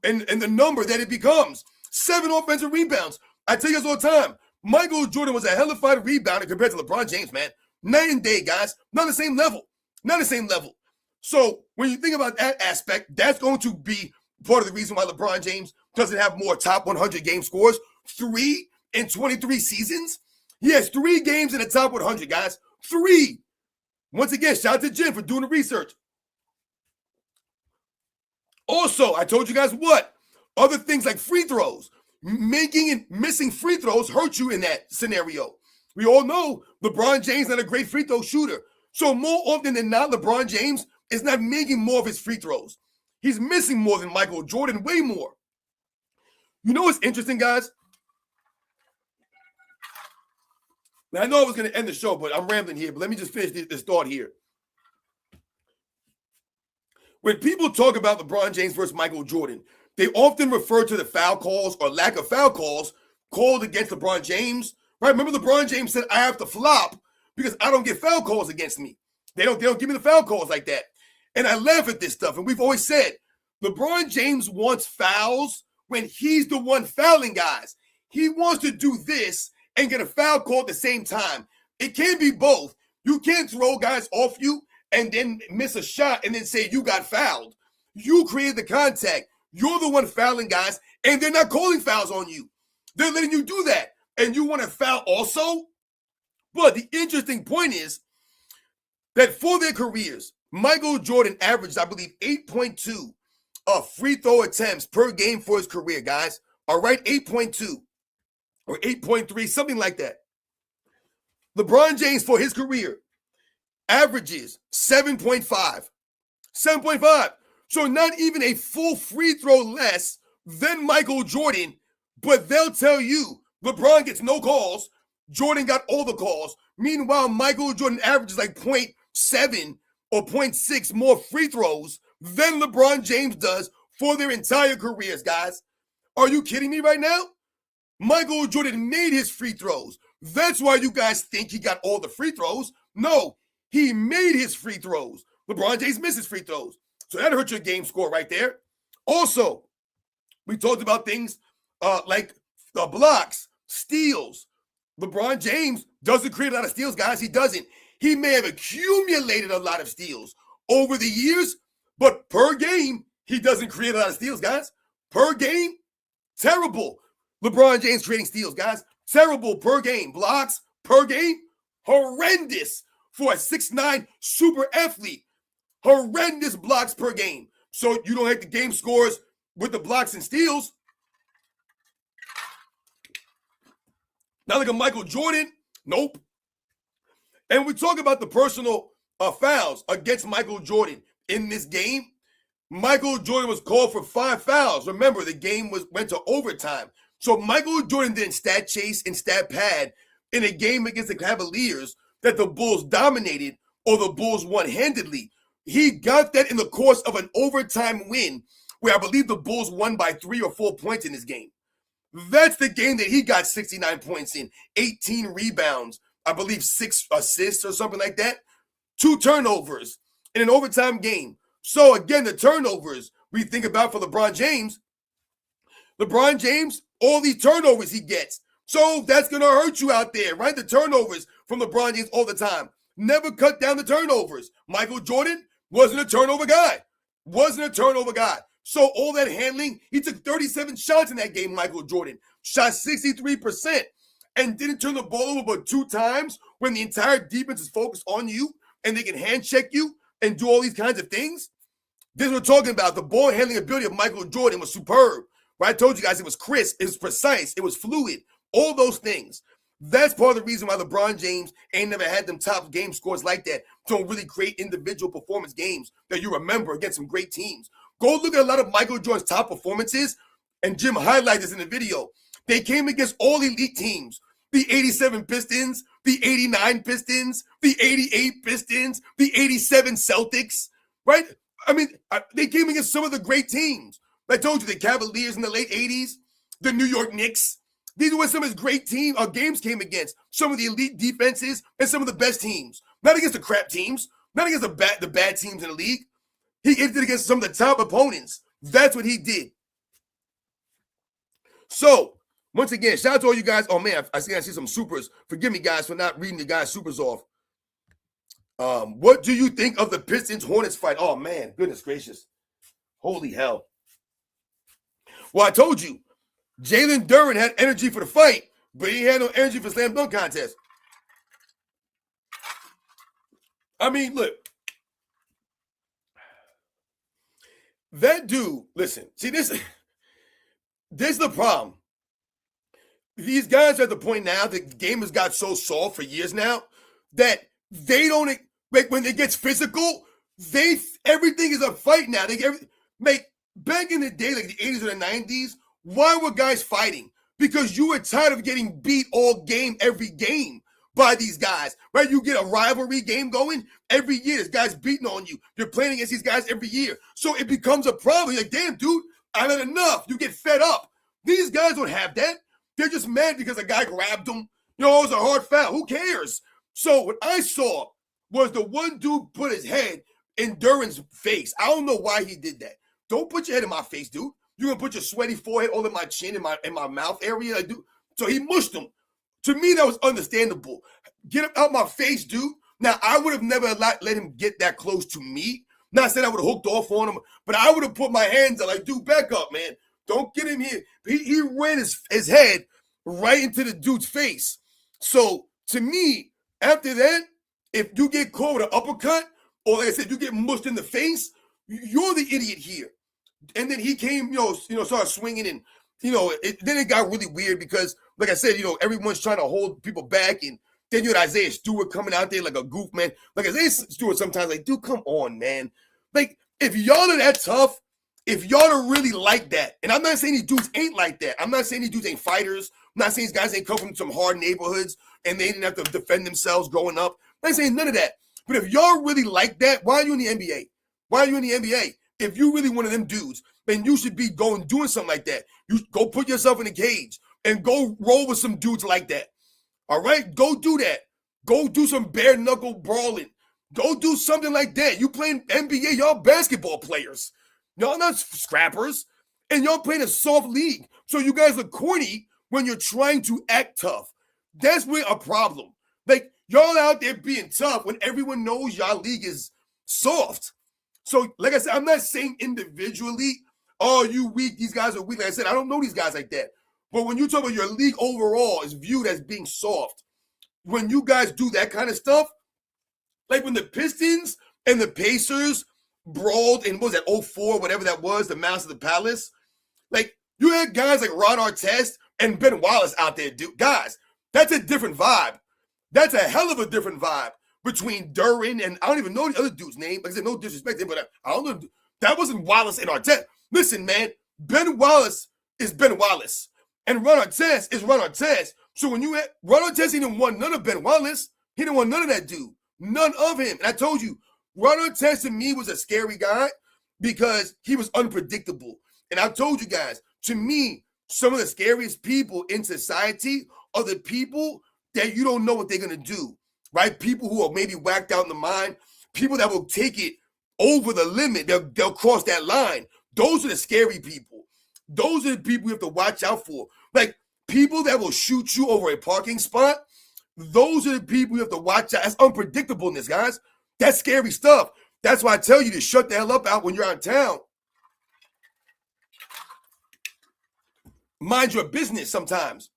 A: And the number that it becomes. 7 offensive rebounds. I tell you guys all the time, Michael Jordan was a hellified rebounder compared to LeBron James, man. Night and day, guys. Not the same level. Not the same level. So when you think about that aspect, that's going to be part of the reason why LeBron James doesn't have more top 100 game scores. 3 in 23 seasons. He has 3 games in the top 100, guys. 3. Once again, shout out to Jim for doing the research. Also, I told you guys what? Other things like free throws. Making and missing free throws hurt you in that scenario. We all know LeBron James is not a great free throw shooter. So more often than not, LeBron James is not making more of his free throws. He's missing more than Michael Jordan, way more. You know what's interesting, guys? Now, I know I was going to end the show, but I'm rambling here. But let me just finish this thought here. When people talk about LeBron James versus Michael Jordan, they often refer to the foul calls or lack of foul calls called against LeBron James. Right? Remember, LeBron James said, I have to flop because I don't get foul calls against me. They don't give me the foul calls like that. And I laugh at this stuff. And we've always said, LeBron James wants fouls when he's the one fouling guys. He wants to do this and get a foul call at the same time. It can't be both. You can't throw guys off you and then miss a shot and then say you got fouled. You created the contact. You're the one fouling guys, and they're not calling fouls on you. They're letting you do that, and you want to foul also? But the interesting point is that for their careers, Michael Jordan averaged, I believe, 8.2 free throw attempts per game for his career, guys. All right, 8.2 or 8.3, something like that. LeBron James, for his career, averages 7.5. 7.5. So not even a full free throw less than Michael Jordan, but they'll tell you LeBron gets no calls, Jordan got all the calls. Meanwhile, Michael Jordan averages like 0.7 or 0.6 more free throws than LeBron James does for their entire careers, guys. Are you kidding me right now? Michael Jordan made his free throws. That's why you guys think he got all the free throws. No, he made his free throws. LeBron James misses free throws. So that hurt your game score right there. Also, we talked about things like blocks, steals. LeBron James doesn't create a lot of steals, guys. He doesn't. He may have accumulated a lot of steals over the years, but per game, he doesn't create a lot of steals, guys. Per game, terrible. LeBron James creating steals, guys. Terrible per game. Blocks per game, horrendous for a 6'9" super athlete. horrendous blocks per game. So you don't have the game scores with the blocks and steals. Not like a Michael Jordan. Nope. And we talk about the personal fouls against Michael Jordan in this game. Michael Jordan was called for 5 fouls. Remember, the game went to overtime. So Michael Jordan didn't stat chase and stat pad in a game against the Cavaliers that the Bulls dominated or the Bulls won handedly. He got that in the course of an overtime win where I believe the Bulls won by 3 or 4 points in this game. That's the game that he got 69 points in, 18 rebounds, I believe 6 assists or something like that, 2 turnovers in an overtime game. So again, the turnovers we think about for LeBron James, all these turnovers he gets. So that's going to hurt you out there, right? The turnovers from LeBron James all the time. Never cut down the turnovers. Michael Jordan wasn't a turnover guy. So all that handling, he took 37 shots in that game, Michael Jordan. Shot 63% and didn't turn the ball over but 2 times when the entire defense is focused on you and they can hand check you and do all these kinds of things. This is what we're talking about. The ball handling ability of Michael Jordan was superb. Right? I told you guys it was crisp, it was precise, it was fluid, all those things. That's part of the reason why LeBron James ain't never had them top game scores like that. Don't really create individual performance games that you remember against some great teams. Go look at a lot of Michael Jordan's top performances, and Jim highlighted this in the video. They came against all elite teams. The 87 Pistons, the 89 Pistons, the 88 Pistons, the 87 Celtics, right? I mean, they came against some of the great teams. I told you, the Cavaliers in the late 80s, the New York Knicks. These are what some of his great games came against. Some of the elite defenses and some of the best teams. Not against the crap teams. Not against the bad teams in the league. He did it against some of the top opponents. That's what he did. So, once again, shout out to all you guys. Oh, man, I see some supers. Forgive me, guys, for not reading the guys' supers off. What do you think of the Pistons-Hornets fight? Oh, man, goodness gracious. Holy hell. Well, I told you, Jalen Duren had energy for the fight, but he had no energy for slam dunk contest. I mean, look. That dude, listen, see, this is the problem. These guys are at the point now, the game has got so soft for years now that they don't, like, when it gets physical, everything is a fight now. Back in the day, like the 80s or the 90s, why were guys fighting? Because you were tired of getting beat all game, every game by these guys, right? You get a rivalry game going every year. This guy's beating on you. You're playing against these guys every year. So it becomes a problem. You're like, damn, dude, I've had enough. You get fed up. These guys don't have that. They're just mad because a guy grabbed them. You know, it was a hard foul. Who cares? So what I saw was the one dude put his head in Duren's face. I don't know why he did that. Don't put your head in my face, dude. You're going to put your sweaty forehead all in my chin, in my mouth area. Dude. So he mushed him. To me, that was understandable. Get him out my face, dude. Now, I would have never let him get that close to me. Not saying I would have hooked off on him, but I would have put my hands out like, dude, back up, man. Don't get him here. He ran his head right into the dude's face. So, to me, after that, if you get caught with an uppercut, or like I said, you get mushed in the face, you're the idiot here. And then he came, started swinging, and, then it got really weird because, like I said, everyone's trying to hold people back, and then you had Isaiah Stewart coming out there like a goof, man. Like Isaiah Stewart sometimes, like, dude, come on, man. Like, if y'all are that tough, if y'all are really like that, and I'm not saying these dudes ain't like that. I'm not saying these dudes ain't fighters. I'm not saying these guys ain't come from some hard neighborhoods and they didn't have to defend themselves growing up. I'm not saying none of that. But if y'all really like that, why are you in the NBA? Why are you in the NBA? If you really one of them dudes, then you should be doing something like that. You go put yourself in a cage and go roll with some dudes like that. All right? Go do that. Go do some bare knuckle brawling. Go do something like that. You playing NBA, y'all basketball players. Y'all not scrappers. And y'all playing a soft league. So you guys are corny when you're trying to act tough. That's where a problem. Like, y'all out there being tough when everyone knows y'all league is soft. So, like I said, I'm not saying individually, oh, you weak, these guys are weak. Like I said, I don't know these guys like that. But when you talk about your league overall is viewed as being soft, when you guys do that kind of stuff, like when the Pistons and the Pacers brawled in, what was that, 04, whatever that was, the Master of the Palace. Like, you had guys like Ron Artest and Ben Wallace out there, dude. Guys, that's a different vibe. That's a hell of a different vibe between Duran and I don't even know the other dude's name. Like I said, no disrespect to him, but I don't know. That wasn't Wallace and Artest. Listen, man, Ben Wallace is Ben Wallace. And Ron Artest is Ron Artest. So when you had Ron Artest, he didn't want none of Ben Wallace. He didn't want none of that dude. None of him. And I told you, Ron Artest to me was a scary guy because he was unpredictable. And I told you guys, to me, some of the scariest people in society are the people that you don't know what they're going to do, right? People who are maybe whacked out in the mind, people that will take it over the limit. They'll cross that line. Those are the scary people. Those are the people you have to watch out for. Like, people that will shoot you over a parking spot, those are the people you have to watch out. That's unpredictableness, guys. That's scary stuff. That's why I tell you to shut the hell up out when you're out of town. Mind your business sometimes.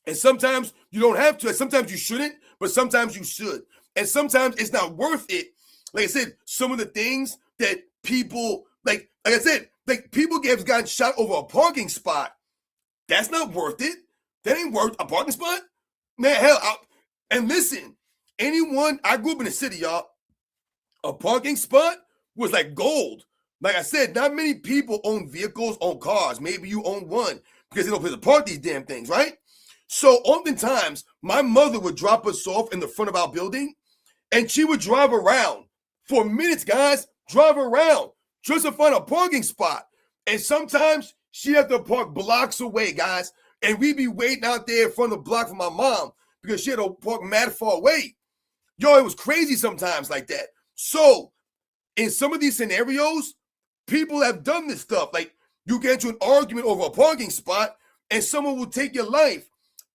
A: And sometimes you don't have to. Sometimes you shouldn't, but sometimes you should. And sometimes it's not worth it. Like I said, some of the things that people, like I said, like people have gotten shot over a parking spot. That's not worth it. That ain't worth a parking spot. Man, hell, and listen, I grew up in the city, y'all. A parking spot was like gold. Like I said, not many people own vehicles, own cars. Maybe you own one because they don't pay to park these damn things, right? So oftentimes, my mother would drop us off in the front of our building, and she would drive around for minutes, guys, drive around just to find a parking spot. And sometimes she'd have to park blocks away, guys, and we'd be waiting out there in front of the block for my mom because she had to park mad far away. Yo, it was crazy sometimes like that. So in some of these scenarios, people have done this stuff. Like, you get into an argument over a parking spot and someone will take your life.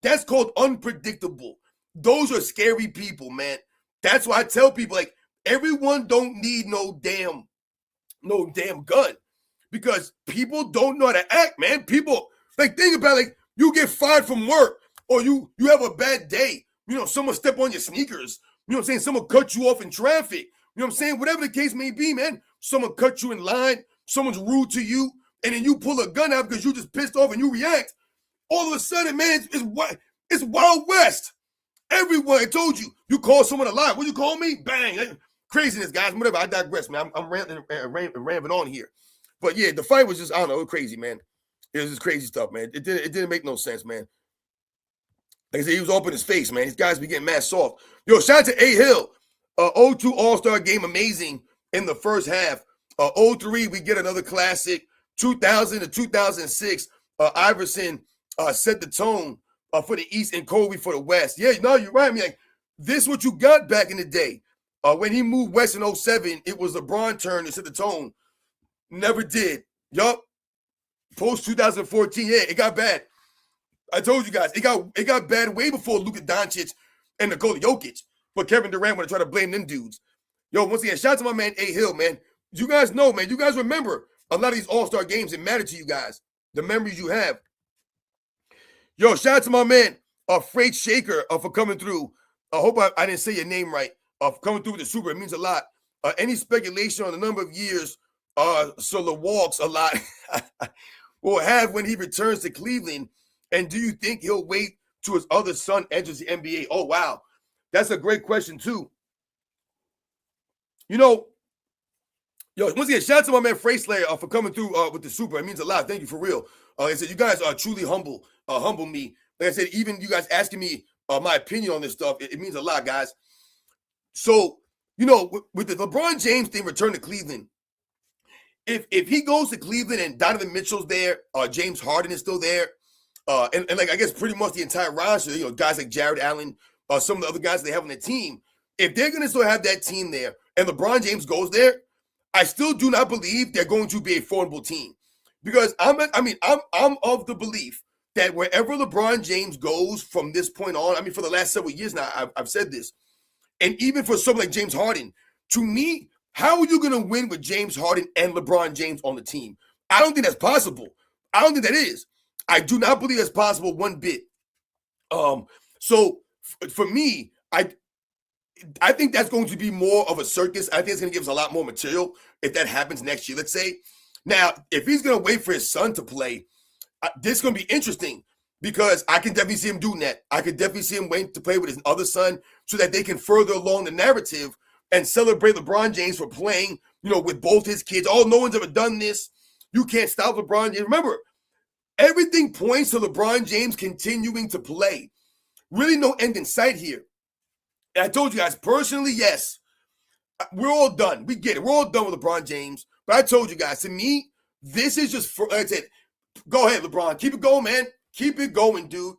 A: That's called unpredictable. Those are scary people, man. That's why I tell people, like, everyone don't need no damn gun because people don't know how to act, man. People, like, think about it, like, you get fired from work or you have a bad day. You know, someone step on your sneakers. You know what I'm saying? Someone cut you off in traffic. You know what I'm saying? Whatever the case may be, man. Someone cut you in line. Someone's rude to you. And then you pull a gun out because you just pissed off and you react. All of a sudden, man, it's Wild West. Everyone, I told you, you call someone a liar. What you call me? Bang. Craziness, guys. Whatever. I digress, man. I'm rambling on here. But yeah, the fight was just, I don't know, it was crazy, man. It was just crazy stuff, man. It didn't make no sense, man. Like I said, he was up in his face, man. These guys be getting mad soft. Yo, shout out to A. Hill. 0-2 All-Star game, amazing in the first half. 0-3, we get another classic. 2000 to 2006, Iverson set the tone for the East and Kobe for the West. Yeah, no, you're right. I mean, like, this is what you got back in the day. When he moved West in 07, it was LeBron turn to set the tone. Never did. Yup. Post 2014, yeah, it got bad. I told you guys, it got bad way before Luka Doncic and Nikola Jokic. But Kevin Durant want to try to blame them dudes. Yo, once again, shout out to my man A. Hill, man. You guys know, man. You guys remember a lot of these All-Star games. It matter to you guys. The memories you have. Yo, shout out to my man, Freight Shaker, for coming through. I hope I didn't say your name right. For coming through with the Super. It means a lot. Any speculation on the number of years Solo walks a lot will have when he returns to Cleveland? And do you think he'll wait till his other son enters the NBA? Oh, wow. That's a great question, too. You know, yo, once again, shout out to my man Freight Slayer for coming through with the Super. It means a lot. Thank you for real. Like I said, you guys are truly humble me. Like I said, even you guys asking me my opinion on this stuff, it means a lot, guys. So, you know, with the LeBron James thing return to Cleveland, if he goes to Cleveland and Donovan Mitchell's there, James Harden is still there, and like I guess pretty much the entire roster, you know, guys like Jared Allen, some of the other guys they have on the team, if they're going to still have that team there and LeBron James goes there, I still do not believe they're going to be a formidable team. Because I'm of the belief that wherever LeBron James goes from this point on, I mean, for the last several years now, I've said this, and even for someone like James Harden, to me, how are you going to win with James Harden and LeBron James on the team? I don't think that's possible. I don't think that is. I do not believe that's possible one bit. So for me, I think that's going to be more of a circus. I think it's going to give us a lot more material if that happens next year, let's say. Now, if he's going to wait for his son to play, this is going to be interesting because I can definitely see him doing that. I could definitely see him waiting to play with his other son so that they can further along the narrative and celebrate LeBron James for playing, with both his kids. Oh, no one's ever done this. You can't stop LeBron James. Remember, everything points to LeBron James continuing to play. Really no end in sight here. And I told you guys, personally, yes, we're all done. We get it. We're all done with LeBron James. But I told you guys, to me, this is just, like I said, go ahead, LeBron. Keep it going, man. Keep it going, dude.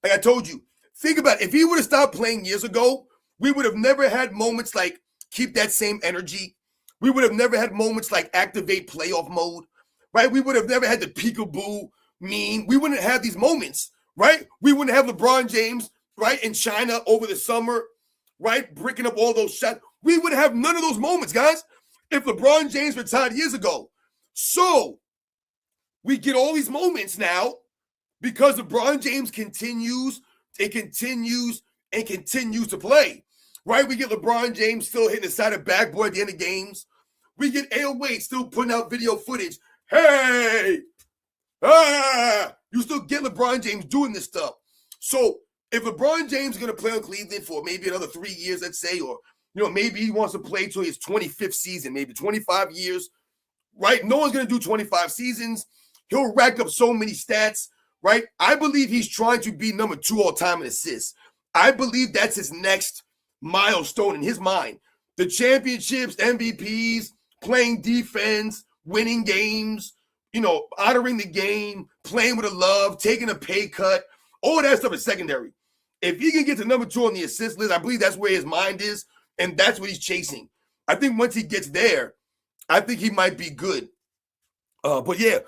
A: Like I told you, think about it. If he would have stopped playing years ago, we would have never had moments like keep that same energy. We would have never had moments like activate playoff mode, right? We would have never had the peekaboo meme. We wouldn't have these moments, right? We wouldn't have LeBron James, right, in China over the summer, right, breaking up all those shots. We would have none of those moments, guys, if LeBron James retired years ago. So we get all these moments now because LeBron James continues to play, right? We get LeBron James still hitting the side of backboard at the end of games. We get AOA still putting out video footage. Hey, you still get LeBron James doing this stuff. So if LeBron James is going to play on Cleveland for maybe another 3 years, let's say, or maybe he wants to play till his 25th season, maybe 25 years, right? No one's going to do 25 seasons. He'll rack up so many stats, right? I believe he's trying to be number 2 all-time in assists. I believe that's his next milestone in his mind. The championships, MVPs, playing defense, winning games, honoring the game, playing with a love, taking a pay cut, all that stuff is secondary. If he can get to number 2 on the assist list, I believe that's where his mind is, and that's what he's chasing. I think once he gets there, I think he might be good. But yeah,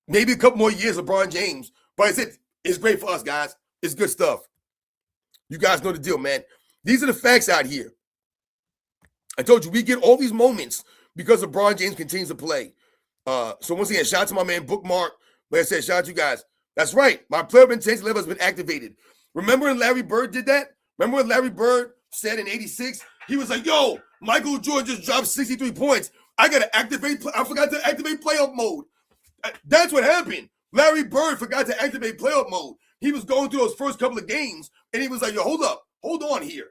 A: maybe a couple more years, LeBron James. But it's great for us, guys. It's good stuff. You guys know the deal, man. These are the facts out here. I told you, we get all these moments because LeBron James continues to play. So once again, shout out to my man Bookmark. Like I said, shout out to you guys. That's right. My player of intensity level has been activated. Remember when Larry Bird did that? Remember when Larry Bird said in 86, he was like, yo, Michael Jordan just dropped 63 points. I forgot to activate playoff mode. That's what happened. Larry Bird forgot to activate playoff mode. He was going through those first couple of games, and he was like, yo, hold on here.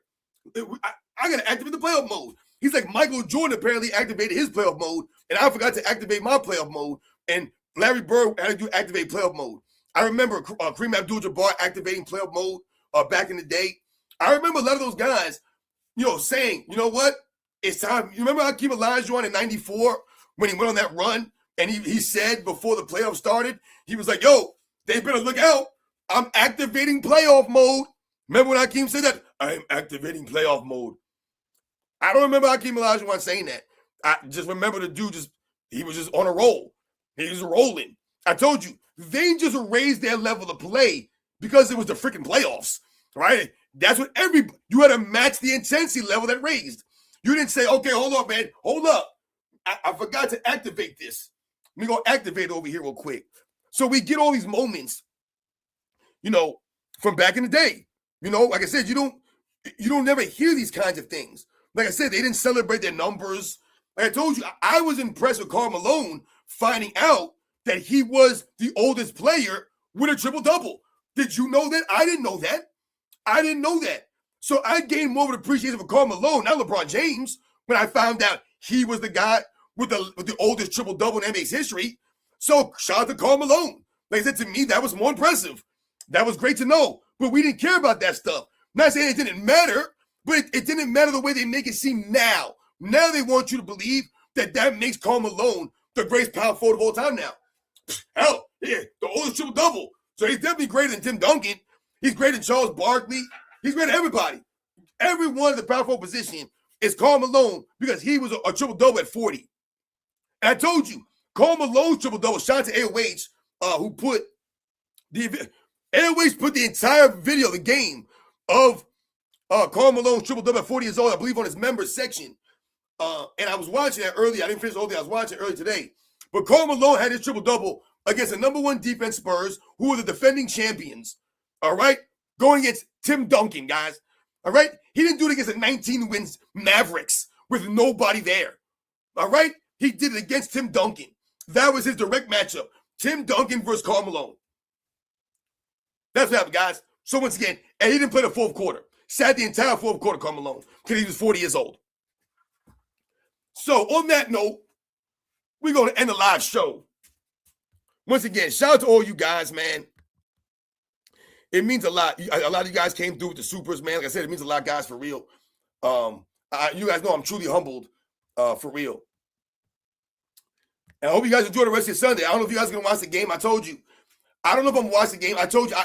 A: I got to activate the playoff mode. He's like, Michael Jordan apparently activated his playoff mode, and I forgot to activate my playoff mode, and Larry Bird had to activate playoff mode. I remember Kareem Abdul-Jabbar activating playoff mode back in the day. I remember a lot of those guys, saying, you know what? It's time. You remember Hakeem Olajuwon in 94 when he went on that run, and he said before the playoffs started, he was like, yo, they better look out. I'm activating playoff mode. Remember when Hakeem said that? I'm activating playoff mode. I don't remember Hakeem Olajuwon saying that. I just remember the dude he was just on a roll. He was rolling. I told you, they just raised their level of play because it was the freaking playoffs, right? That's what you had to match the intensity level that raised. You didn't say, okay, hold on, man. Hold up. I forgot to activate this. Let me go activate it over here real quick. So we get all these moments, from back in the day. Like I said, you don't never hear these kinds of things. Like I said, they didn't celebrate their numbers. Like I told you, I was impressed with Karl Malone finding out that he was the oldest player with a triple-double. Did you know that? I didn't know that. So I gained more of an appreciation for Karl Malone, not LeBron James, when I found out he was the guy with the oldest triple-double in NBA's history. So shout out to Karl Malone. Like I said, to me, that was more impressive. That was great to know. But we didn't care about that stuff. Not saying it didn't matter, but it didn't matter the way they make it seem now. Now they want you to believe that makes Karl Malone the greatest power forward of all time now. Hell, yeah, the oldest triple-double. So he's definitely greater than Tim Duncan. He's greater than Charles Barkley. He's greater than everybody. Everyone in the power forward position is Karl Malone because he was a triple-double at 40. And I told you, Karl Malone's triple-double, shout out to AOH, who put the entire video, the game of Karl Malone's triple-double at 40 years old, I believe, on his members section. And I was watching that earlier. I didn't finish the whole thing. I was watching it earlier today. But Karl Malone had his triple-double against the number 1 defense Spurs, who were the defending champions. All right? Going against Tim Duncan, guys. All right? He didn't do it against the 19 wins Mavericks with nobody there. All right? He did it against Tim Duncan. That was his direct matchup. Tim Duncan versus Karl Malone. That's what happened, guys. So once again, and he didn't play the fourth quarter. Sat the entire fourth quarter, Karl Malone, because he was 40 years old. So on that note, we're going to end the live show. Once again, shout out to all you guys, man. It means a lot. A lot of you guys came through with the supers, man. Like I said, it means a lot, guys, for real. You guys know I'm truly humbled, for real. And I hope you guys enjoy the rest of your Sunday. I don't know if you guys are going to watch the game. I told you. I don't know if I'm going to watch the game. I told you.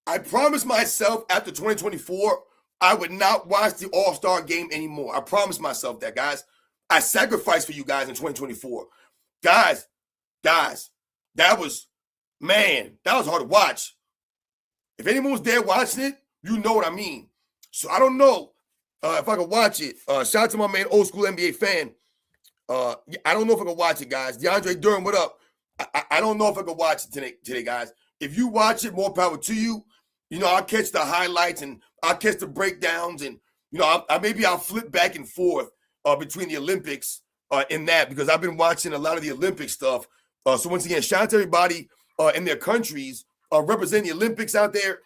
A: I promised myself after 2024, I would not watch the All Star game anymore. I promised myself that, guys. I sacrificed for you guys in 2024. Guys, that was hard to watch. If anyone was there watching it, you know what I mean. So I don't know if I could watch it. Shout out to my man, old school NBA fan. I don't know if I could watch it, guys. DeAndre Durham, what up? I don't know if I could watch it today, guys. If you watch it, more power to you. You know, I'll catch the highlights and I'll catch the breakdowns, and you know, maybe I'll flip back and forth between the Olympics in that, because I've been watching a lot of the Olympic stuff. So once again, shout out to everybody in their countries representing the Olympics out there.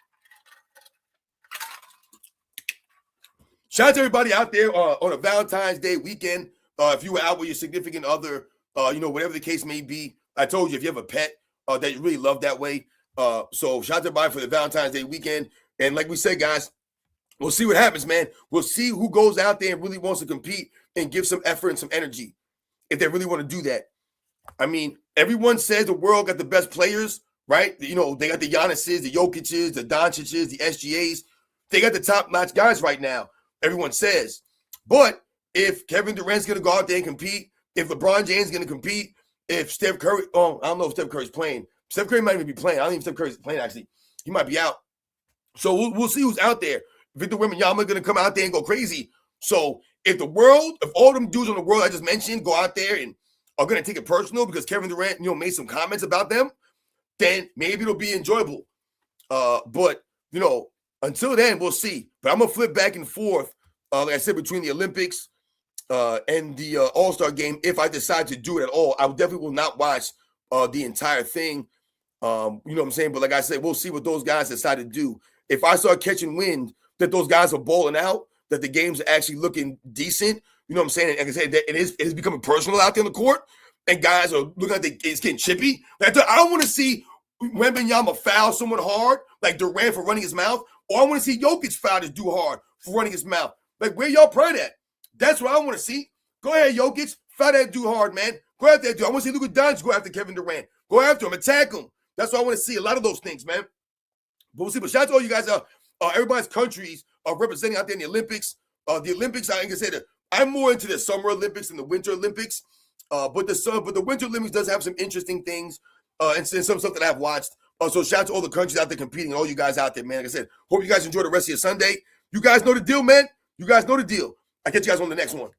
A: Shout out to everybody out there on a Valentine's Day weekend. If you were out with your significant other, you know, whatever the case may be. I told you, if you have a pet that you really love that way. So shout out to everybody for the Valentine's Day weekend. And like we said, guys, we'll see what happens, man. We'll see who goes out there and really wants to compete and give some effort and some energy if they really want to do that. I mean, everyone says the world got the best players, right? You know, they got the Giannis's, the Jokic's, the Doncic's, the SGA's. They got the top-notch guys right now, everyone says. But if Kevin Durant's going to go out there and compete, if LeBron James is going to compete, if Steph Curry, I don't know if Steph Curry's playing. Steph Curry might even be playing. I don't even think Steph Curry's playing, actually. He might be out. So we'll see who's out there. Victor Wembanyama going to come out there and go crazy. So if all them dudes in the world I just mentioned go out there and are going to take it personal because Kevin Durant, you know, made some comments about them, then maybe it'll be enjoyable. But, you know, until then, we'll see. But I'm going to flip back and forth, like I said, between the Olympics and the All Star game. If I decide to do it at all, I definitely will not watch the entire thing. You know what I'm saying? But like I said, we'll see what those guys decide to do. If I start catching wind that those guys are balling out, that the games are actually looking decent, you know what I'm saying? And like I said, that it is becoming personal out there on the court, and guys are looking like it's getting chippy. Like, I don't want to see Wembanyama foul someone hard, like Durant for running his mouth, or I want to see Jokic foul this dude hard for running his mouth. Like, where y'all pride at? That's what I want to see. Go ahead, Jokic. Foul that dude hard, man. Go after that dude. I want to see Luka Doncic go after Kevin Durant. Go after him. Attack him. That's what I want to see. A lot of those things, man. But we'll see. But shout out to all you guys. Everybody's countries are representing out there in the Olympics. The Olympics, I can say that I'm more into the Summer Olympics than the Winter Olympics. But the Winter Olympics does have some interesting things and some stuff that I've watched. So shout out to all the countries out there competing and all you guys out there, man. Like I said, hope you guys enjoy the rest of your Sunday. You guys know the deal, man. You guys know the deal. I'll catch you guys on the next one.